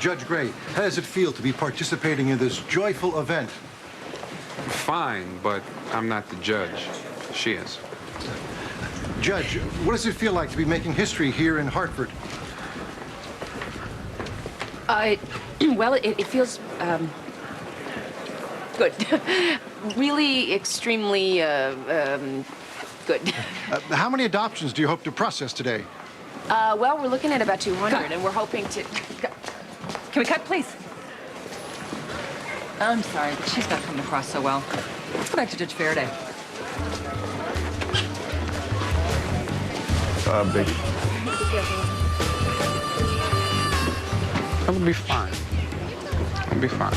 her. Judge Gray, how does it feel to be participating in this joyful event? Fine, but I'm not the judge. She is. Judge, what does it feel like to be making history here in Hartford? Well, it feels, good. Really extremely, good. How many adoptions do you hope to process today? Well, we're looking at about 200, and we're hoping to... Can we cut, please? I'm sorry, but she's not coming across so well. Let's go back to Judge Faraday. Big. It'll be fine. It'll be fine.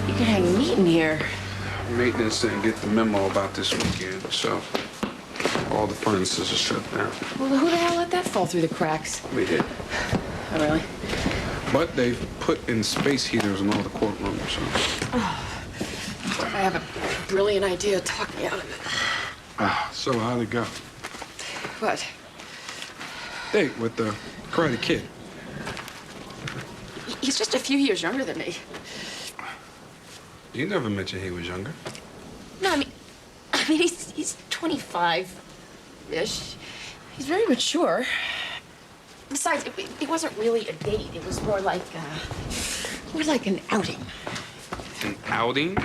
You can hang meat in here. Maintenance didn't get the memo about this weekend, so all the furnaces are shut down. Well, who the hell let that fall through the cracks? We did. Oh, really? But they've put in space heaters in all the courtrooms, so. I have a brilliant idea. Talk me out of it. So how'd it go? What? Date with the Karate Kid. He's just a few years younger than me. You never mentioned he was younger. No, I mean he's 25-ish. He's very mature. Besides, it wasn't really a date. It was more like an outing. An outing?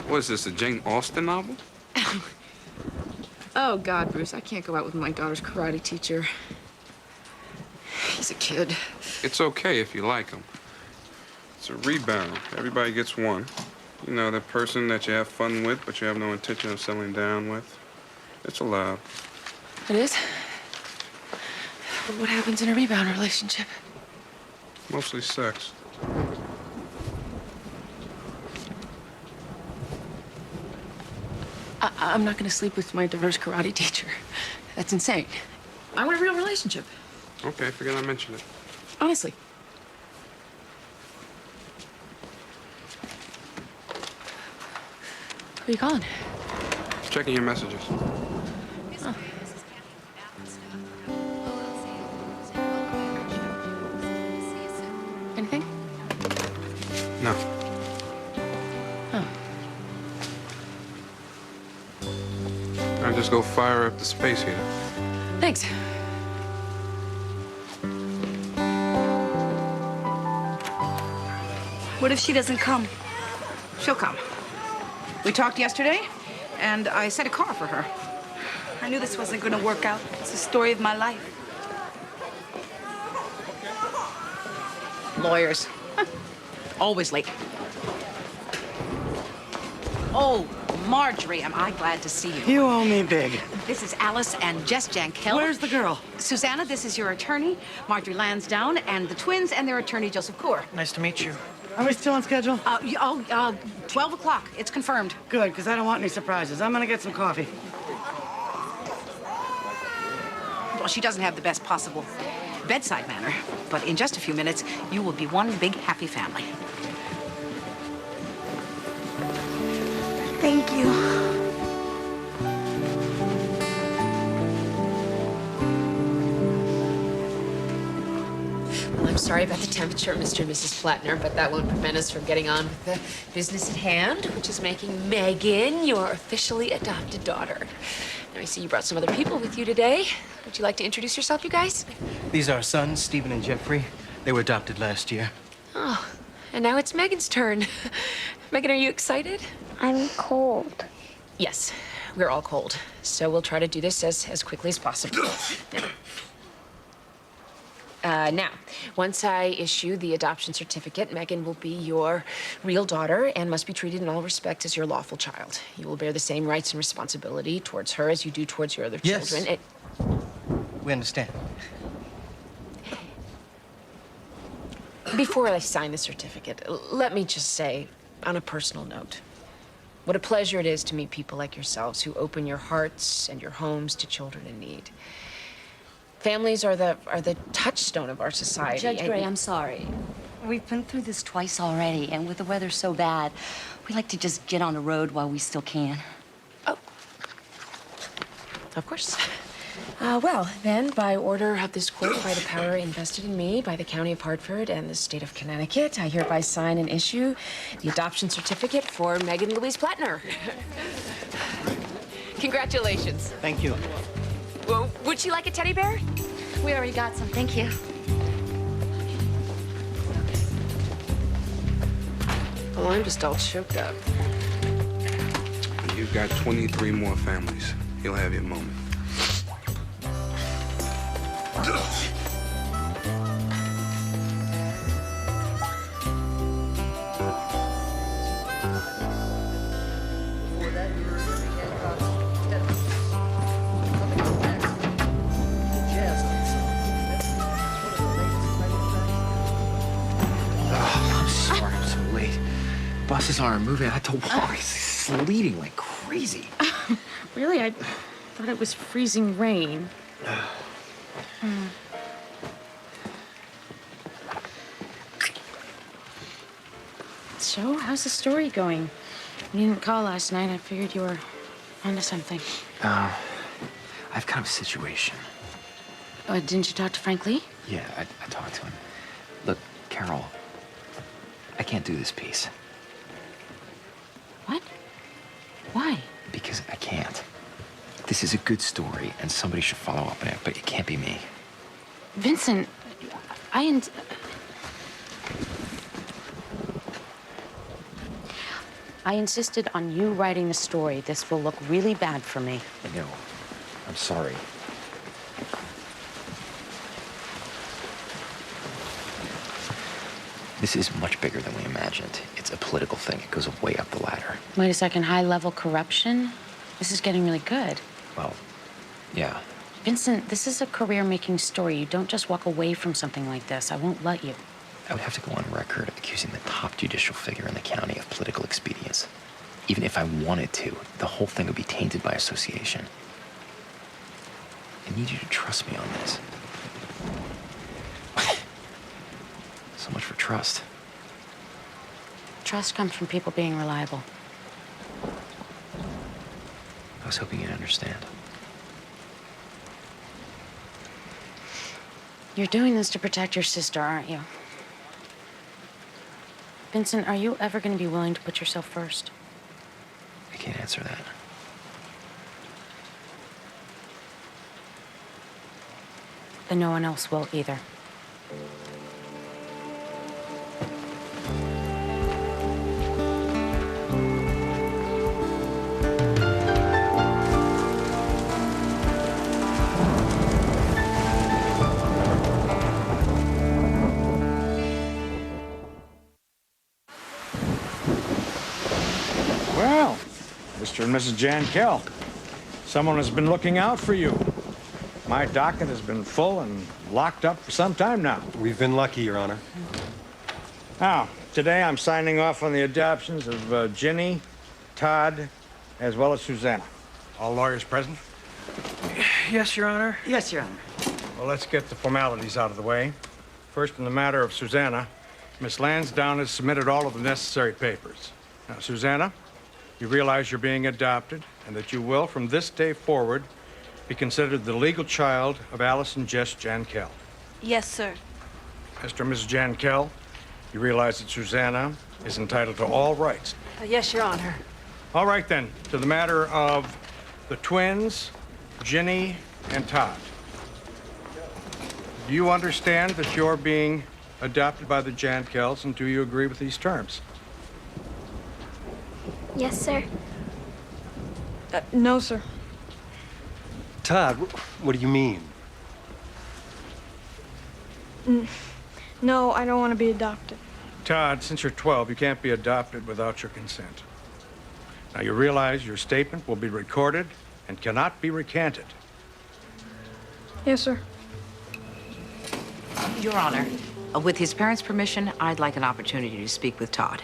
What is this, a Jane Austen novel? Oh, God, Bruce, I can't go out with my daughter's karate teacher. He's a kid. It's okay if you like him. It's a rebound. Everybody gets one. You know, that person that you have fun with, but you have no intention of settling down with. It's allowed. It is? What happens in a rebound relationship? Mostly sex. I'm not going to sleep with my daughter's karate teacher. That's insane. I want a real relationship. Okay, forget I mentioned it. Honestly. Who are you calling? Checking your messages. Oh. Anything? No. Oh. I'll just go fire up the space heater. Thanks. What if she doesn't come? She'll come. We talked yesterday, and I set a car for her. I knew this wasn't gonna work out. It's the story of my life. Lawyers. Always late. Oh, Marjorie, am I glad to see you. You owe me big. This is Alice and Jess Jankel. Where's the girl? Susanna, this is your attorney, Marjorie Lansdowne, and the twins and their attorney, Joseph Coor. Nice to meet you. Are we still on schedule? 12 o'clock. It's confirmed. Good, because I don't want any surprises. I'm gonna get some coffee. Well, she doesn't have the best possible bedside manner, but in just a few minutes, you will be one big happy family. Thank you. Well, I'm sorry about the temperature, Mr. and Mrs. Flatner, but that won't prevent us from getting on with the business at hand, which is making Megan your officially adopted daughter. Now, I see you brought some other people with you today. Would you like to introduce yourself, you guys? These are our sons, Stephen and Jeffrey. They were adopted last year. Oh, and now it's Megan's turn. Megan, are you excited? I'm cold. Yes, we're all cold. So we'll try to do this as quickly as possible. Now, once I issue the adoption certificate, Megan will be your real daughter and must be treated in all respects as your lawful child. You will bear the same rights and responsibility towards her as you do towards your other Yes. children. We understand. Before I sign the certificate, let me just say, on a personal note, what a pleasure it is to meet people like yourselves who open your hearts and your homes to children in need. Families are the touchstone of our society. Judge Gray, I'm sorry. We've been through this twice already, and with the weather so bad, we like to just get on the road while we still can. Of course. Well, then, by order of this court, by the power invested in me by the County of Hartford and the State of Connecticut, I hereby sign and issue the adoption certificate for Megan Louise Plattner. Congratulations. Thank you. Well, would she like a teddy bear? We already got some, thank you. Oh, I'm just all choked up. You've got 23 more families. You'll have your moment. I'm sorry I'm so late. Buses aren't moving. I had to walk. It's sleeting like crazy. Really? I thought it was freezing rain. So, how's the story going? You didn't call last night. I figured you were onto something. I've kind of a situation. Didn't you talk to Frank Lee? Yeah, I talked to him. Look, Carol, I can't do this piece. What? Why? Because I can't. This is a good story, and somebody should follow up on it, but it can't be me. Vincent, I insisted on you writing the story. This will look really bad for me. I know. I'm sorry. This is much bigger than we imagined. It's a political thing. It goes way up the ladder. Wait a second, high-level corruption? This is getting really good. Well, yeah. Vincent, this is a career-making story. You don't just walk away from something like this. I won't let you. I would have to go on record accusing the top judicial figure in the county of political expedience. Even if I wanted to, the whole thing would be tainted by association. I need you to trust me on this. So much for trust. Trust comes from people being reliable. I was hoping you'd understand. You're doing this to protect your sister, aren't you? Vincent, are you ever going to be willing to put yourself first? I can't answer that. Then no one else will either. Well, Mr. and Mrs. Jan Kell, someone has been looking out for you. My docket has been full and locked up for some time now. We've been lucky, Your Honor. Now, today I'm signing off on the adoptions of Ginny, Todd, as well as Susanna. All lawyers present? Yes, Your Honor. Yes, Your Honor. Well, let's get the formalities out of the way. First, in the matter of Susanna, Miss Lansdowne has submitted all of the necessary papers. Now, Susanna, you realize you're being adopted and that you will, from this day forward, be considered the legal child of Alice and Jess Jan Kell. Yes, sir. Mr. and Mrs. Jan Kell, you realize that Susanna is entitled to all rights. Yes, Your Honor. All right, then, to the matter of the twins, Ginny and Todd. Do you understand that you're being adopted by the Jan Kells, and do you agree with these terms? Yes, sir. No, sir. Todd, what do you mean? No, I don't want to be adopted. Todd, since you're 12, you can't be adopted without your consent. Now, you realize your statement will be recorded and cannot be recanted. Yes, sir. Your Honor, with his parents' permission, I'd like an opportunity to speak with Todd.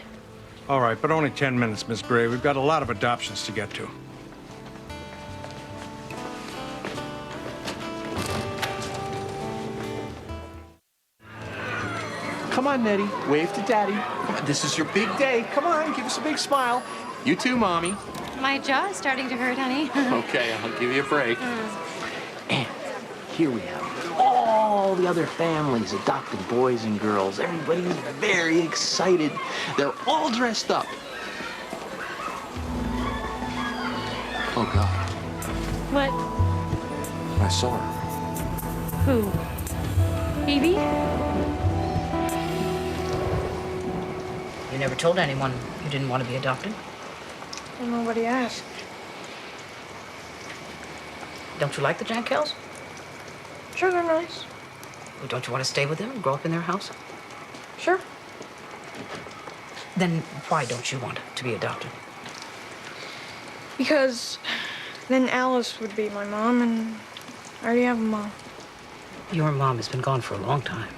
All right, but only 10 minutes, Miss Gray. We've got a lot of adoptions to get to. Come on, Nettie. Wave to Daddy. Come on, this is your big day. Come on, give us a big smile. You too, Mommy. My jaw is starting to hurt, honey. Okay, I'll give you a break. And here we have all the other families, adopted boys and girls. Everybody's very excited. They're all dressed up. Oh, God. What? I saw her. Who? Evie? You never told anyone you didn't want to be adopted? Well, nobody asked. Don't you like the Jankels? Sure, they're nice. Well, don't you want to stay with them and grow up in their house? Sure. Then why don't you want to be adopted? Because then Alice would be my mom, and I already have a mom. Your mom has been gone for a long time.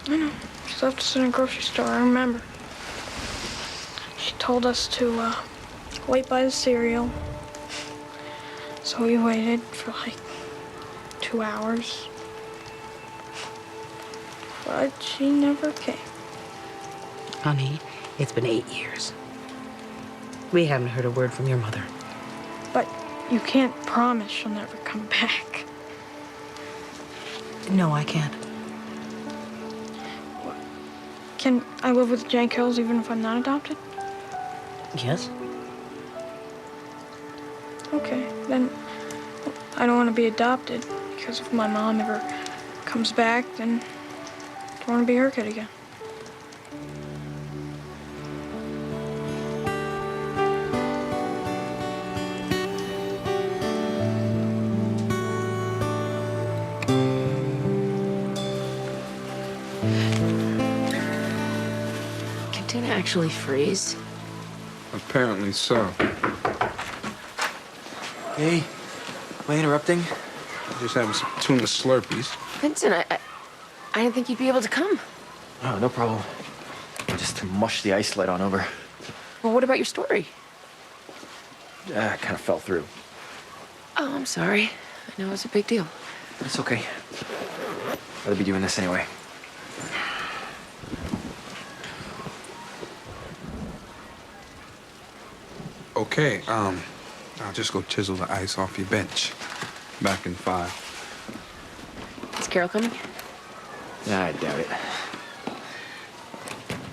I know. She left us in a grocery store, I remember. She told us to wait by the cereal. So we waited for like 2 hours. But she never came. Honey, it's been 8 years. We haven't heard a word from your mother. But you can't promise she'll never come back. No, I can't. Can I live with Jankels even if I'm not adopted? Yes? Okay, then I don't want to be adopted because if my mom ever comes back, then I don't want to be her kid again. Can Tina actually freeze? Apparently so. Hey, am I interrupting? Just having some tuna Slurpees. Vincent, I didn't think you'd be able to come. Oh, no problem. Just to mush the ice sled on over. Well, what about your story? Kind of fell through. Oh, I'm sorry. I know it was a big deal. It's okay. I'll be doing this anyway. Okay, I'll just go chisel the ice off your bench. Back in 5. Is Carol coming? Nah, I doubt it.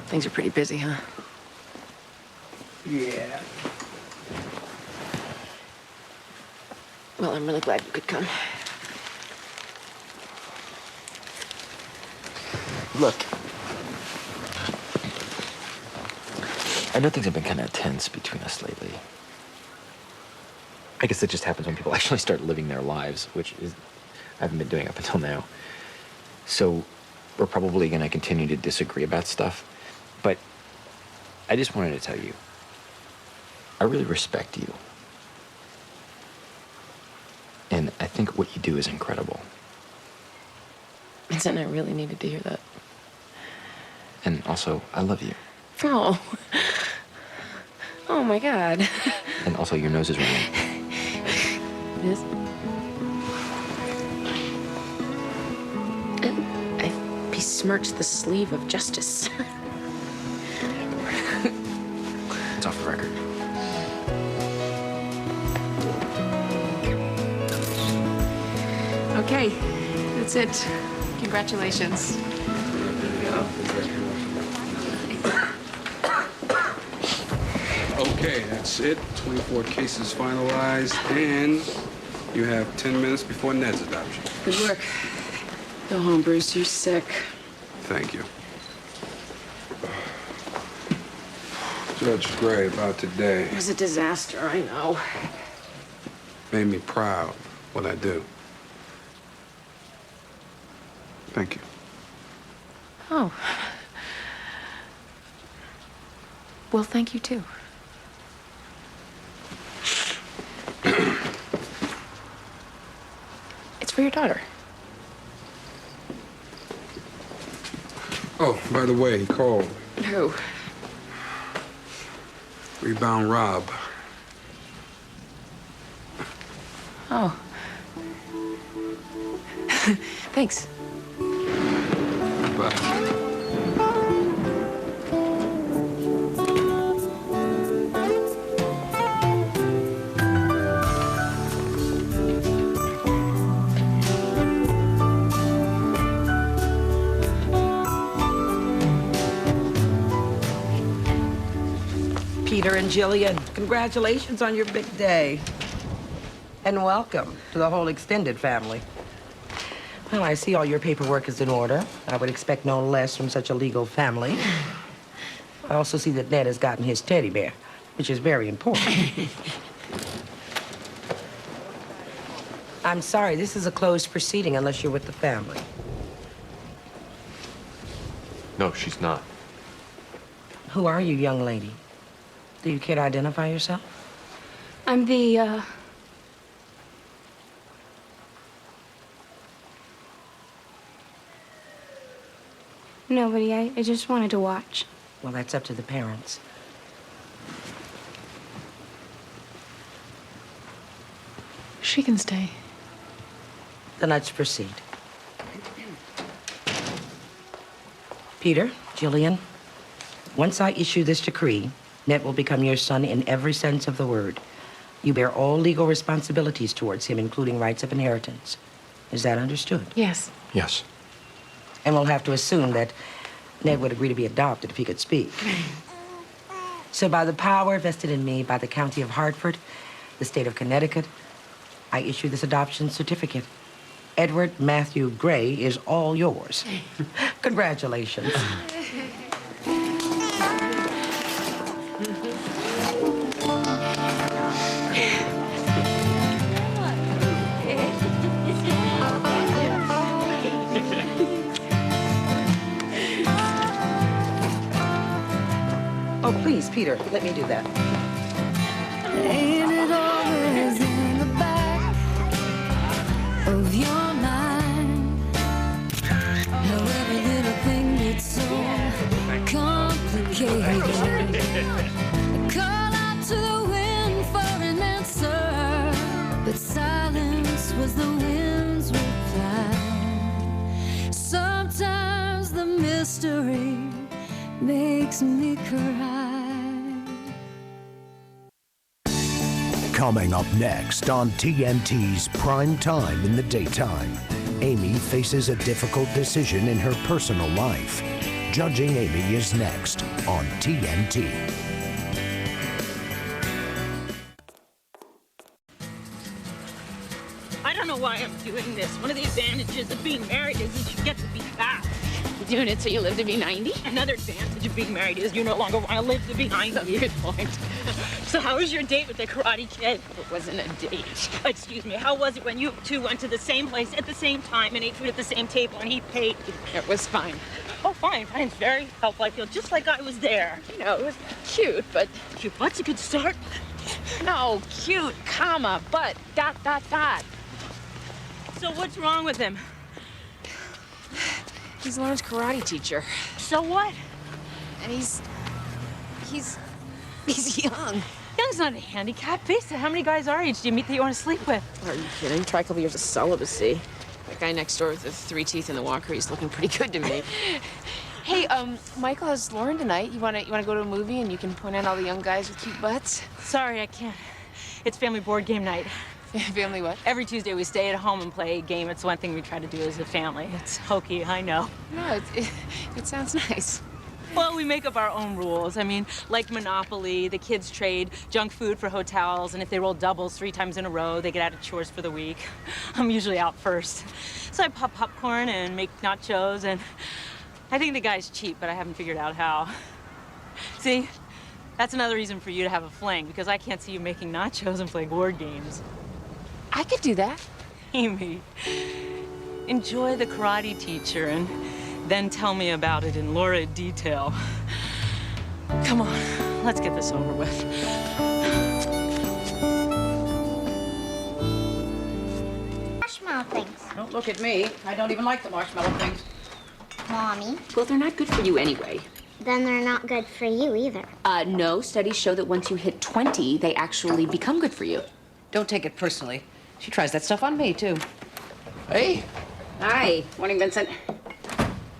Things are pretty busy, huh? Yeah. Well, I'm really glad you could come. Look. I know things have been kind of tense between us lately. I guess that just happens when people actually start living their lives, which is I haven't been doing up until now. So we're probably going to continue to disagree about stuff. But I just wanted to tell you, I really respect you. And I think what you do is incredible. Vincent, I really needed to hear that. And also, I love you. Oh. Oh, my God. And also, your nose is running. It is? I besmirched the sleeve of justice. It's off the record. Okay, that's it. Congratulations. Okay, that's it. 24 cases finalized, and you have 10 minutes before Ned's adoption. Good work. Go home, Bruce. You're sick. Thank you. Judge Gray, about today. It was a disaster, I know. Made me proud what I do. Thank you. Oh. Well, thank you, too. It's for your daughter. Oh, by the way, he called. Who? Rebound Rob. Oh. Thanks. Peter and Jillian, congratulations on your big day. And welcome to the whole extended family. Well, I see all your paperwork is in order. I would expect no less from such a legal family. I also see that Ned has gotten his teddy bear, which is very important. I'm sorry, this is a closed proceeding unless you're with the family. No, she's not. Who are you, young lady? Do you care to identify yourself? I'm the, Nobody. I just wanted to watch. Well, that's up to the parents. She can stay. Then let's proceed. Peter, Jillian, once I issue this decree, Ned will become your son in every sense of the word. You bear all legal responsibilities towards him, including rights of inheritance. Is that understood? Yes. Yes. And we'll have to assume that Ned would agree to be adopted if he could speak. So by the power vested in me by the County of Hartford, the state of Connecticut, I issue this adoption certificate. Edward Matthew Gray is all yours. Congratulations. Oh, please, Peter, let me do that. Ain't it always in the back of your mind? How every little thing gets so complicated. Call out to the wind for an answer, but silence was the wind's reply. Sometimes the mystery makes me cry. Coming up next on TNT's Prime Time in the Daytime, Amy faces a difficult decision in her personal life. Judging Amy is next on TNT. I don't know why I'm doing this. One of the advantages of being married is that you get to be fat. You're doing it so you live to be 90? Another advantage of being married is you no longer want to live to be 90. Good point. So how was your date with the karate kid? It wasn't a date. Excuse me, how was it when you two went to the same place at the same time and ate food at the same table and he paid? It was fine. Oh, fine. Fine's very helpful. I feel just like I was there. You know, it was cute, but... Cute? What's a good start? No, cute, comma, but, ... So what's wrong with him? He's Lauren's karate teacher. So what? And he's young. Young's not a handicap. Face it, how many guys our age do you meet that you want to sleep with? Are you kidding? Try a couple years of celibacy. That guy next door with the 3 teeth in the walker, he's looking pretty good to me. Hey, Michael has Lauren tonight. You wanna go to a movie and you can point out all the young guys with cute butts? Sorry, I can't. It's family board game night. Family what? Every Tuesday we stay at home and play a game. It's one thing we try to do as a family. It's hokey, I know. No, it sounds nice. Well, we make up our own rules. I mean, like Monopoly, the kids trade junk food for hotels, and if they roll doubles 3 times in a row, they get out of chores for the week. I'm usually out first. So I pop popcorn and make nachos, and I think the guy's cheap, but I haven't figured out how. See, that's another reason for you to have a fling, because I can't see you making nachos and playing board games. I could do that. Amy, enjoy the karate teacher and then tell me about it in lurid detail. Come on, let's get this over with. Marshmallow things. Don't look at me. I don't even like the marshmallow things. Mommy, Well, they're not good for you anyway. then they're not good for you either. No, studies show that once you hit 20, they actually become good for you. Don't take it personally. She tries that stuff on me, too. Hey. Hi. Morning, Vincent.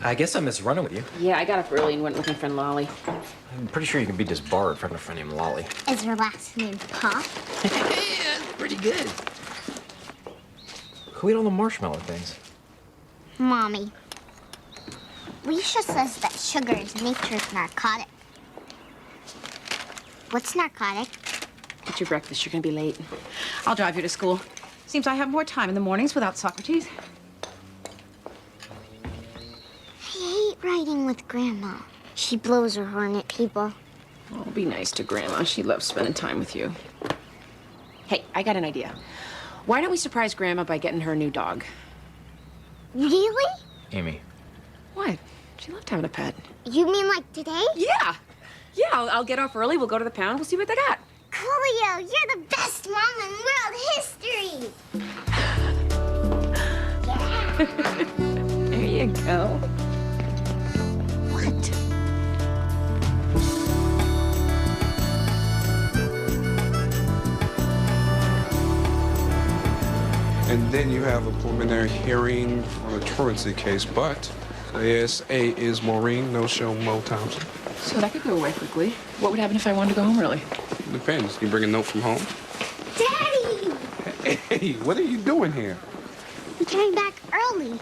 I guess I missed running with you. Yeah, I got up early and went looking for Lolly. I'm pretty sure you can beat this bar in front of a friend named Lolly. Is her last name Pop? Yeah, pretty good. Who ate all the marshmallow things? Mommy. Leisha says that sugar is nature's narcotic. What's narcotic? Get your breakfast, you're gonna be late. I'll drive you to school. Seems I have more time in the mornings without Socrates. I hate riding with Grandma. She blows her horn at people. Oh, be nice to Grandma. She loves spending time with you. Hey, I got an idea. Why don't we surprise Grandma by getting her a new dog? Really? Amy. What? She loved having a pet. You mean like today? Yeah. Yeah, I'll get off early. We'll go to the pound. We'll see what they got. Coolio, you're the best mom in world history. There you go. What? And then you have a preliminary hearing on a truancy case, but the ASA is Maureen, no show Mo Thompson. So that could go away quickly. What would happen if I wanted to go home early? Depends. You bring a note from home? Daddy! Hey, what are you doing here? I'm coming back early.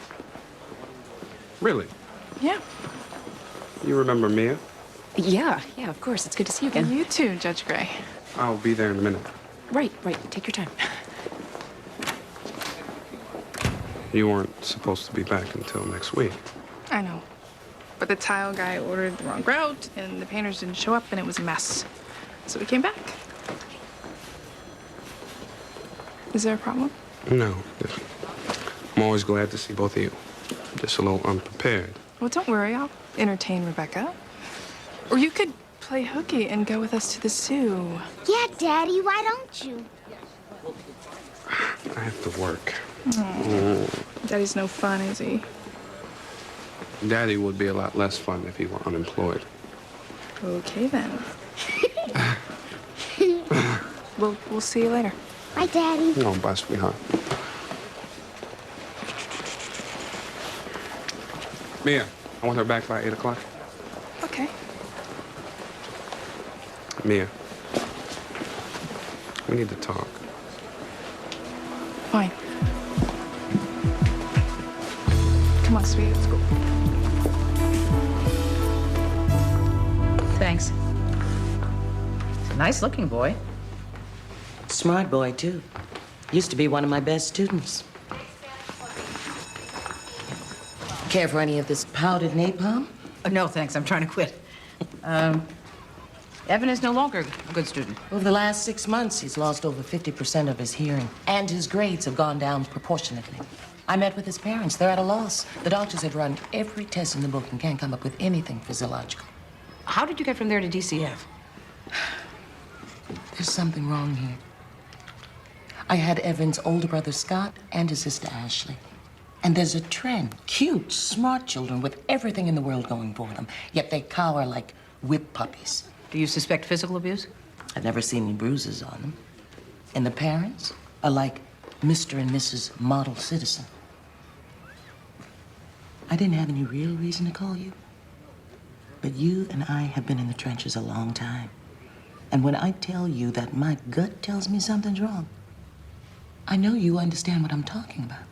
Really? Yeah. You remember Mia? Yeah, of course. It's good to see you again. You too, Judge Gray. I'll be there in a minute. Right. Take your time. You weren't supposed to be back until next week. I know. But the tile guy ordered the wrong grout, and the painters didn't show up, and it was a mess. So we came back. Is there a problem? No. I'm always glad to see both of you. Just a little unprepared. Well, don't worry. I'll entertain Rebecca. Or you could play hooky and go with us to the zoo. Yeah, Daddy, why don't you? I have to work. Daddy's no fun, is he? Daddy would be a lot less fun if he were unemployed. Okay, then. We'll see you later. Bye, Daddy. No, bye, sweetheart. Mia, I want her back by 8 o'clock. Okay. Mia, we need to talk. Fine. Come on, sweetie, let's go. Thanks. He's a nice-looking boy. Smart boy, too. Used to be one of my best students. Care for any of this powdered napalm? No, thanks. I'm trying to quit. Evan is no longer a good student. Over the last 6 months, he's lost over 50% of his hearing, and his grades have gone down proportionately. I met with his parents. They're at a loss. The doctors have run every test in the book and can't come up with anything physiological. How did you get from there to DCF? There's something wrong here. I had Evan's older brother, Scott, and his sister, Ashley. And there's a trend. Cute, smart children with everything in the world going for them. Yet they cower like whip puppies. Do you suspect physical abuse? I've never seen any bruises on them. And the parents are like Mr. and Mrs. Model Citizen. I didn't have any real reason to call you. But you and I have been in the trenches a long time. And when I tell you that my gut tells me something's wrong, I know you understand what I'm talking about.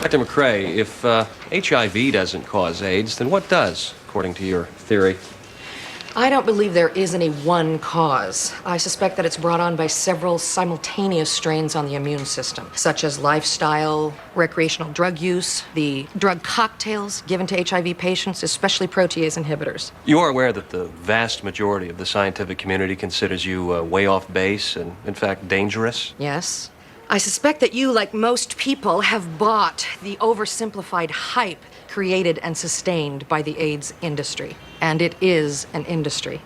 Dr. McCrae, if HIV doesn't cause AIDS, then what does, according to your theory? I don't believe there is any one cause. I suspect that it's brought on by several simultaneous strains on the immune system, such as lifestyle, recreational drug use, the drug cocktails given to HIV patients, especially protease inhibitors. You are aware that the vast majority of the scientific community considers you way off base and, in fact, dangerous? Yes. I suspect that you, like most people, have bought the oversimplified hype created and sustained by the AIDS industry. And it is an industry.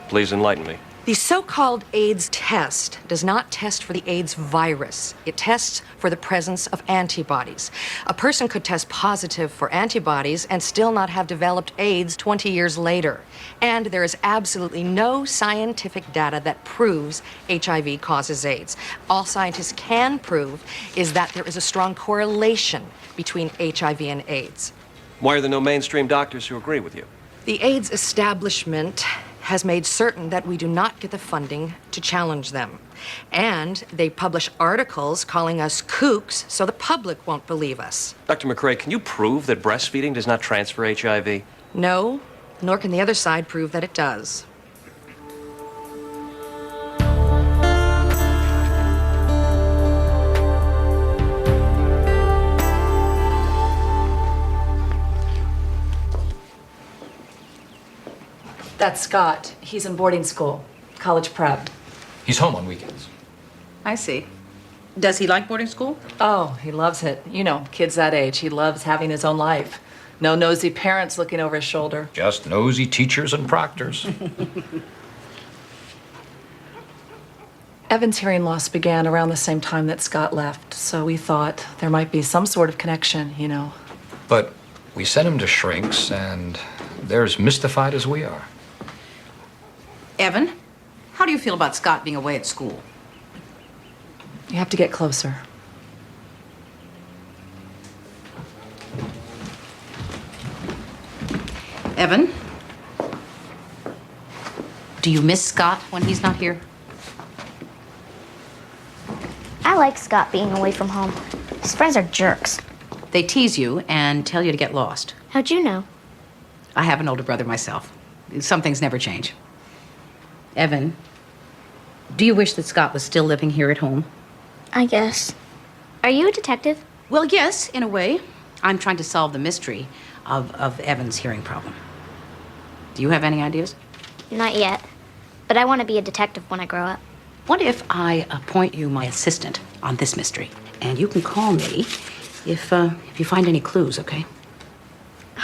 Please enlighten me. The so-called AIDS test does not test for the AIDS virus. It tests for the presence of antibodies. A person could test positive for antibodies and still not have developed AIDS 20 years later. And there is absolutely no scientific data that proves HIV causes AIDS. All scientists can prove is that there is a strong correlation between HIV and AIDS. Why are there no mainstream doctors who agree with you? The AIDS establishment has made certain that we do not get the funding to challenge them. And they publish articles calling us kooks so the public won't believe us. Dr. McCrae, can you prove that breastfeeding does not transfer HIV? No, nor can the other side prove that it does. That's Scott. He's in boarding school, college prep. He's home on weekends. I see. Does he like boarding school? Oh, he loves it. You know, kids that age, he loves having his own life. No nosy parents looking over his shoulder. Just nosy teachers and proctors. Evan's hearing loss began around the same time that Scott left, so we thought there might be some sort of connection, you know. But we sent him to shrinks, and they're as mystified as we are. Evan, how do you feel about Scott being away at school? You have to get closer. Evan? Do you miss Scott when he's not here? I like Scott being away from home. His friends are jerks. They tease you and tell you to get lost. How'd you know? I have an older brother myself. Some things never change. Evan, do you wish that Scott was still living here at home? I guess. Are you a detective? Well, yes, in a way. I'm trying to solve the mystery of Evan's hearing problem. Do you have any ideas? Not yet. But I want to be a detective when I grow up. What if I appoint you my assistant on this mystery? And you can call me if you find any clues, okay?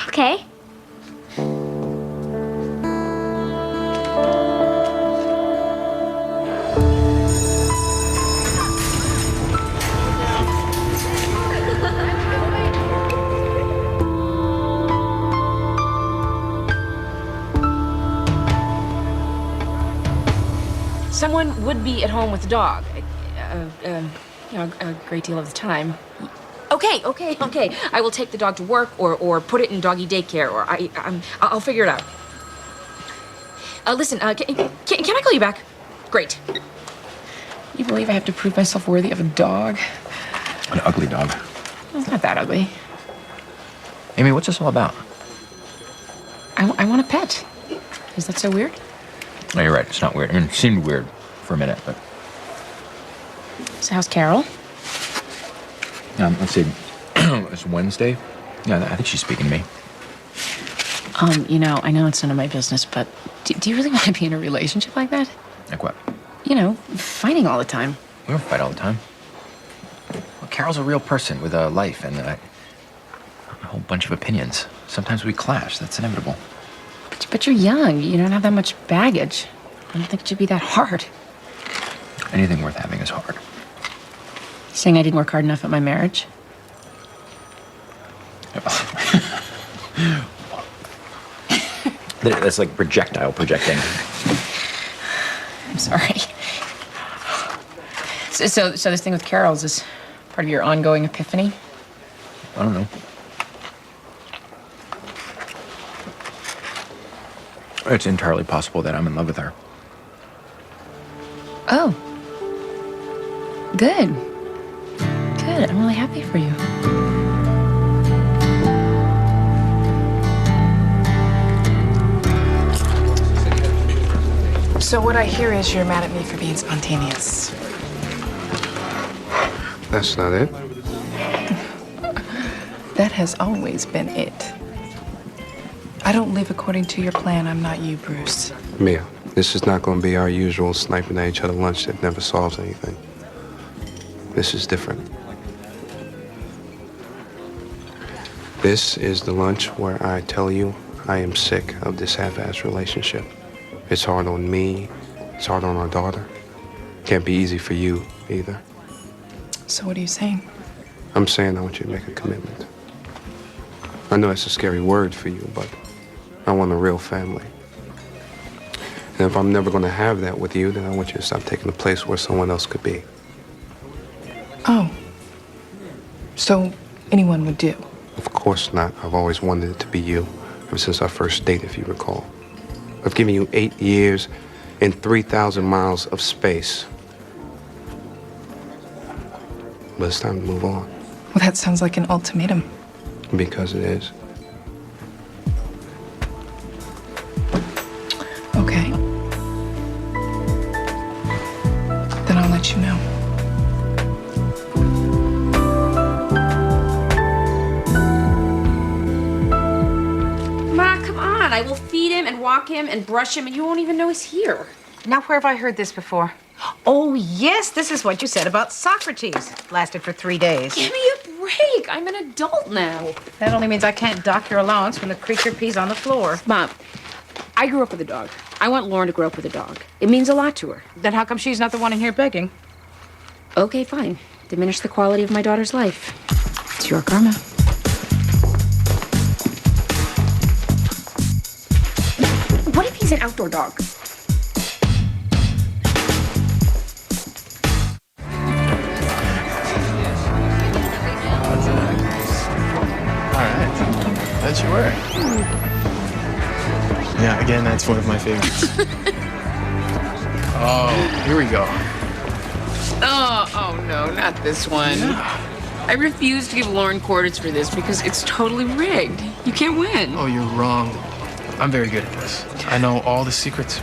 Okay. Someone would be at home with the dog. A great deal of the time. Okay. I will take the dog to work or put it in doggy daycare or I'll figure it out. Listen, can I call you back? Great. You believe I have to prove myself worthy of a dog? An ugly dog. It's not that ugly. Amy, what's this all about? I want a pet. Is that so weird? No, you're right. It's not weird. I mean, it seemed weird for a minute, but... So how's Carol? Let's see. It's Wednesday. Yeah, I think she's speaking to me. I know it's none of my business, but do you really want to be in a relationship like that? Like what? Fighting all the time. We don't fight all the time. Well, Carol's a real person with a life and a whole bunch of opinions. Sometimes we clash. That's inevitable. But you're young. You don't have that much baggage. I don't think it should be that hard. Anything worth having is hard. Saying I didn't work hard enough at my marriage? That's like projectile projecting. I'm sorry. So this thing with Carol, is this part of your ongoing epiphany? I don't know. It's entirely possible that I'm in love with her. Oh. Good. Good. I'm really happy for you. So what I hear is you're mad at me for being spontaneous. That's not it. That has always been it. I don't live according to your plan. I'm not you, Bruce. Mia, this is not going to be our usual sniping at each other lunch that never solves anything. This is different. This is the lunch where I tell you I am sick of this half-assed relationship. It's hard on me. It's hard on our daughter. Can't be easy for you either. So what are you saying? I'm saying I want you to make a commitment. I know it's a scary word for you, but I want a real family. And if I'm never going to have that with you, then I want you to stop taking the place where someone else could be. Oh. So anyone would do? Of course not. I've always wanted it to be you, ever since our first date, if you recall. I've given you 8 years and 3,000 miles of space. But it's time to move on. Well, that sounds like an ultimatum. Because it is. Okay. Then I'll let you know. Ma, come on. I will feed him and walk him and brush him, and you won't even know he's here. Now, where have I heard this before? Oh, yes, this is what you said about Socrates. Lasted for 3 days. Give me a break. I'm an adult now. That only means I can't dock your allowance when the creature pees on the floor. Mom, I grew up with a dog. I want Lauren to grow up with a dog. It means a lot to her. Then how come she's not the one in here begging? Okay, fine. Diminish the quality of my daughter's life. It's your karma. What if he's an outdoor dog? That you were. Yeah, again, that's one of my favorites. Oh, here we go. Oh no, not this one. Yeah. I refuse to give Lauren quarters for this because it's totally rigged. You can't win. Oh, you're wrong. I'm very good at this. I know all the secrets.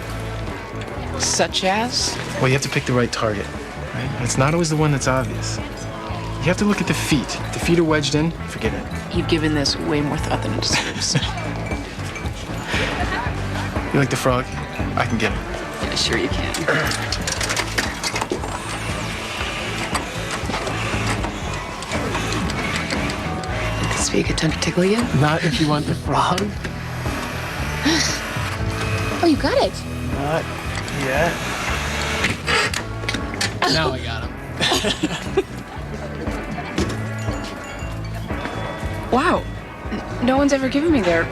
Such as? Well, you have to pick the right target, right? And it's not always the one that's obvious. You have to look at the feet. If the feet are wedged in, forget it. You've given this way more thought than it deserves. You like the frog? I can get him. Yeah, sure you can. Would this be a good time to tickle you? Not if you want the frog. Oh, you got it. Not yet. Now I got him. Wow. No one's ever given me their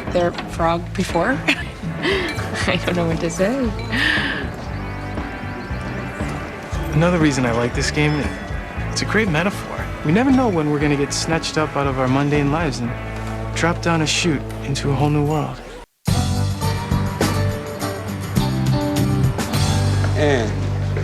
frog before. I don't know what to say. Another reason I like this game, it's a great metaphor. We never know when we're gonna get snatched up out of our mundane lives and drop down a chute into a whole new world. And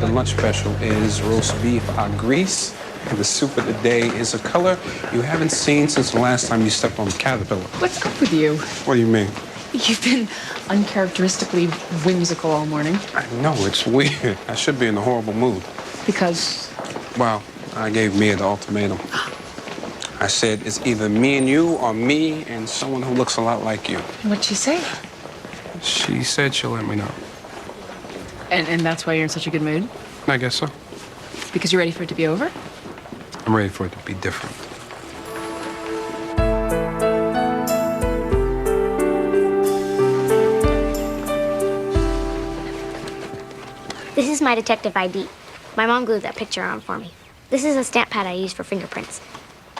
the lunch special is roast beef à grise. And the soup of the day is a color you haven't seen since the last time you stepped on a caterpillar. What's up with you? What do you mean? You've been uncharacteristically whimsical all morning. I know, it's weird. I should be in a horrible mood. Because? Well, I gave Mia the ultimatum. I said it's either me and you or me and someone who looks a lot like you. What'd she say? She said she'll let me know. And that's why you're in such a good mood? I guess so. Because you're ready for it to be over? I'm ready for it to be different. This is my detective ID. My mom glued that picture on for me. This is a stamp pad I use for fingerprints.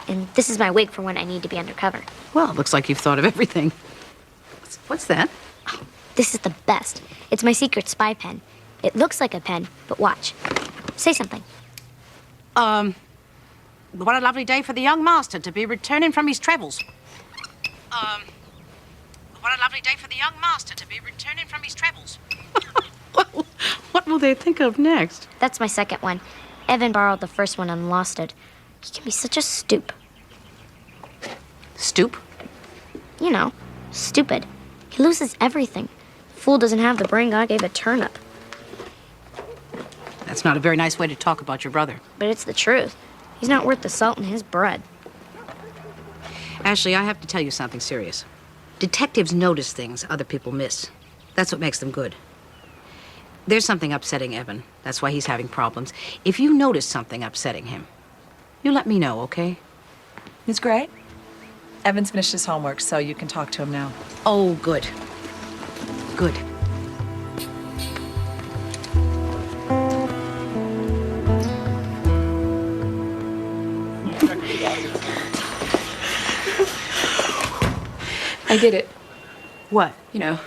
And this is my wig for when I need to be undercover. Well, it looks like you've thought of everything. What's that? Oh, this is the best. It's my secret spy pen. It looks like a pen, but watch. Say something. What a lovely day for the young master to be returning from his travels. What a lovely day for the young master to be returning from his travels. What will they think of next? That's my second one. Evan borrowed the first one and lost it. He can be such a stoop. Stoop? You know, stupid. He loses everything. Fool doesn't have the brain God gave a turnip. That's not a very nice way to talk about your brother. But it's the truth. He's not worth the salt in his bread. Ashley, I have to tell you something serious. Detectives notice things other people miss. That's what makes them good. There's something upsetting Evan. That's why he's having problems. If you notice something upsetting him, you let me know, okay? It's great. Evan's finished his homework, so you can talk to him now. Oh, good. Good. I did it. What? You know,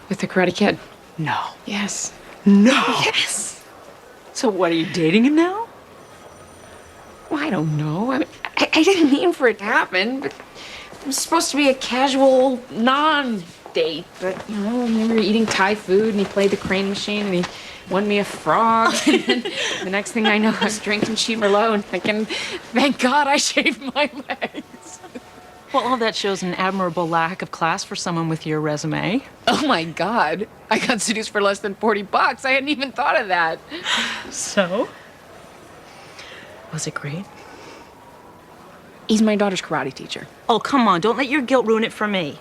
with the Karate Kid. No. Yes. No. Yes. So what, are you dating him now? Well, I don't know. I didn't mean for it to happen, but it was supposed to be a casual, non-date. But, you know, we were eating Thai food, and he played the crane machine, and he won me a frog. And then the next thing I know, I was drinking cheap Merlot and thinking, thank God I shaved my legs. Well, all that shows an admirable lack of class for someone with your resume. Oh my God. I got seduced for less than $40. I hadn't even thought of that. So? Was it great? He's my daughter's karate teacher. Oh, come on. Don't let your guilt ruin it for me.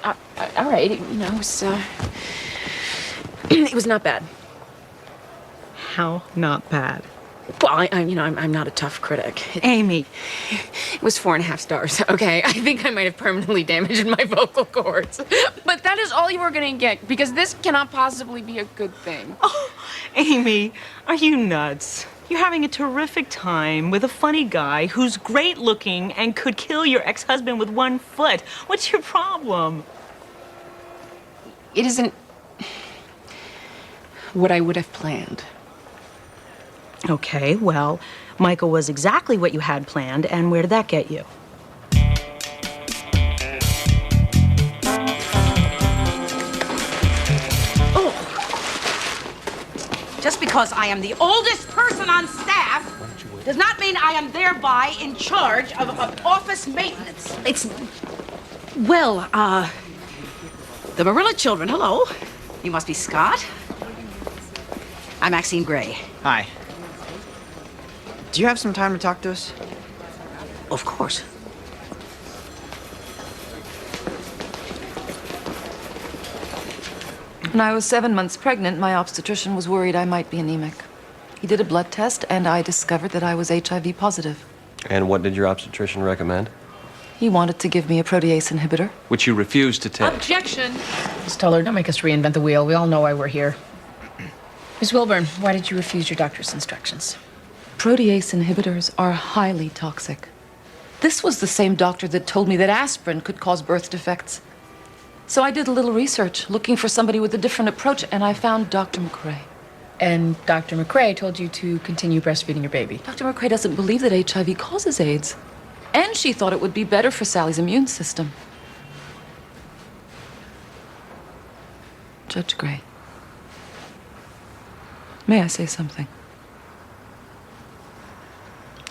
All right. You know, it was, it was not bad. How not bad? Well, I'm not a tough critic. Amy. It was 4.5 stars, okay? I think I might have permanently damaged my vocal cords. But that is all you were gonna get, because this cannot possibly be a good thing. Oh, Amy, are you nuts? You're having a terrific time with a funny guy who's great looking and could kill your ex-husband with one foot. What's your problem? It isn't what I would have planned. Okay, well, Michael was exactly what you had planned, and where did that get you? Just because I am the oldest person on staff does not mean I am thereby in charge of office maintenance. The Marilla children, hello. You must be Scott. I'm Maxine Gray. Hi. Do you have some time to talk to us? Of course. When I was 7 months pregnant, my obstetrician was worried I might be anemic. He did a blood test, and I discovered that I was HIV positive. And what did your obstetrician recommend? He wanted to give me a protease inhibitor. Which you refused to take. Objection! Just tell her, don't make us reinvent the wheel. We all know why we're here. Miss Wilburn, why did you refuse your doctor's instructions? Protease inhibitors are highly toxic. This was the same doctor that told me that aspirin could cause birth defects. So I did a little research, looking for somebody with a different approach, and I found Dr. McCrae. And Dr. McCrae told you to continue breastfeeding your baby. Dr. McCrae doesn't believe that HIV causes AIDS. And she thought it would be better for Sally's immune system. Judge Gray, may I say something?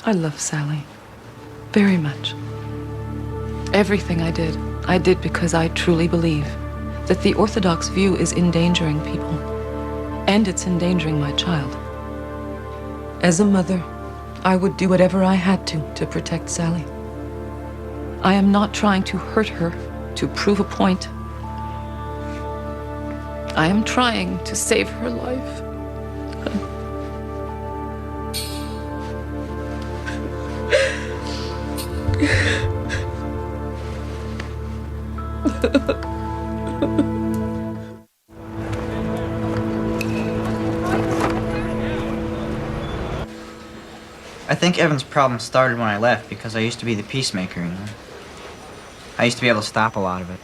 I love Sally very much. Everything I did because I truly believe that the orthodox view is endangering people, and it's endangering my child. As a mother, I would do whatever I had to protect Sally. I am not trying to hurt her to prove a point. I am trying to save her life. I think Evan's problem started when I left because I used to be the peacemaker, you know? I used to be able to stop a lot of it.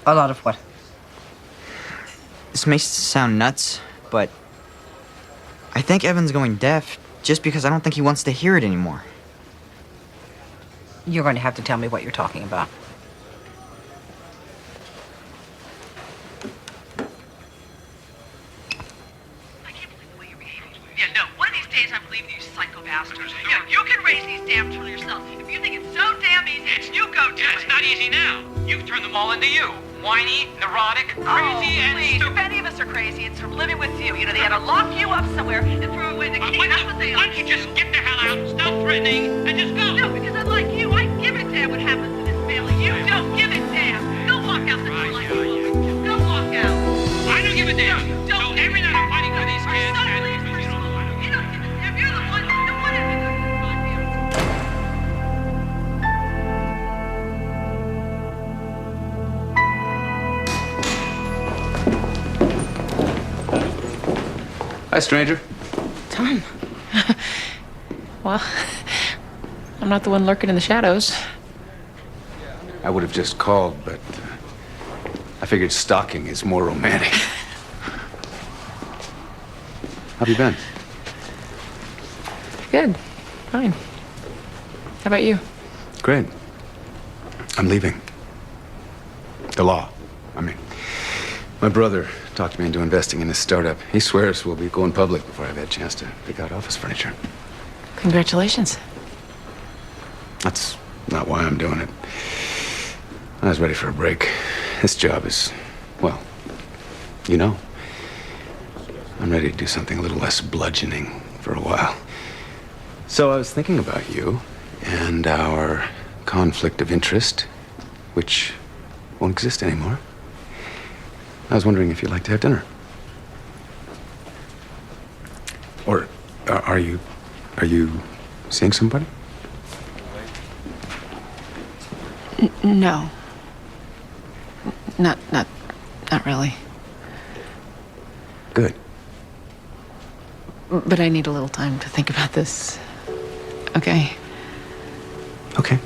A lot of what? This may sound nuts, but I think Evan's going deaf just because I don't think he wants to hear it anymore. You're going to have to tell me what you're talking about. Yeah, no, one of these days I'm leaving you psychopath. easy now. You've turned them all into you. Whiny, neurotic, crazy, and please. stupid. If any of us are crazy, it's from living with you. You know, they had to lock you up somewhere and throw away the key. That's what they Why don't you just get the hell out, stop threatening, and just go? No, because unlike you, I give a damn what happens to this family. You don't give a damn. Go walk out the door like you. Go walk out. I don't give a damn. No, you don't. So every night I'm fighting for these kids. You don't give a damn. You're the one Hi, stranger. Tom. Well, I'm not the one lurking in the shadows. I would have just called, but I figured stalking is more romantic. How have you been? Good. Fine. How about you? Great. I'm leaving. The law. I mean, my brother talked me into investing in this startup. He swears we'll be going public before I've had a chance to pick out office furniture. Congratulations. That's not why I'm doing it. I was ready for a break. This job is, well, you know. I'm ready to do something a little less bludgeoning for a while. So I was thinking about you and our conflict of interest, which won't exist anymore. I was wondering if you'd like to have dinner. Or are you seeing somebody? No. Not really. Good. But I need a little time to think about this. Okay? Okay.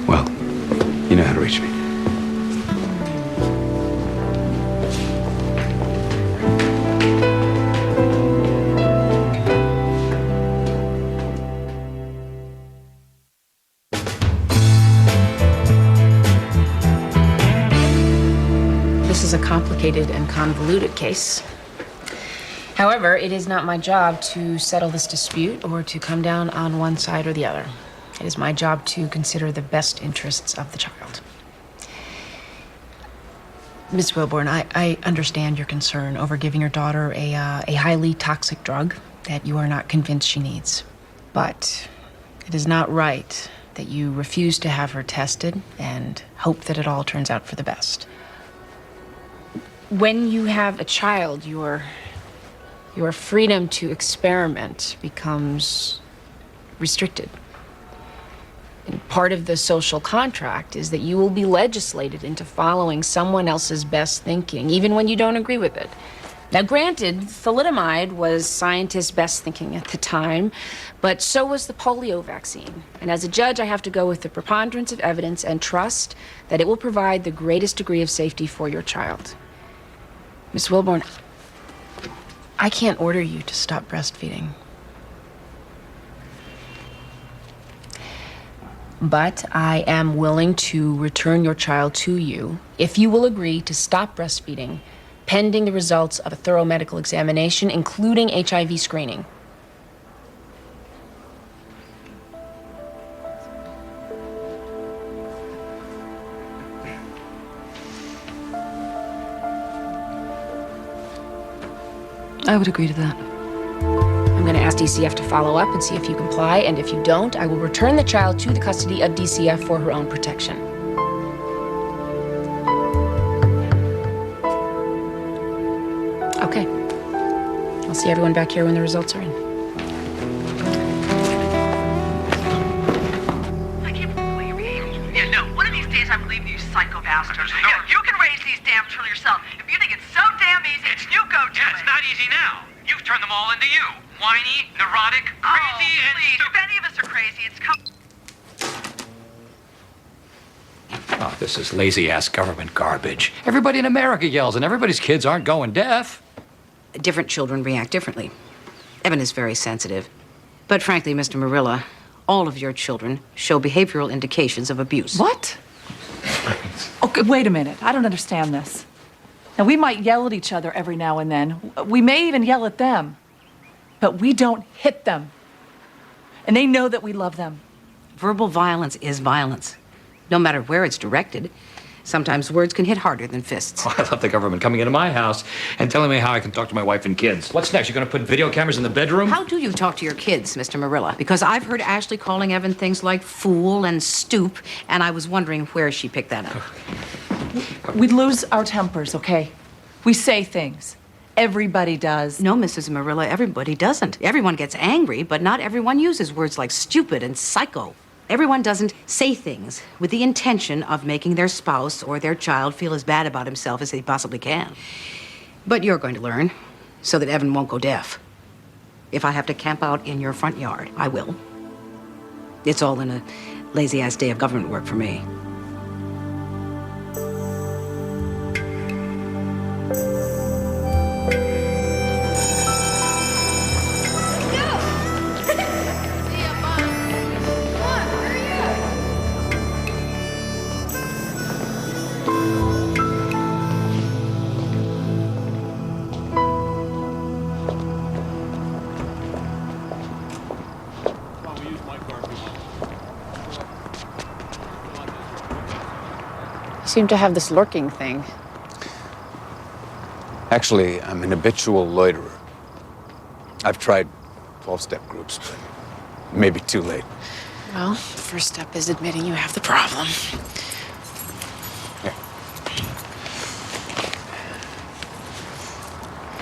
Well, you know how to reach me. This is a complicated and convoluted case. However, it is not my job to settle this dispute or to come down on one side or the other. It is my job to consider the best interests of the child. Ms. Wilborn, I understand your concern over giving your daughter a highly toxic drug that you are not convinced she needs. But it is not right that you refuse to have her tested and hope that it all turns out for the best. When you have a child, your freedom to experiment becomes restricted. And part of the social contract is that you will be legislated into following someone else's best thinking, even when you don't agree with it. Now, granted, thalidomide was scientists' best thinking at the time, but so was the polio vaccine. And as a judge, I have to go with the preponderance of evidence and trust that it will provide the greatest degree of safety for your child. Miss Wilborn, I can't order you to stop breastfeeding. But I am willing to return your child to you if you will agree to stop breastfeeding pending the results of a thorough medical examination, including HIV screening. I would agree to that. I'm going to ask DCF to follow up and see if you comply, and if you don't, I will return the child to the custody of DCF for her own protection. Okay. I'll see everyone back here when the results are in. I can't believe the way you're behaving. Yeah, no. One of these days, I'm leaving you psycho bastards. Yeah, you can raise these damn children yourself. If you think it's so damn easy, you go to it. It's not easy now. You've turned them all into you. Whiny, neurotic, crazy, and please. stupid. If any of us are crazy, it's come. Oh, this is lazy-ass government garbage. Everybody in America yells, and everybody's kids aren't going deaf. Different children react differently. Evan is very sensitive. But frankly, Mr. Marilla, all of your children show behavioral indications of abuse. What? Okay, wait a minute. I don't understand this. Now, we might yell at each other every now and then. We may even yell at them. But we don't hit them. And they know that we love them. Verbal violence is violence, no matter where it's directed. Sometimes words can hit harder than fists. Oh, I love the government coming into my house and telling me how I can talk to my wife and kids. What's next? You're going to put video cameras in the bedroom? How do you talk to your kids, Mr. Marilla? Because I've heard Ashley calling Evan things like fool and stoop, and I was wondering where she picked that up. We lose our tempers, okay? We say things. Everybody does. No, Mrs. Marilla, everybody doesn't. Everyone gets angry, but not everyone uses words like stupid and psycho. Everyone doesn't say things with the intention of making their spouse or their child feel as bad about himself as they possibly can. But you're going to learn so that Evan won't go deaf. If I have to camp out in your front yard, I will. It's all in a lazy-ass day of government work for me. You seem to have this lurking thing. Actually, I'm an habitual loiterer. I've tried 12-step groups, but maybe too late. Well, the first step is admitting you have the problem.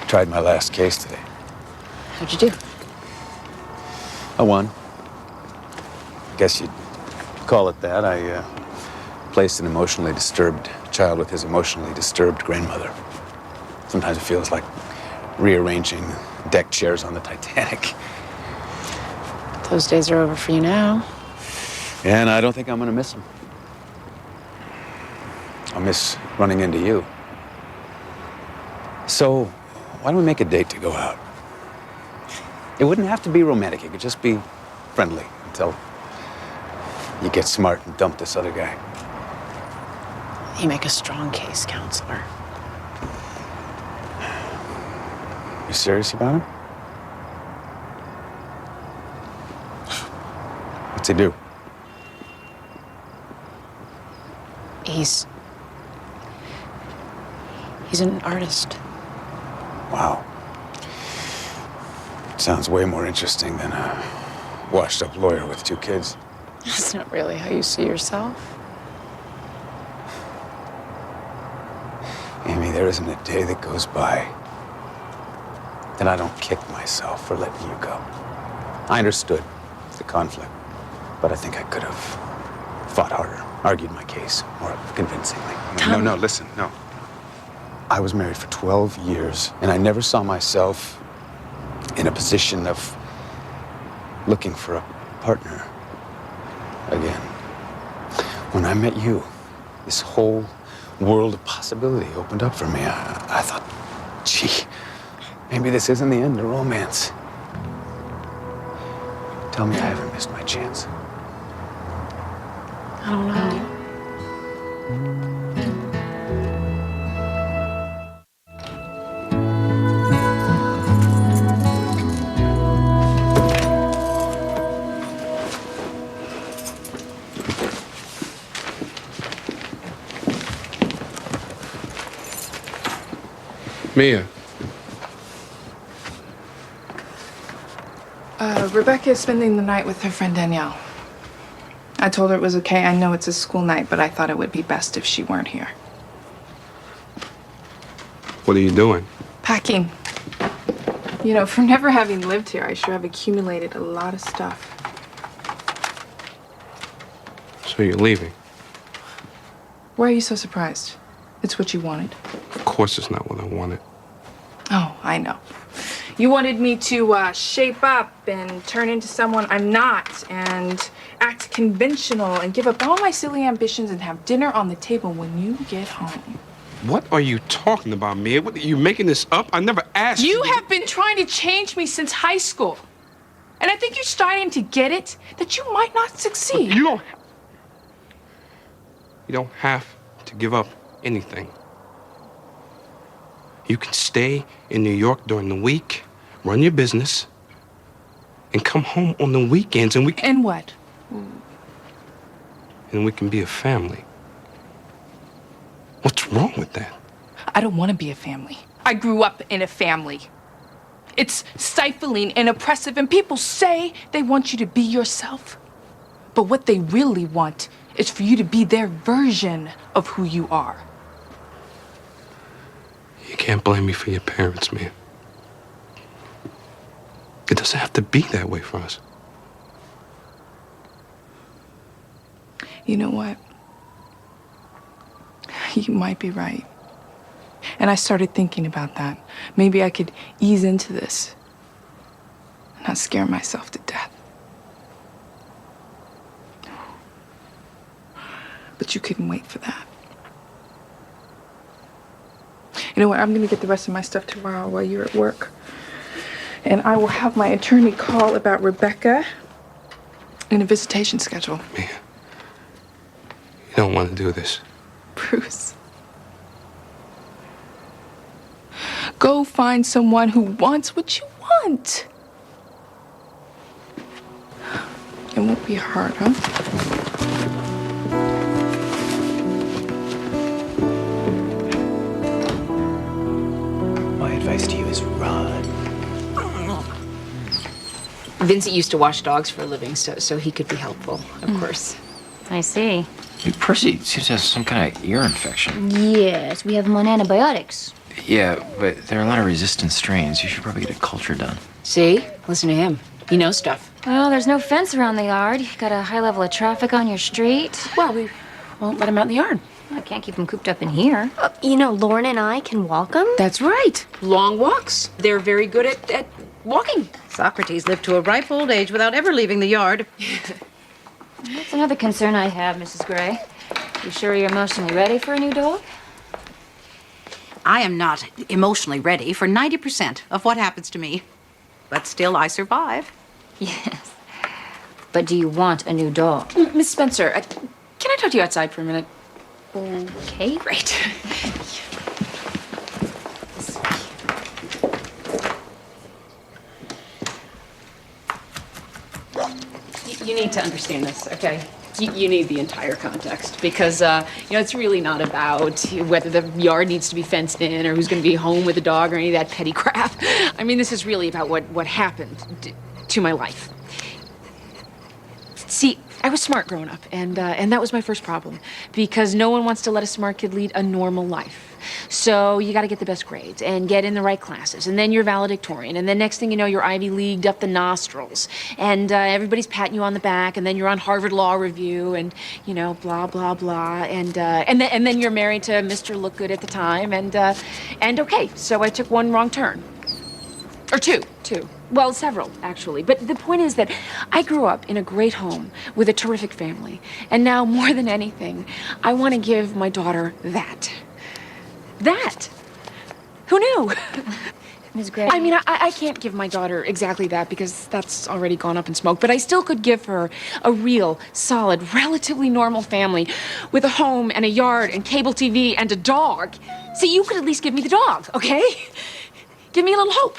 Tried my last case today. How'd you do? I won. Guess you'd call it that. I placed an emotionally disturbed child with his emotionally disturbed grandmother. Sometimes it feels like rearranging deck chairs on the Titanic. Those days are over for you now. And I don't think I'm gonna miss them. I'll miss running into you. So, why don't we make a date to go out? It wouldn't have to be romantic. It could just be friendly until you get smart and dump this other guy. You make a strong case, counselor. You serious about him? What's he do? He's an artist. Wow. Sounds way more interesting than a washed-up lawyer with 2 kids. That's not really how you see yourself. Amy, there isn't a day that goes by that I don't kick myself for letting you go. I understood the conflict, but I think I could have fought harder, argued my case more convincingly. No, listen, no. I was married for 12 years, and I never saw myself in a position of looking for a partner again. When I met you, this whole world of possibility opened up for me. I thought, gee, maybe this isn't the end of romance. Tell me I haven't missed my chance. I don't know. Mia. Rebecca is spending the night with her friend Danielle. I told her it was okay. I know it's a school night, but I thought it would be best if she weren't here. What are you doing? Packing. You know, from never having lived here, I sure have accumulated a lot of stuff. So you're leaving? Why are you so surprised? It's what you wanted. Of course it's not what I wanted. Oh, I know. You wanted me to shape up and turn into someone I'm not and act conventional and give up all my silly ambitions and have dinner on the table when you get home. What are you talking about, Mia? What, are you making this up? I never asked you. You have been trying to change me since high school. And I think you're starting to get it that you might not succeed. Look, you don't have to give up anything. You can stay in New York during the week, run your business, and come home on the weekends and we can... And what? and we can be a family. What's wrong with that? I don't want to be a family. I grew up in a family. It's stifling and oppressive, and people say they want you to be yourself. But what they really want is for you to be their version of who you are. You can't blame me for your parents, man. It doesn't have to be that way for us. You know what? You might be right. And I started thinking about that. Maybe I could ease into this and not scare myself to death. But you couldn't wait for that. You know what? I'm going to get the rest of my stuff tomorrow while you're at work. And I will have my attorney call about Rebecca and a visitation schedule. You don't want to do this. Bruce. Go find someone who wants what you want. It won't be hard, huh? My advice to you is run. Vincent used to wash dogs for a living, so he could be helpful, of course. I see. Percy seems to have some kind of ear infection. Yes, we have him on antibiotics. Yeah, but there are a lot of resistant strains. You should probably get a culture done. See? Listen to him. He knows stuff. Well, there's no fence around the yard. You got a high level of traffic on your street. Well, we won't let him out in the yard. I can't keep him cooped up in here. You know, Lauren and I can walk him. That's right. Long walks. They're very good at walking. Socrates lived to a ripe old age without ever leaving the yard. That's another concern I have, Mrs. Gray. You sure you're emotionally ready for a new dog? I am not emotionally ready for 90% of what happens to me. But still, I survive. Yes. But do you want a new dog? Miss Spencer, can I talk to you outside for a minute? Okay. Great. You need to understand this, okay? You need the entire context because, it's really not about whether the yard needs to be fenced in or who's going to be home with the dog or any of that petty crap. I mean, this is really about what happened to my life. See, I was smart growing up, and that was my first problem because no one wants to let a smart kid lead a normal life. So you got to get the best grades and get in the right classes, and then you're valedictorian, and then next thing you know, you're Ivy Leagued up the nostrils, and everybody's patting you on the back, and then you're on Harvard Law Review, and blah blah blah, and then you're married to Mr. Look Good at the time, and okay, so I took one wrong turn, or two. Well, several, actually. But the point is that I grew up in a great home with a terrific family. And now, more than anything, I want to give my daughter that. That! Who knew? Ms. Gray. I mean, I can't give my daughter exactly that because that's already gone up in smoke. But I still could give her a real, solid, relatively normal family with a home and a yard and cable TV and a dog. See, you could at least give me the dog, okay? Give me a little hope.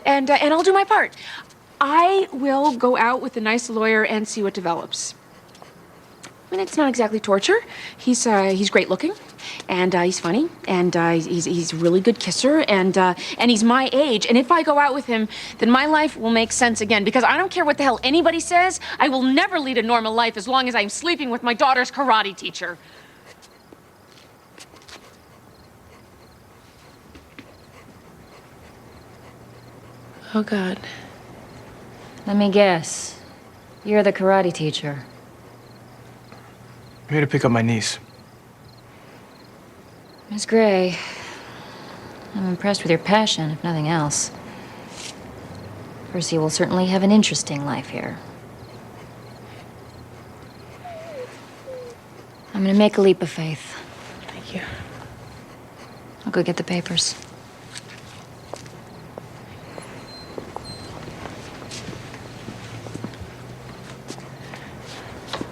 And I'll do my part. I will go out with a nice lawyer and see what develops. I mean, it's not exactly torture. He's great looking, and he's funny, and he's a really good kisser, and he's my age. And if I go out with him, then my life will make sense again. Because I don't care what the hell anybody says. I will never lead a normal life as long as I'm sleeping with my daughter's karate teacher. Oh, God. Let me guess. You're the karate teacher. I'm here to pick up my niece. Miss Gray, I'm impressed with your passion, if nothing else. Percy will certainly have an interesting life here. I'm gonna make a leap of faith. Thank you. I'll go get the papers.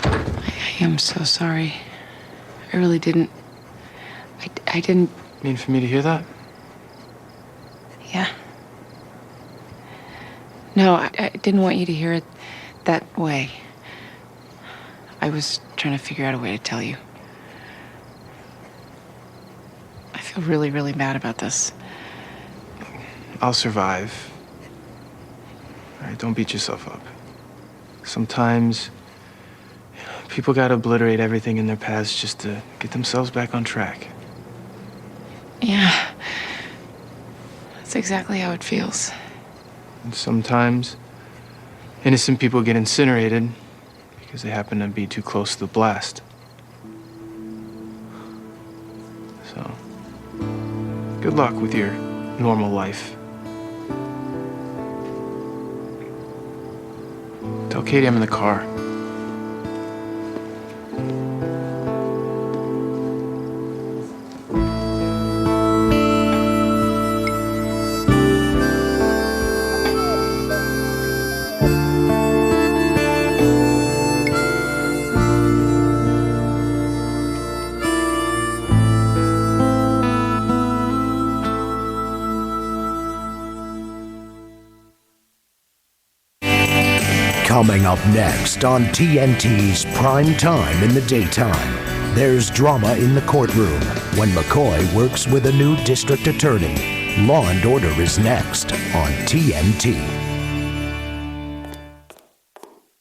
I am so sorry. I really didn't. I didn't. Mean for me to hear that? Yeah. No, I didn't want you to hear it that way. I was trying to figure out a way to tell you. I feel really, really bad about this. I'll survive. All right, don't beat yourself up. Sometimes people gotta obliterate everything in their past just to get themselves back on track. Yeah. That's exactly how it feels. And sometimes innocent people get incinerated because they happen to be too close to the blast. So, good luck with your normal life. Tell Katie I'm in the car. Coming up next on TNT's Prime Time in the Daytime, there's drama in the courtroom when McCoy works with a new district attorney. Law and Order is next on TNT.